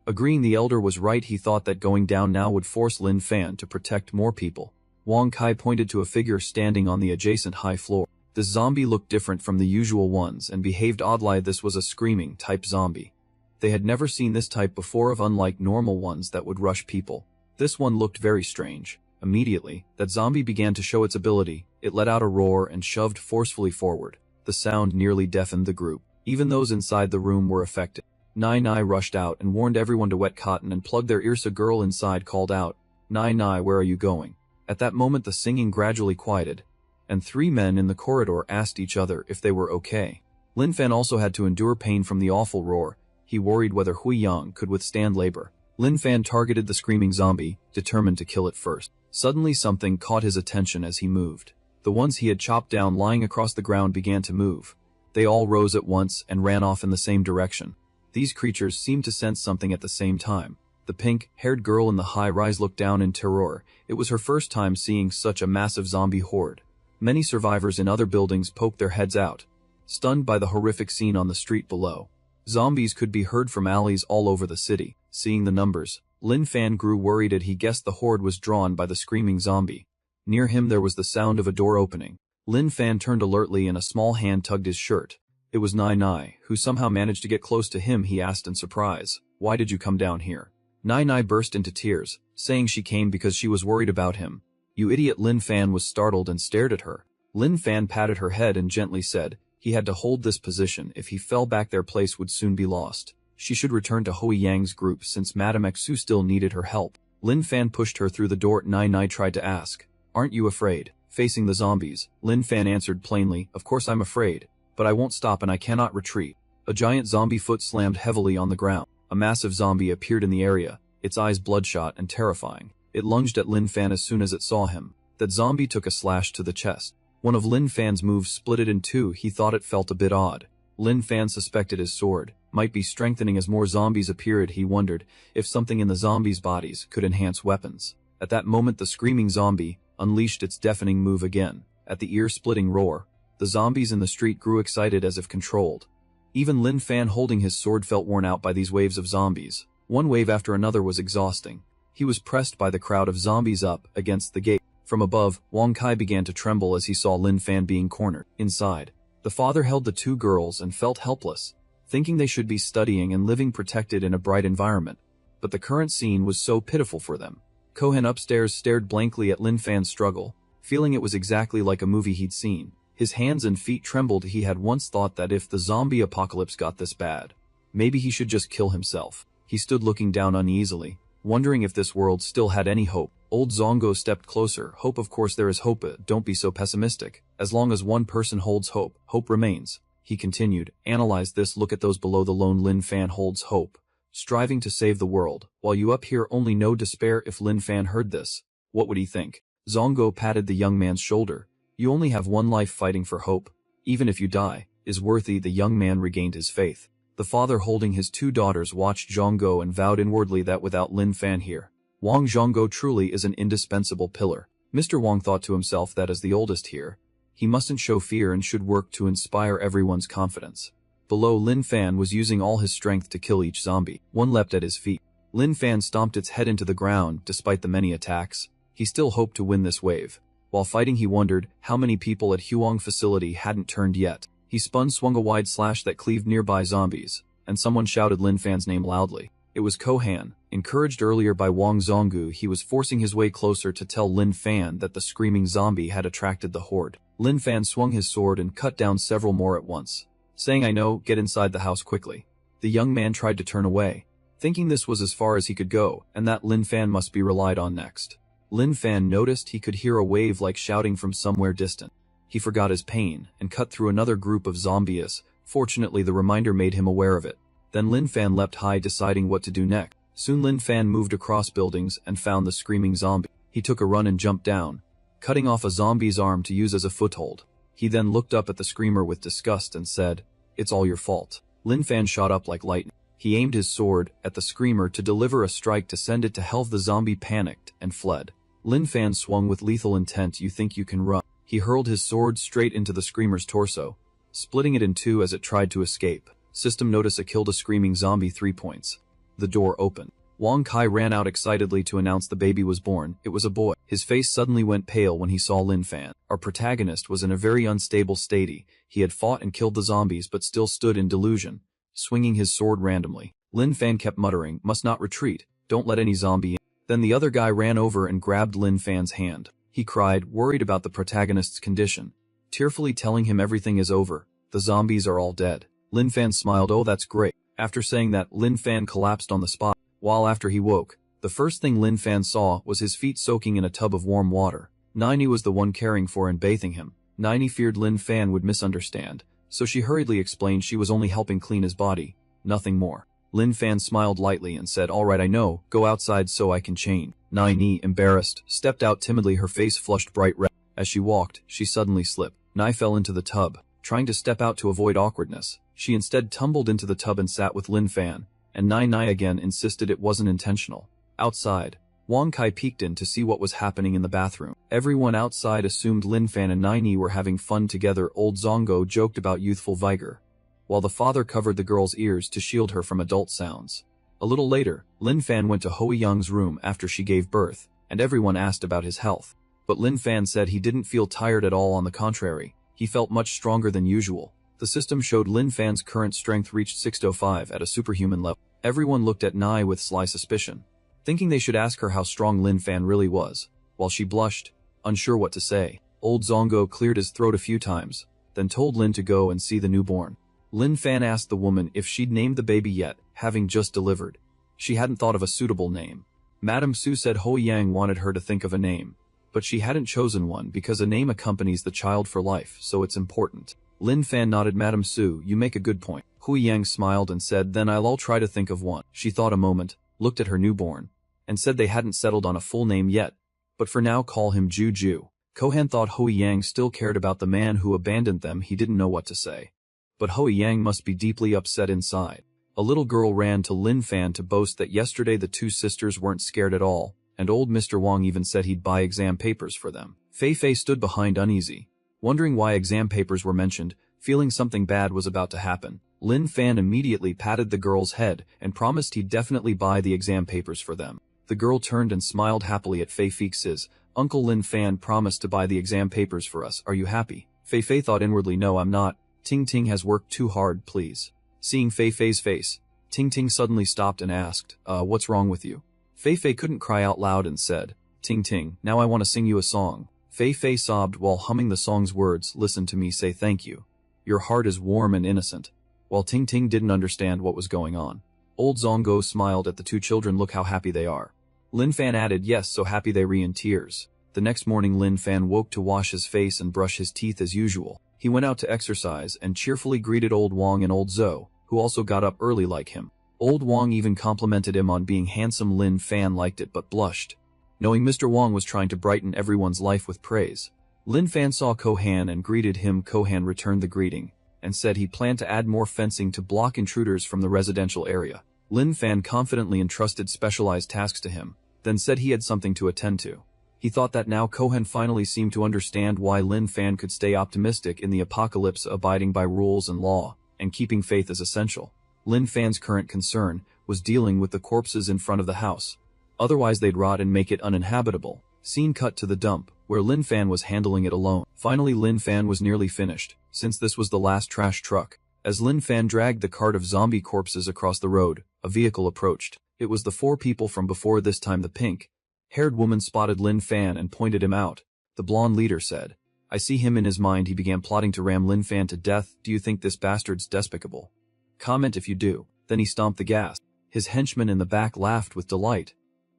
agreeing the elder was right. He thought that going down now would force Lin Fan to protect more people. Wang Kai pointed to a figure standing on the adjacent high floor. This zombie looked different from the usual ones and behaved oddly. This was a screaming type zombie. They had never seen this type before, of unlike normal ones that would rush people. This one looked very strange. Immediately, that zombie began to show its ability. It let out a roar and shoved forcefully forward. The sound nearly deafened the group. Even those inside the room were affected. Nai Nai rushed out and warned everyone to wet cotton and plug their ears. A girl inside called out, "Nai Nai, where are you going?" At that moment the singing gradually quieted, and 3 men in the corridor asked each other if they were okay. Lin Fan also had to endure pain from the awful roar. He worried whether Hui Yang could withstand labor. Lin Fan targeted the screaming zombie, determined to kill it first. Suddenly something caught his attention as he moved. The ones he had chopped down lying across the ground began to move. They all rose at once and ran off in the same direction. These creatures seemed to sense something at the same time. The pink-haired girl in the high-rise looked down in terror. It was her first time seeing such a massive zombie horde. Many survivors in other buildings poked their heads out, stunned by the horrific scene on the street below. Zombies could be heard from alleys all over the city. Seeing the numbers, Lin Fan grew worried as he guessed the horde was drawn by the screaming zombie. Near him there was the sound of a door opening. Lin Fan turned alertly and a small hand tugged his shirt. It was Nai Nai, who somehow managed to get close to him. He asked in surprise, "Why did you come down here?" Nai Nai burst into tears, saying she came because she was worried about him. "You idiot!" Lin Fan was startled and stared at her. Lin Fan patted her head and gently said, he had to hold this position. If he fell back their place would soon be lost. She should return to Hui Yang's group since Madame Xu still needed her help. Lin Fan pushed her through the door. Nai Nai tried to ask, "Aren't you afraid?" Facing the zombies, Lin Fan answered plainly, "Of course I'm afraid. But I won't stop and I cannot retreat." A giant zombie foot slammed heavily on the ground. A massive zombie appeared in the area, its eyes bloodshot and terrifying. It lunged at Lin Fan as soon as it saw him. That zombie took a slash to the chest. One of Lin Fan's moves split it in two. He thought it felt a bit odd. Lin Fan suspected his sword might be strengthening as more zombies appeared. He wondered if something in the zombies' bodies could enhance weapons. At that moment the screaming zombie unleashed its deafening move again. At the ear-splitting roar, the zombies in the street grew excited as if controlled. Even Lin Fan holding his sword felt worn out by these waves of zombies. One wave after another was exhausting. He was pressed by the crowd of zombies up against the gate. From above, Wang Kai began to tremble as he saw Lin Fan being cornered. Inside, the father held the two girls and felt helpless, thinking they should be studying and living protected in a bright environment. But the current scene was so pitiful for them. Kohen upstairs stared blankly at Lin Fan's struggle, feeling it was exactly like a movie he'd seen. His hands and feet trembled. He had once thought that if the zombie apocalypse got this bad, maybe he should just kill himself. He stood looking down uneasily, wondering if this world still had any hope. Old Zongo stepped closer. "Hope, of course there is hope. Don't be so pessimistic. As long as one person holds hope, hope remains." He continued, "Analyze this. Look at those below. The lone Lin Fan holds hope, striving to save the world, while you up here only know despair." If Lin Fan heard this, what would he think? Zongo patted the young man's shoulder. "You only have one life. Fighting for hope, even if you die, is worthy." The young man regained his faith. The father holding his two daughters watched Zhonggo and vowed inwardly that without Lin Fan here, Wang Zhonggo truly is an indispensable pillar. Mr. Wang thought to himself that as the oldest here, he mustn't show fear and should work to inspire everyone's confidence. Below, Lin Fan was using all his strength to kill each zombie. One leapt at his feet. Lin Fan stomped its head into the ground. Despite the many attacks, he still hoped to win this wave. While fighting, he wondered how many people at Huang facility hadn't turned yet. He swung a wide slash that cleaved nearby zombies, and someone shouted Lin Fan's name loudly. It was Kohan. Encouraged earlier by Wang Zonggu, he was forcing his way closer to tell Lin Fan that the screaming zombie had attracted the horde. Lin Fan swung his sword and cut down several more at once, saying, "I know, get inside the house quickly." The young man tried to turn away, thinking this was as far as he could go, and that Lin Fan must be relied on next. Lin Fan noticed he could hear a wave like shouting from somewhere distant. He forgot his pain and cut through another group of zombies. Fortunately, the reminder made him aware of it. Then Lin Fan leapt high, deciding what to do next. Soon Lin Fan moved across buildings and found the screaming zombie. He took a run and jumped down, cutting off a zombie's arm to use as a foothold. He then looked up at the screamer with disgust and said, "It's all your fault." Lin Fan shot up like lightning. He aimed his sword at the screamer to deliver a strike to send it to hell. The zombie panicked and fled. Lin Fan swung with lethal intent. "You think you can run?" He hurled his sword straight into the screamer's torso, splitting it in two as it tried to escape. System notice: a killed a screaming zombie. 3 points. The door opened. Wang Kai ran out excitedly to announce the baby was born. It was a boy. His face suddenly went pale when he saw Lin Fan. Our protagonist was in a very unstable state. He had fought and killed the zombies but still stood in delusion, swinging his sword randomly. Lin Fan kept muttering, "Must not retreat. Don't let any zombie in." Then the other guy ran over and grabbed Lin Fan's hand. He cried, worried about the protagonist's condition, tearfully telling him everything is over. The zombies are all dead. Lin Fan smiled. "Oh, that's great." After saying that, Lin Fan collapsed on the spot. While after he woke, the first thing Lin Fan saw was his feet soaking in a tub of warm water. Nini was the one caring for and bathing him. Nini feared Lin Fan would misunderstand, so she hurriedly explained she was only helping clean his body, nothing more. Lin Fan smiled lightly and said, "All right, I know, go outside so I can change." Nini, embarrassed, stepped out timidly, her face flushed bright red. As she walked, she suddenly slipped. Nai fell into the tub, trying to step out to avoid awkwardness. She instead tumbled into the tub and sat with Lin Fan, and Nai again insisted it wasn't intentional. Outside, Wang Kai peeked in to see what was happening in the bathroom. Everyone outside assumed Lin Fan and Nini were having fun together. Old Zongo joked about youthful vigor, while the father covered the girl's ears to shield her from adult sounds. A little later, Lin Fan went to Hui Young's room after she gave birth, and everyone asked about his health. But Lin Fan said he didn't feel tired at all, on the contrary, he felt much stronger than usual. The system showed Lin Fan's current strength reached 605 at a superhuman level. Everyone looked at Nai with sly suspicion, thinking they should ask her how strong Lin Fan really was, while she blushed, unsure what to say. Old Zongo cleared his throat a few times, then told Lin to go and see the newborn. Lin Fan asked the woman if she'd named the baby yet, having just delivered. She hadn't thought of a suitable name. Madame Su said Hui Yang wanted her to think of a name, but she hadn't chosen one because a name accompanies the child for life, so it's important. Lin Fan nodded. Madame Su, you make a good point. Hui Yang smiled and said, then I'll try to think of one. She thought a moment, looked at her newborn, and said they hadn't settled on a full name yet, but for now call him Juju. Kohan thought Hui Yang still cared about the man who abandoned them. He didn't know what to say. But Hui Yang must be deeply upset inside. A little girl ran to Lin Fan to boast that yesterday the two sisters weren't scared at all, and old Mr. Wang even said he'd buy exam papers for them. Fei Fei stood behind uneasy, wondering why exam papers were mentioned, feeling something bad was about to happen. Lin Fan immediately patted the girl's head and promised he'd definitely buy the exam papers for them. The girl turned and smiled happily at Fei Fei. Says, Uncle Lin Fan promised to buy the exam papers for us. Are you happy? Fei Fei thought inwardly, no, I'm not. Ting Ting has worked too hard, please. Seeing Fei Fei's face, Ting Ting suddenly stopped and asked, what's wrong with you? Fei Fei couldn't cry out loud and said, Ting Ting, now I want to sing you a song. Fei Fei sobbed while humming the song's words. Listen to me say thank you. Your heart is warm and innocent. While Ting Ting didn't understand what was going on. Old Zongo smiled at the two children. Look how happy they are. Lin Fan added, yes, so happy they re in tears. The next morning Lin Fan woke to wash his face and brush his teeth as usual. He went out to exercise and cheerfully greeted Old Wang and Old Zhou, who also got up early like him. Old Wang even complimented him on being handsome. Lin Fan liked it but blushed, knowing Mr. Wang was trying to brighten everyone's life with praise. Lin Fan saw Kohan and greeted him. Kohan returned the greeting and said he planned to add more fencing to block intruders from the residential area. Lin Fan confidently entrusted specialized tasks to him, then said he had something to attend to. He thought that now Kohan finally seemed to understand why Lin Fan could stay optimistic in the apocalypse, abiding by rules and law, and keeping faith is essential. Lin Fan's current concern was dealing with the corpses in front of the house. Otherwise they'd rot and make it uninhabitable. Scene cut to the dump, where Lin Fan was handling it alone. Finally Lin Fan was nearly finished, since this was the last trash truck. As Lin Fan dragged the cart of zombie corpses across the road, a vehicle approached. It was the four people from before. This time the pink-haired woman spotted Lin Fan and pointed him out. The blonde leader said, I see him. In his mind he began plotting to ram Lin Fan to death. Do you think this bastard's despicable? Comment if you do. Then he stomped the gas. His henchmen in the back laughed with delight.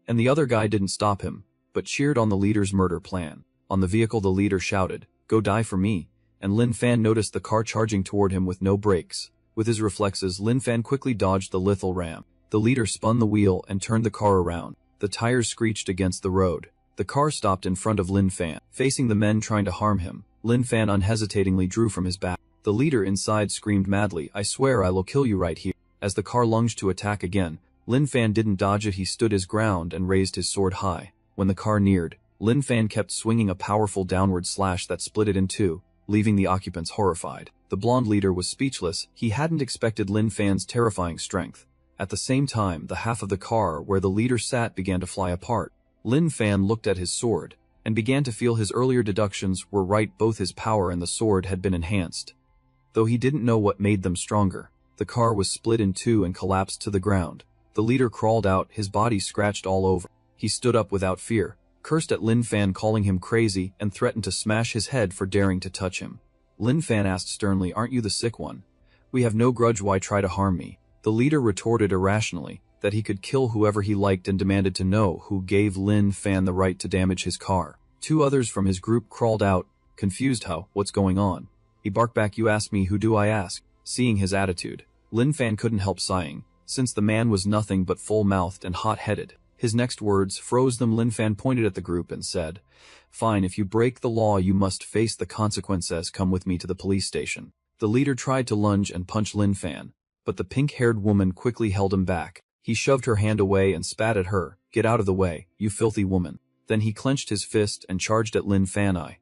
And the other guy didn't stop him, but cheered on the leader's murder plan. On the vehicle the leader shouted, go die for me, and Lin Fan noticed the car charging toward him with no brakes. With his reflexes Lin Fan quickly dodged the lethal ram. The leader spun the wheel and turned the car around. The tires screeched against the road. The car stopped in front of Lin Fan. Facing the men trying to harm him, Lin Fan unhesitatingly drew from his back. The leader inside screamed madly, I swear I'll kill you right here. As the car lunged to attack again, Lin Fan didn't dodge it. He stood his ground and raised his sword high. When the car neared, Lin Fan kept swinging a powerful downward slash that split it in two, leaving the occupants horrified. The blonde leader was speechless. He hadn't expected Lin Fan's terrifying strength. At the same time, the half of the car where the leader sat began to fly apart. Lin Fan looked at his sword and began to feel his earlier deductions were right. Both his power and the sword had been enhanced. Though he didn't know what made them stronger, the car was split in two and collapsed to the ground. The leader crawled out, his body scratched all over. He stood up without fear, cursed at Lin Fan, calling him crazy, and threatened to smash his head for daring to touch him. Lin Fan asked sternly, aren't you the sick one? We have no grudge, why try to harm me? The leader retorted irrationally that he could kill whoever he liked and demanded to know who gave Lin Fan the right to damage his car. Two others from his group crawled out, confused. How? What's going on? He barked back, you ask me, who do I ask? Seeing his attitude, Lin Fan couldn't help sighing, since the man was nothing but full-mouthed and hot-headed. His next words froze them. Lin Fan pointed at the group and said, fine, if you break the law you must face the consequences. Come with me to the police station. The leader tried to lunge and punch Lin Fan, but the pink-haired woman quickly held him back. He shoved her hand away and spat at her. Get out of the way, you filthy woman. Then he clenched his fist and charged at Lin Fan. I've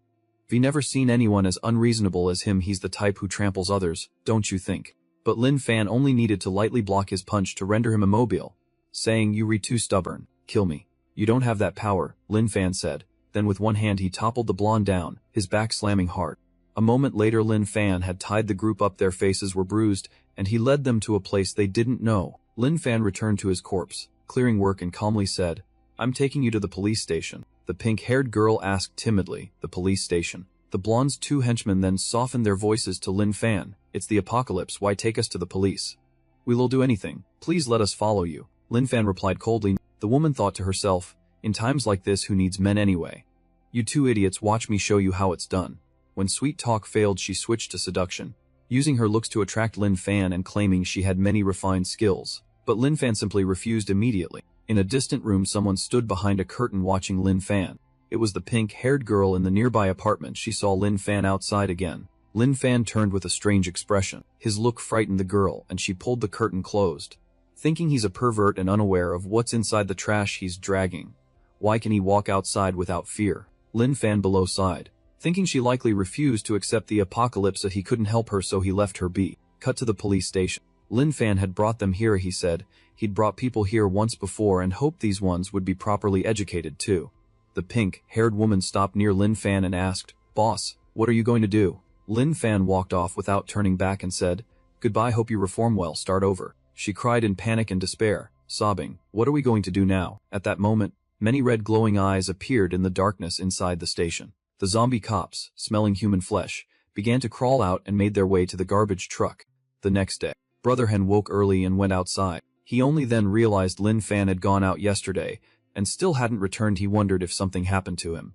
never seen anyone as unreasonable as him. He's the type who tramples others, don't you think? But Lin Fan only needed to lightly block his punch to render him immobile. saying, "You re too stubborn. Kill me." "You don't have that power," Lin Fan said. Then with one hand he toppled the blonde down, his back slamming hard. A moment later Lin Fan had tied the group up, their faces were bruised, and he led them to a place they didn't know. Lin Fan returned to his corpse, clearing work, and calmly said, "I'm taking you to the police station." The pink-haired girl asked timidly, "The police station?" The blonde's two henchmen then softened their voices to Lin Fan. "It's the apocalypse, why take us to the police? We'll do anything, please let us follow you." Lin Fan replied coldly. The woman thought to herself, in times like this who needs men anyway? "You two idiots, watch me show you how it's done." When sweet talk failed she switched to seduction, using her looks to attract Lin Fan and claiming she had many refined skills. But Lin Fan simply refused immediately. In a distant room someone stood behind a curtain watching Lin Fan. It was the pink-haired girl in the nearby apartment. She saw Lin Fan outside again. Lin Fan turned with a strange expression. His look frightened the girl, and she pulled the curtain closed. Thinking he's a pervert and unaware of what's inside the trash he's dragging. Why can he walk outside without fear? Lin Fan below sighed, thinking she likely refused to accept the apocalypse, that he couldn't help her, so he left her be. Cut to the police station. Lin Fan had brought them here, he said. He'd brought people here once before and hoped these ones would be properly educated too. The pink-haired woman stopped near Lin Fan and asked, "Boss, what are you going to do?" Lin Fan walked off without turning back and said, "Goodbye, hope you reform well, start over." She cried in panic and despair, sobbing, "What are we going to do now?" At that moment, many red glowing eyes appeared in the darkness inside the station. The zombie cops, smelling human flesh, began to crawl out and made their way to the garbage truck. The next day, Brother Hen woke early and went outside. He only then realized Lin Fan had gone out yesterday and still hadn't returned. He wondered if something happened to him.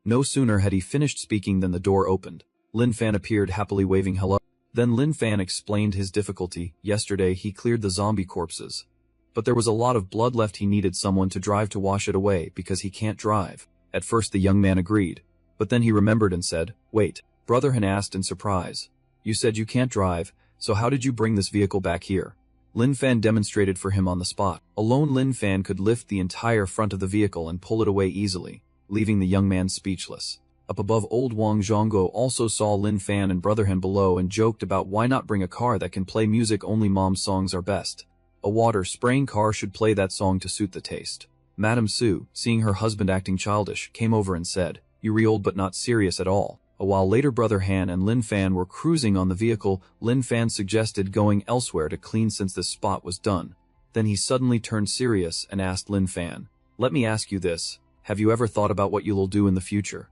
No sooner had he finished speaking than the door opened. Lin Fan appeared, happily waving hello. Then Lin Fan explained his difficulty. Yesterday he cleared the zombie corpses, but there was a lot of blood left. He needed someone to drive to wash it away because he can't drive. At first the young man agreed, but then he remembered and said, "Wait." Brother Hen asked in surprise, "You said you can't drive, so how did you bring this vehicle back here?" Lin Fan demonstrated for him on the spot. Alone Lin Fan could lift the entire front of the vehicle and pull it away easily, leaving the young man speechless. Up above, old Wang Zhongguo also saw Lin Fan and Brother Hen below and joked about why not bring a car that can play music. Only mom's songs are best. A water-spraying car should play that song to suit the taste. Madame Su, seeing her husband acting childish, came over and said, "You re old but not serious at all." A while later Brother Han and Lin Fan were cruising on the vehicle. Lin Fan suggested going elsewhere to clean since this spot was done. Then he suddenly turned serious and asked Lin Fan, "Let me ask you this, have you ever thought about what you'll do in the future?"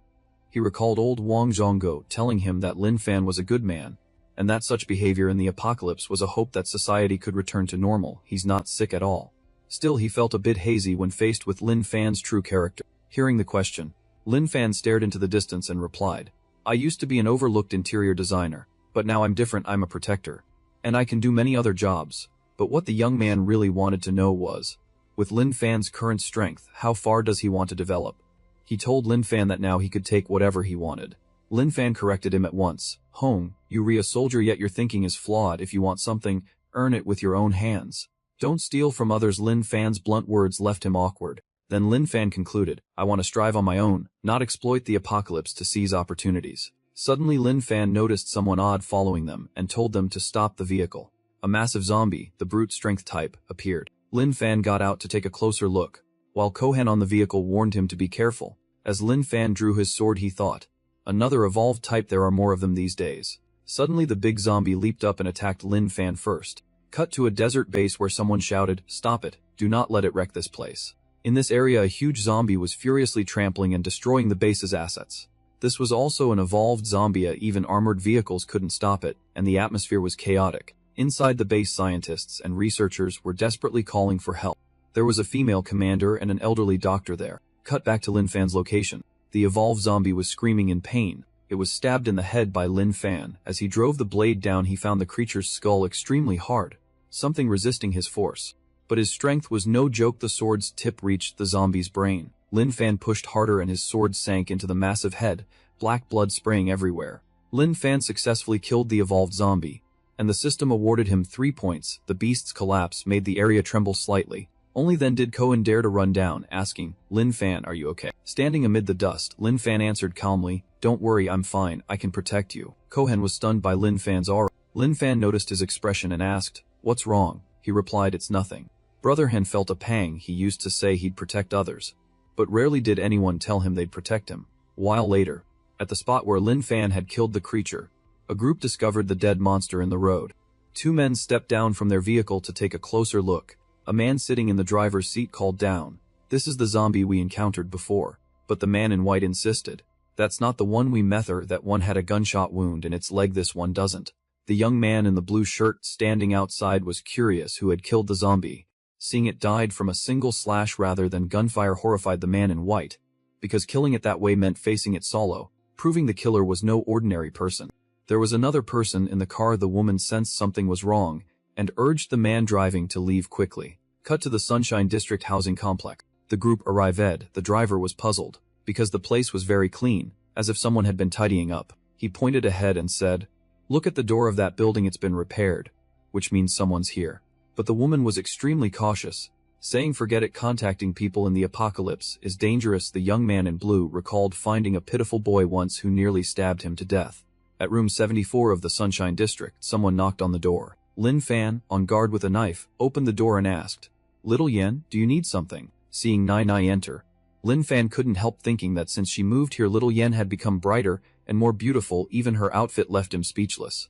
He recalled old Wang Zhongguo telling him that Lin Fan was a good man, and that such behavior in the apocalypse was a hope that society could return to normal. He's not sick at all. Still he felt a bit hazy when faced with Lin Fan's true character. Hearing the question, Lin Fan stared into the distance and replied, "I used to be an overlooked interior designer, but now I'm different. I'm a protector, and I can do many other jobs." But what the young man really wanted to know was, with Lin Fan's current strength, how far does he want to develop? He told Lin Fan that now he could take whatever he wanted. Lin Fan corrected him at once. "Hong, you're a soldier, yet your thinking is flawed. If you want something, earn it with your own hands. Don't steal from others." Lin Fan's blunt words left him awkward. Then Lin Fan concluded, "I want to strive on my own, not exploit the apocalypse to seize opportunities." Suddenly Lin Fan noticed someone odd following them and told them to stop the vehicle. A massive zombie, the brute strength type, appeared. Lin Fan got out to take a closer look, while Kohen on the vehicle warned him to be careful. As Lin Fan drew his sword he thought, "Another evolved type, there are more of them these days." Suddenly the big zombie leaped up and attacked Lin Fan first. Cut to a desert base where someone shouted, "Stop it, do not let it wreck this place." In this area a huge zombie was furiously trampling and destroying the base's assets. This was also an evolved zombie, even armored vehicles couldn't stop it, and the atmosphere was chaotic. Inside the base scientists and researchers were desperately calling for help. There was a female commander and an elderly doctor there. Cut back to Lin Fan's location. The evolved zombie was screaming in pain. It was stabbed in the head by Lin Fan. As he drove the blade down he found the creature's skull extremely hard, something resisting his force. But his strength was no joke. The sword's tip reached the zombie's brain. Lin Fan pushed harder and his sword sank into the massive head, black blood spraying everywhere. Lin Fan successfully killed the evolved zombie, and the system awarded him 3 points. The beast's collapse made the area tremble slightly. Only then did Cohen dare to run down, asking, "Lin Fan, are you okay?" Standing amid the dust, Lin Fan answered calmly, "Don't worry, I'm fine, I can protect you." Cohen was stunned by Lin Fan's aura. Lin Fan noticed his expression and asked, "What's wrong?" He replied, "It's nothing." Brother Han felt a pang. He used to say he'd protect others, but rarely did anyone tell him they'd protect him. A while later, at the spot where Lin Fan had killed the creature, a group discovered the dead monster in the road. Two men stepped down from their vehicle to take a closer look. A man sitting in the driver's seat called down, "This is the zombie we encountered before." But the man in white insisted, "That's not the one we met her. That one had a gunshot wound in its leg, this one doesn't." The young man in the blue shirt standing outside was curious who had killed the zombie. Seeing it died from a single slash rather than gunfire horrified the man in white, because killing it that way meant facing it solo, proving the killer was no ordinary person. There was another person in the car. The woman sensed something was wrong and urged the man driving to leave quickly. Cut to the Sunshine District housing complex. The group arrived. The driver was puzzled, because the place was very clean, as if someone had been tidying up. He pointed ahead and said, "Look at the door of that building, it's been repaired," which means someone's here. But the woman was extremely cautious, saying forget it, contacting people in the apocalypse is dangerous. The young man in blue recalled finding a pitiful boy once who nearly stabbed him to death. At room 74 of the Sunshine District, someone knocked on the door. Lin Fan, on guard with a knife, opened the door and asked, "Little Yen, do you need something?" Seeing Nai Nai enter, Lin Fan couldn't help thinking that since she moved here, Little Yen had become brighter and more beautiful. Even her outfit left him speechless.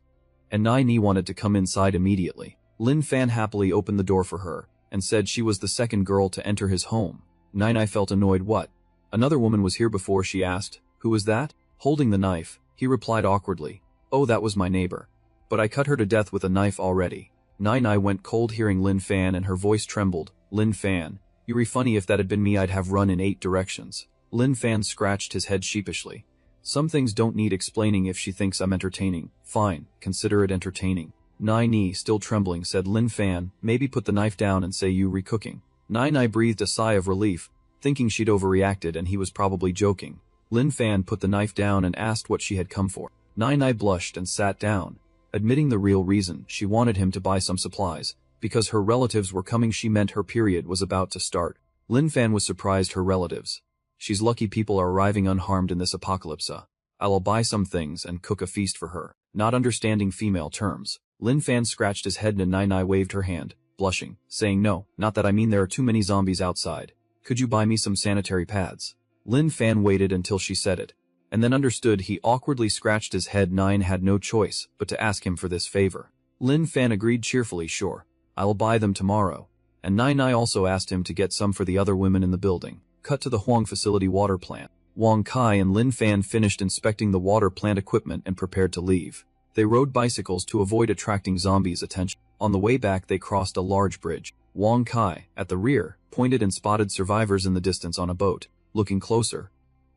And Nai Ni wanted to come inside immediately. Lin Fan happily opened the door for her and said she was the second girl to enter his home. Nai Nai felt annoyed. "What? Another woman was here before?" she asked. "Who was that?" Holding the knife, he replied awkwardly, "Oh, that was my neighbor. But I cut her to death with a knife already." Nai Nai went cold hearing Lin Fan, and her voice trembled. "Lin Fan, you're funny. If that had been me, I'd have run in 8 directions." Lin Fan scratched his head sheepishly. "Some things don't need explaining. If she thinks I'm entertaining, fine, consider it entertaining." Nai Ni, still trembling, said, "Lin Fan, maybe put the knife down and say you re-cooking." Nai Nai breathed a sigh of relief, thinking she'd overreacted and he was probably joking. Lin Fan put the knife down and asked what she had come for. Nai Nai blushed and sat down, admitting the real reason. She wanted him to buy some supplies, because her relatives were coming. She meant her period was about to start. Lin Fan was surprised. Her relatives? She's lucky people are arriving unharmed in this apocalypse. I'll buy some things and cook a feast for her. Not understanding female terms, Lin Fan scratched his head and Nai Nai waved her hand, blushing, saying, "No, not that. I mean there are too many zombies outside. Could you buy me some sanitary pads?" Lin Fan waited until she said it, and then understood. He awkwardly scratched his head. Nine had no choice but to ask him for this favor. Lin Fan agreed cheerfully. "Sure, I'll buy them tomorrow." And Nai Nai also asked him to get some for the other women in the building. Cut to the Huang facility water plant. Wang Kai and Lin Fan finished inspecting the water plant equipment and prepared to leave. They rode bicycles to avoid attracting zombies' attention. On the way back they crossed a large bridge. Wang Kai, at the rear, pointed and spotted survivors in the distance on a boat. Looking closer,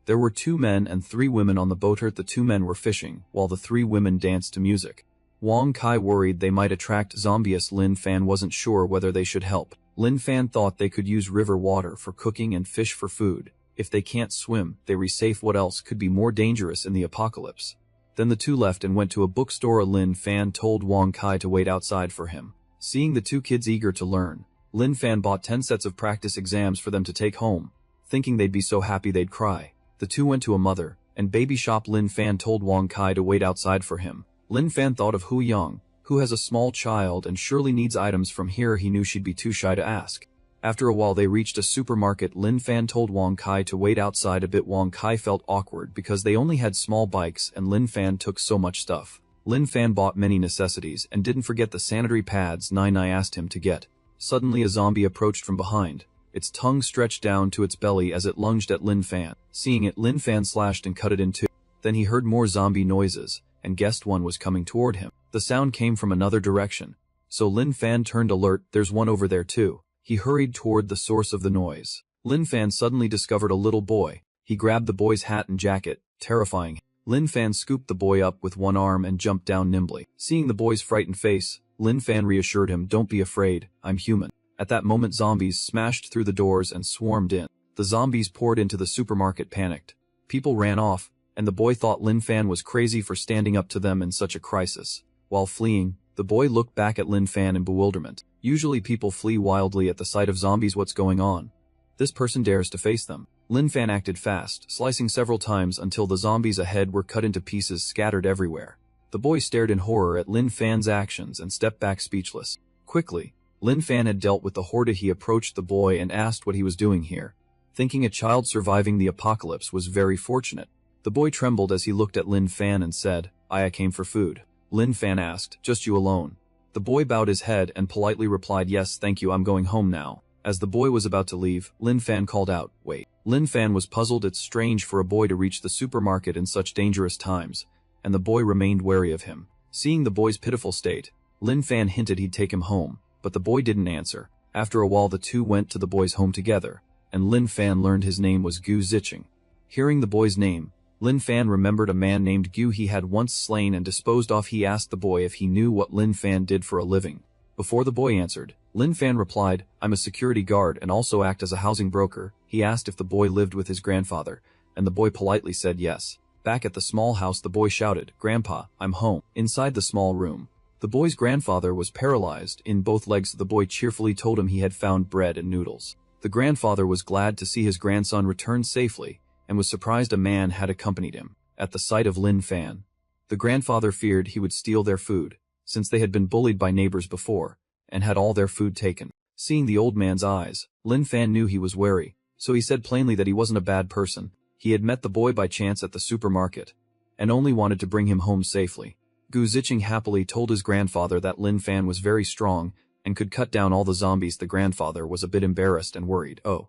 there were 2 men and 3 women on the boat. The 2 men were fishing, while the 3 women danced to music. Wang Kai worried they might attract zombies. Lin Fan wasn't sure whether they should help. Lin Fan thought they could use river water for cooking and fish for food. If they can't swim, they were safe. What else could be more dangerous in the apocalypse? Then the 2 left and went to a bookstore. Lin Fan told Wang Kai to wait outside for him. Seeing the 2 kids eager to learn, Lin Fan bought 10 sets of practice exams for them to take home, thinking they'd be so happy they'd cry. The 2 went to a mother and baby shop. Lin Fan told Wang Kai to wait outside for him. Lin Fan thought of Hu Yang, who has a small child and surely needs items from here. He knew she'd be too shy to ask. After a while they reached a supermarket. Lin Fan told Wang Kai to wait outside a bit. Wang Kai felt awkward because they only had small bikes and Lin Fan took so much stuff. Lin Fan bought many necessities and didn't forget the sanitary pads Nai Nai asked him to get. Suddenly a zombie approached from behind. Its tongue stretched down to its belly as it lunged at Lin Fan. Seeing it, Lin Fan slashed and cut it in 2. Then he heard more zombie noises and guessed one was coming toward him. The sound came from another direction, so Lin Fan turned alert. There's one over there too. He hurried toward the source of the noise. Lin Fan suddenly discovered a little boy. He grabbed the boy's hat and jacket, terrifying him. Lin Fan scooped the boy up with one arm and jumped down nimbly. Seeing the boy's frightened face, Lin Fan reassured him, "Don't be afraid, I'm human." At that moment zombies smashed through the doors and swarmed in. The zombies poured into the supermarket panicked. People ran off, and the boy thought Lin Fan was crazy for standing up to them in such a crisis. While fleeing, the boy looked back at Lin Fan in bewilderment. Usually people flee wildly at the sight of zombies. What's going on? This person dares to face them. Lin Fan acted fast, slicing several times until the zombies ahead were cut into pieces scattered everywhere. The boy stared in horror at Lin Fan's actions and stepped back speechless. Quickly, Lin Fan had dealt with the Horde. He approached the boy and asked what he was doing here. Thinking a child surviving the apocalypse was very fortunate, the boy trembled as he looked at Lin Fan and said, I came for food. Lin Fan asked, just you alone? The boy bowed his head and politely replied, yes thank you, I'm going home now. As the boy was about to leave, Lin Fan called out, wait. Lin Fan was puzzled. It's strange for a boy to reach the supermarket in such dangerous times, and the boy remained wary of him. Seeing the boy's pitiful state, Lin Fan hinted he'd take him home, but the boy didn't answer. After a while the two went to the boy's home together, and Lin Fan learned his name was Gu Zicheng. Hearing the boy's name, Lin Fan remembered a man named Gu he had once slain and disposed of. He asked the boy if he knew what Lin Fan did for a living. Before the boy answered, Lin Fan replied, I'm a security guard and also act as a housing broker. He asked if the boy lived with his grandfather, and the boy politely said yes. Back at the small house the boy shouted, Grandpa, I'm home. Inside the small room, the boy's grandfather was paralyzed in both legs. The boy cheerfully told him he had found bread and noodles. The grandfather was glad to see his grandson return safely, and was surprised a man had accompanied him. At the sight of Lin Fan, the grandfather feared he would steal their food, since they had been bullied by neighbors before, and had all their food taken. Seeing the old man's eyes, Lin Fan knew he was wary, so he said plainly that he wasn't a bad person. He had met the boy by chance at the supermarket, and only wanted to bring him home safely. Gu Zicheng happily told his grandfather that Lin Fan was very strong, and could cut down all the zombies. The grandfather was a bit embarrassed and worried. Oh.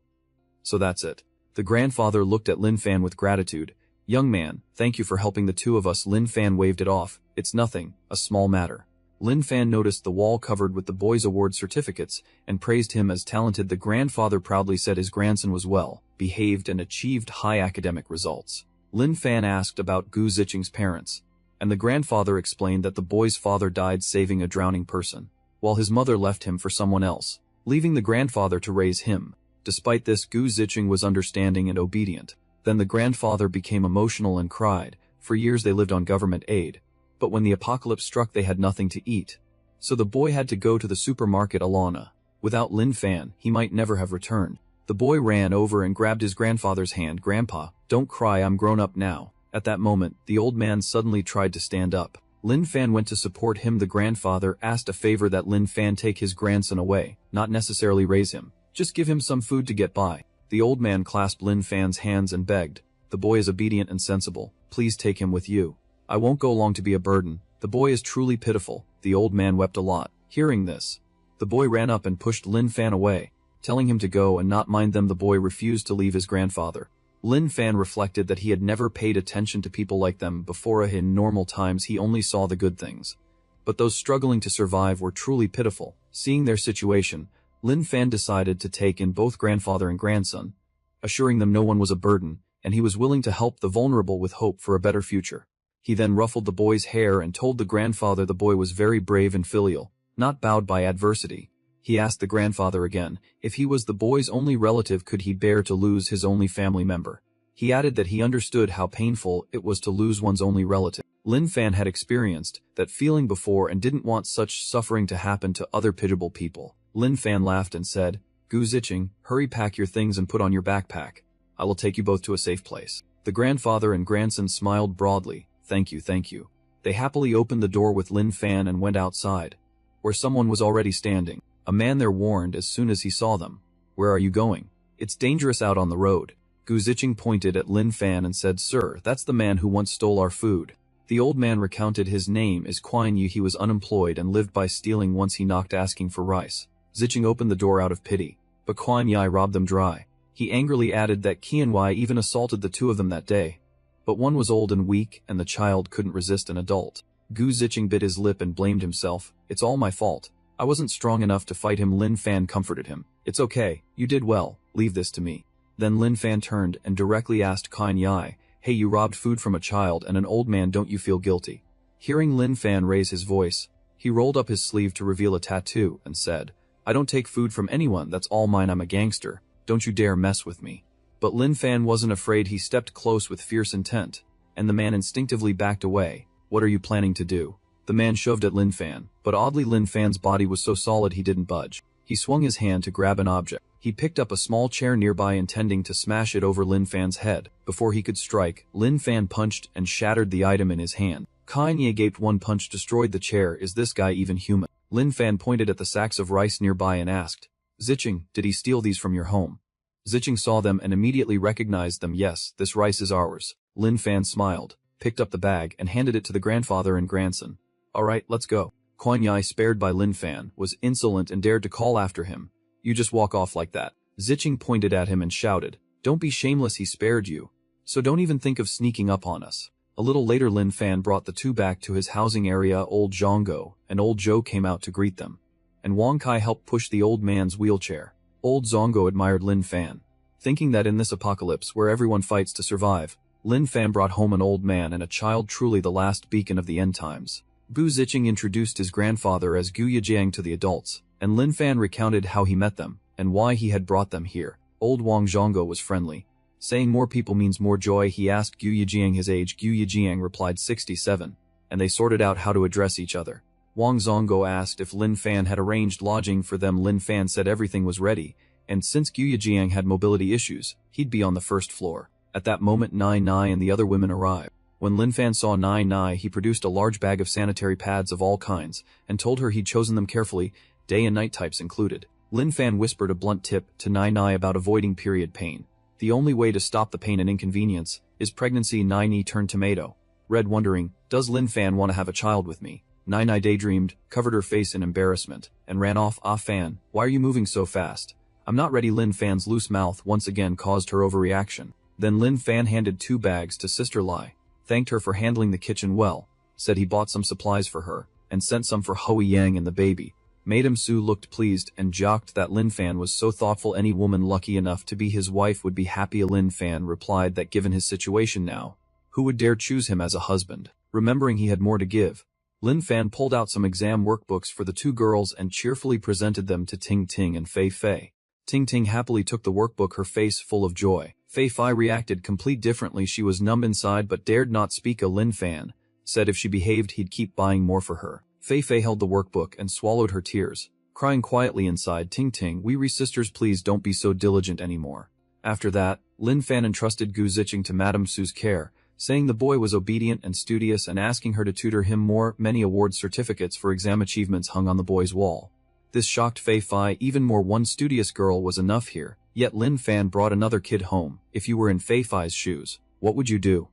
So that's it. The grandfather looked at Lin Fan with gratitude. Young man, thank you for helping the two of us. Lin Fan waved it off. It's nothing, a small matter. Lin Fan noticed the wall covered with the boy's award certificates, and praised him as talented. The grandfather proudly said his grandson was well behaved and achieved high academic results. Lin Fan asked about Gu Zicheng's parents, and the grandfather explained that the boy's father died saving a drowning person, while his mother left him for someone else, leaving the grandfather to raise him. Despite this, Gu Zicheng was understanding and obedient. Then the grandfather became emotional and cried. For years they lived on government aid, but when the apocalypse struck they had nothing to eat. So the boy had to go to the supermarket alone. Without Lin Fan, he might never have returned. The boy ran over and grabbed his grandfather's hand. Grandpa, don't cry, I'm grown up now. At that moment, the old man suddenly tried to stand up. Lin Fan went to support him. The grandfather asked a favor, that Lin Fan take his grandson away, not necessarily raise him. Just give him some food to get by. The old man clasped Lin Fan's hands and begged, the boy is obedient and sensible, please take him with you. I won't go long to be a burden. The boy is truly pitiful. The old man wept a lot. Hearing this, the boy ran up and pushed Lin Fan away, telling him to go and not mind them. The boy refused to leave his grandfather. Lin Fan reflected that he had never paid attention to people like them before. In normal times he only saw the good things, but those struggling to survive were truly pitiful. Seeing their situation, Lin Fan decided to take in both grandfather and grandson, assuring them no one was a burden, and he was willing to help the vulnerable with hope for a better future. He then ruffled the boy's hair and told the grandfather the boy was very brave and filial, not bowed by adversity. He asked the grandfather again, if he was the boy's only relative, could he bear to lose his only family member? He added that he understood how painful it was to lose one's only relative. Lin Fan had experienced that feeling before and didn't want such suffering to happen to other pitiable people. Lin Fan laughed and said, Gu Zicheng, hurry, pack your things and put on your backpack. I will take you both to a safe place. The grandfather and grandson smiled broadly. Thank you, thank you. They happily opened the door with Lin Fan and went outside, where someone was already standing. A man there warned as soon as he saw them. Where are you going? It's dangerous out on the road. Gu Zicheng pointed at Lin Fan and said, Sir, that's the man who once stole our food. The old man recounted his name is Kuan Yi. He was unemployed and lived by stealing. Once he knocked asking for rice. Zicheng opened the door out of pity, but Kuan Yi robbed them dry. He angrily added that Qian Wei even assaulted the two of them that day, but one was old and weak and the child couldn't resist an adult. Gu Zicheng bit his lip and blamed himself. It's all my fault. I wasn't strong enough to fight him. Lin Fan comforted him. It's okay, you did well, leave this to me. Then Lin Fan turned and directly asked Kuan Yi, hey, you robbed food from a child and an old man, don't you feel guilty? Hearing Lin Fan raise his voice, he rolled up his sleeve to reveal a tattoo and said, I don't take food from anyone, that's all mine, I'm a gangster, don't you dare mess with me. But Lin Fan wasn't afraid. He stepped close with fierce intent, and the man instinctively backed away. What are you planning to do? The man shoved at Lin Fan, but oddly Lin Fan's body was so solid he didn't budge. He swung his hand to grab an object. He picked up a small chair nearby, intending to smash it over Lin Fan's head. Before he could strike, Lin Fan punched and shattered the item in his hand. Kuan Yi gaped. One punch destroyed the chair. Is this guy even human? Lin Fan pointed at the sacks of rice nearby and asked, Zicheng, did he steal these from your home? Zicheng saw them and immediately recognized them. Yes, this rice is ours. Lin Fan smiled, picked up the bag and handed it to the grandfather and grandson. Alright, let's go. Kuan Yi, spared by Lin Fan, was insolent and dared to call after him. You just walk off like that. Zicheng pointed at him and shouted, Don't be shameless, he spared you. So don't even think of sneaking up on us. A little later Lin Fan brought the two back to his housing area. Old Zhonggo and Old Zhou came out to greet them. And Wang Kai helped push the old man's wheelchair. Old Zhonggo admired Lin Fan. Thinking that in this apocalypse where everyone fights to survive, Lin Fan brought home an old man and a child, truly the last beacon of the end times. Bu Zicheng introduced his grandfather as Gu Yijiang to the adults, and Lin Fan recounted how he met them, and why he had brought them here. Old Wang Zhonggo was friendly. Saying more people means more joy, he asked Gu Yijiang his age. Gu Yijiang replied 67, and they sorted out how to address each other. Wang Zhonggo asked if Lin Fan had arranged lodging for them. Lin Fan said everything was ready, and since Gu Yijiang had mobility issues, he'd be on the first floor. At that moment Nai Nai and the other women arrived. When Lin Fan saw Nai Nai, he produced a large bag of sanitary pads of all kinds, and told her he'd chosen them carefully, day and night types included. Lin Fan whispered a blunt tip to Nai Nai about avoiding period pain. The only way to stop the pain and inconvenience is pregnancy. Nai Nai turned tomato red, wondering, does Lin Fan want to have a child with me? Nai Nai daydreamed, covered her face in embarrassment, and ran off. Ah Fan, why are you moving so fast? I'm not ready. Lin Fan's loose mouth once again caused her overreaction. Then Lin Fan handed 2 bags to Sister Lai, thanked her for handling the kitchen well, said he bought some supplies for her, and sent some for Hui Yang and the baby. Madame Su looked pleased and joked that Lin Fan was so thoughtful, any woman lucky enough to be his wife would be happy. Lin Fan replied that given his situation now, who would dare choose him as a husband? Remembering he had more to give, Lin Fan pulled out some exam workbooks for the 2 girls and cheerfully presented them to Ting Ting and Fei Fei. Ting Ting happily took the workbook, her face full of joy. Fei Fei reacted complete differently. She was numb inside but dared not speak. Lin Fan said if she behaved he'd keep buying more for her. Fei Fei held the workbook and swallowed her tears, crying quietly inside. Ting Ting, we sisters, please don't be so diligent anymore. After that, Lin Fan entrusted Gu Zicheng to Madame Su's care, saying the boy was obedient and studious and asking her to tutor him more. Many award certificates for exam achievements hung on the boy's wall. This shocked Fei Fei even more. One studious girl was enough here, yet Lin Fan brought another kid home. If you were in Fei Fei's shoes, what would you do?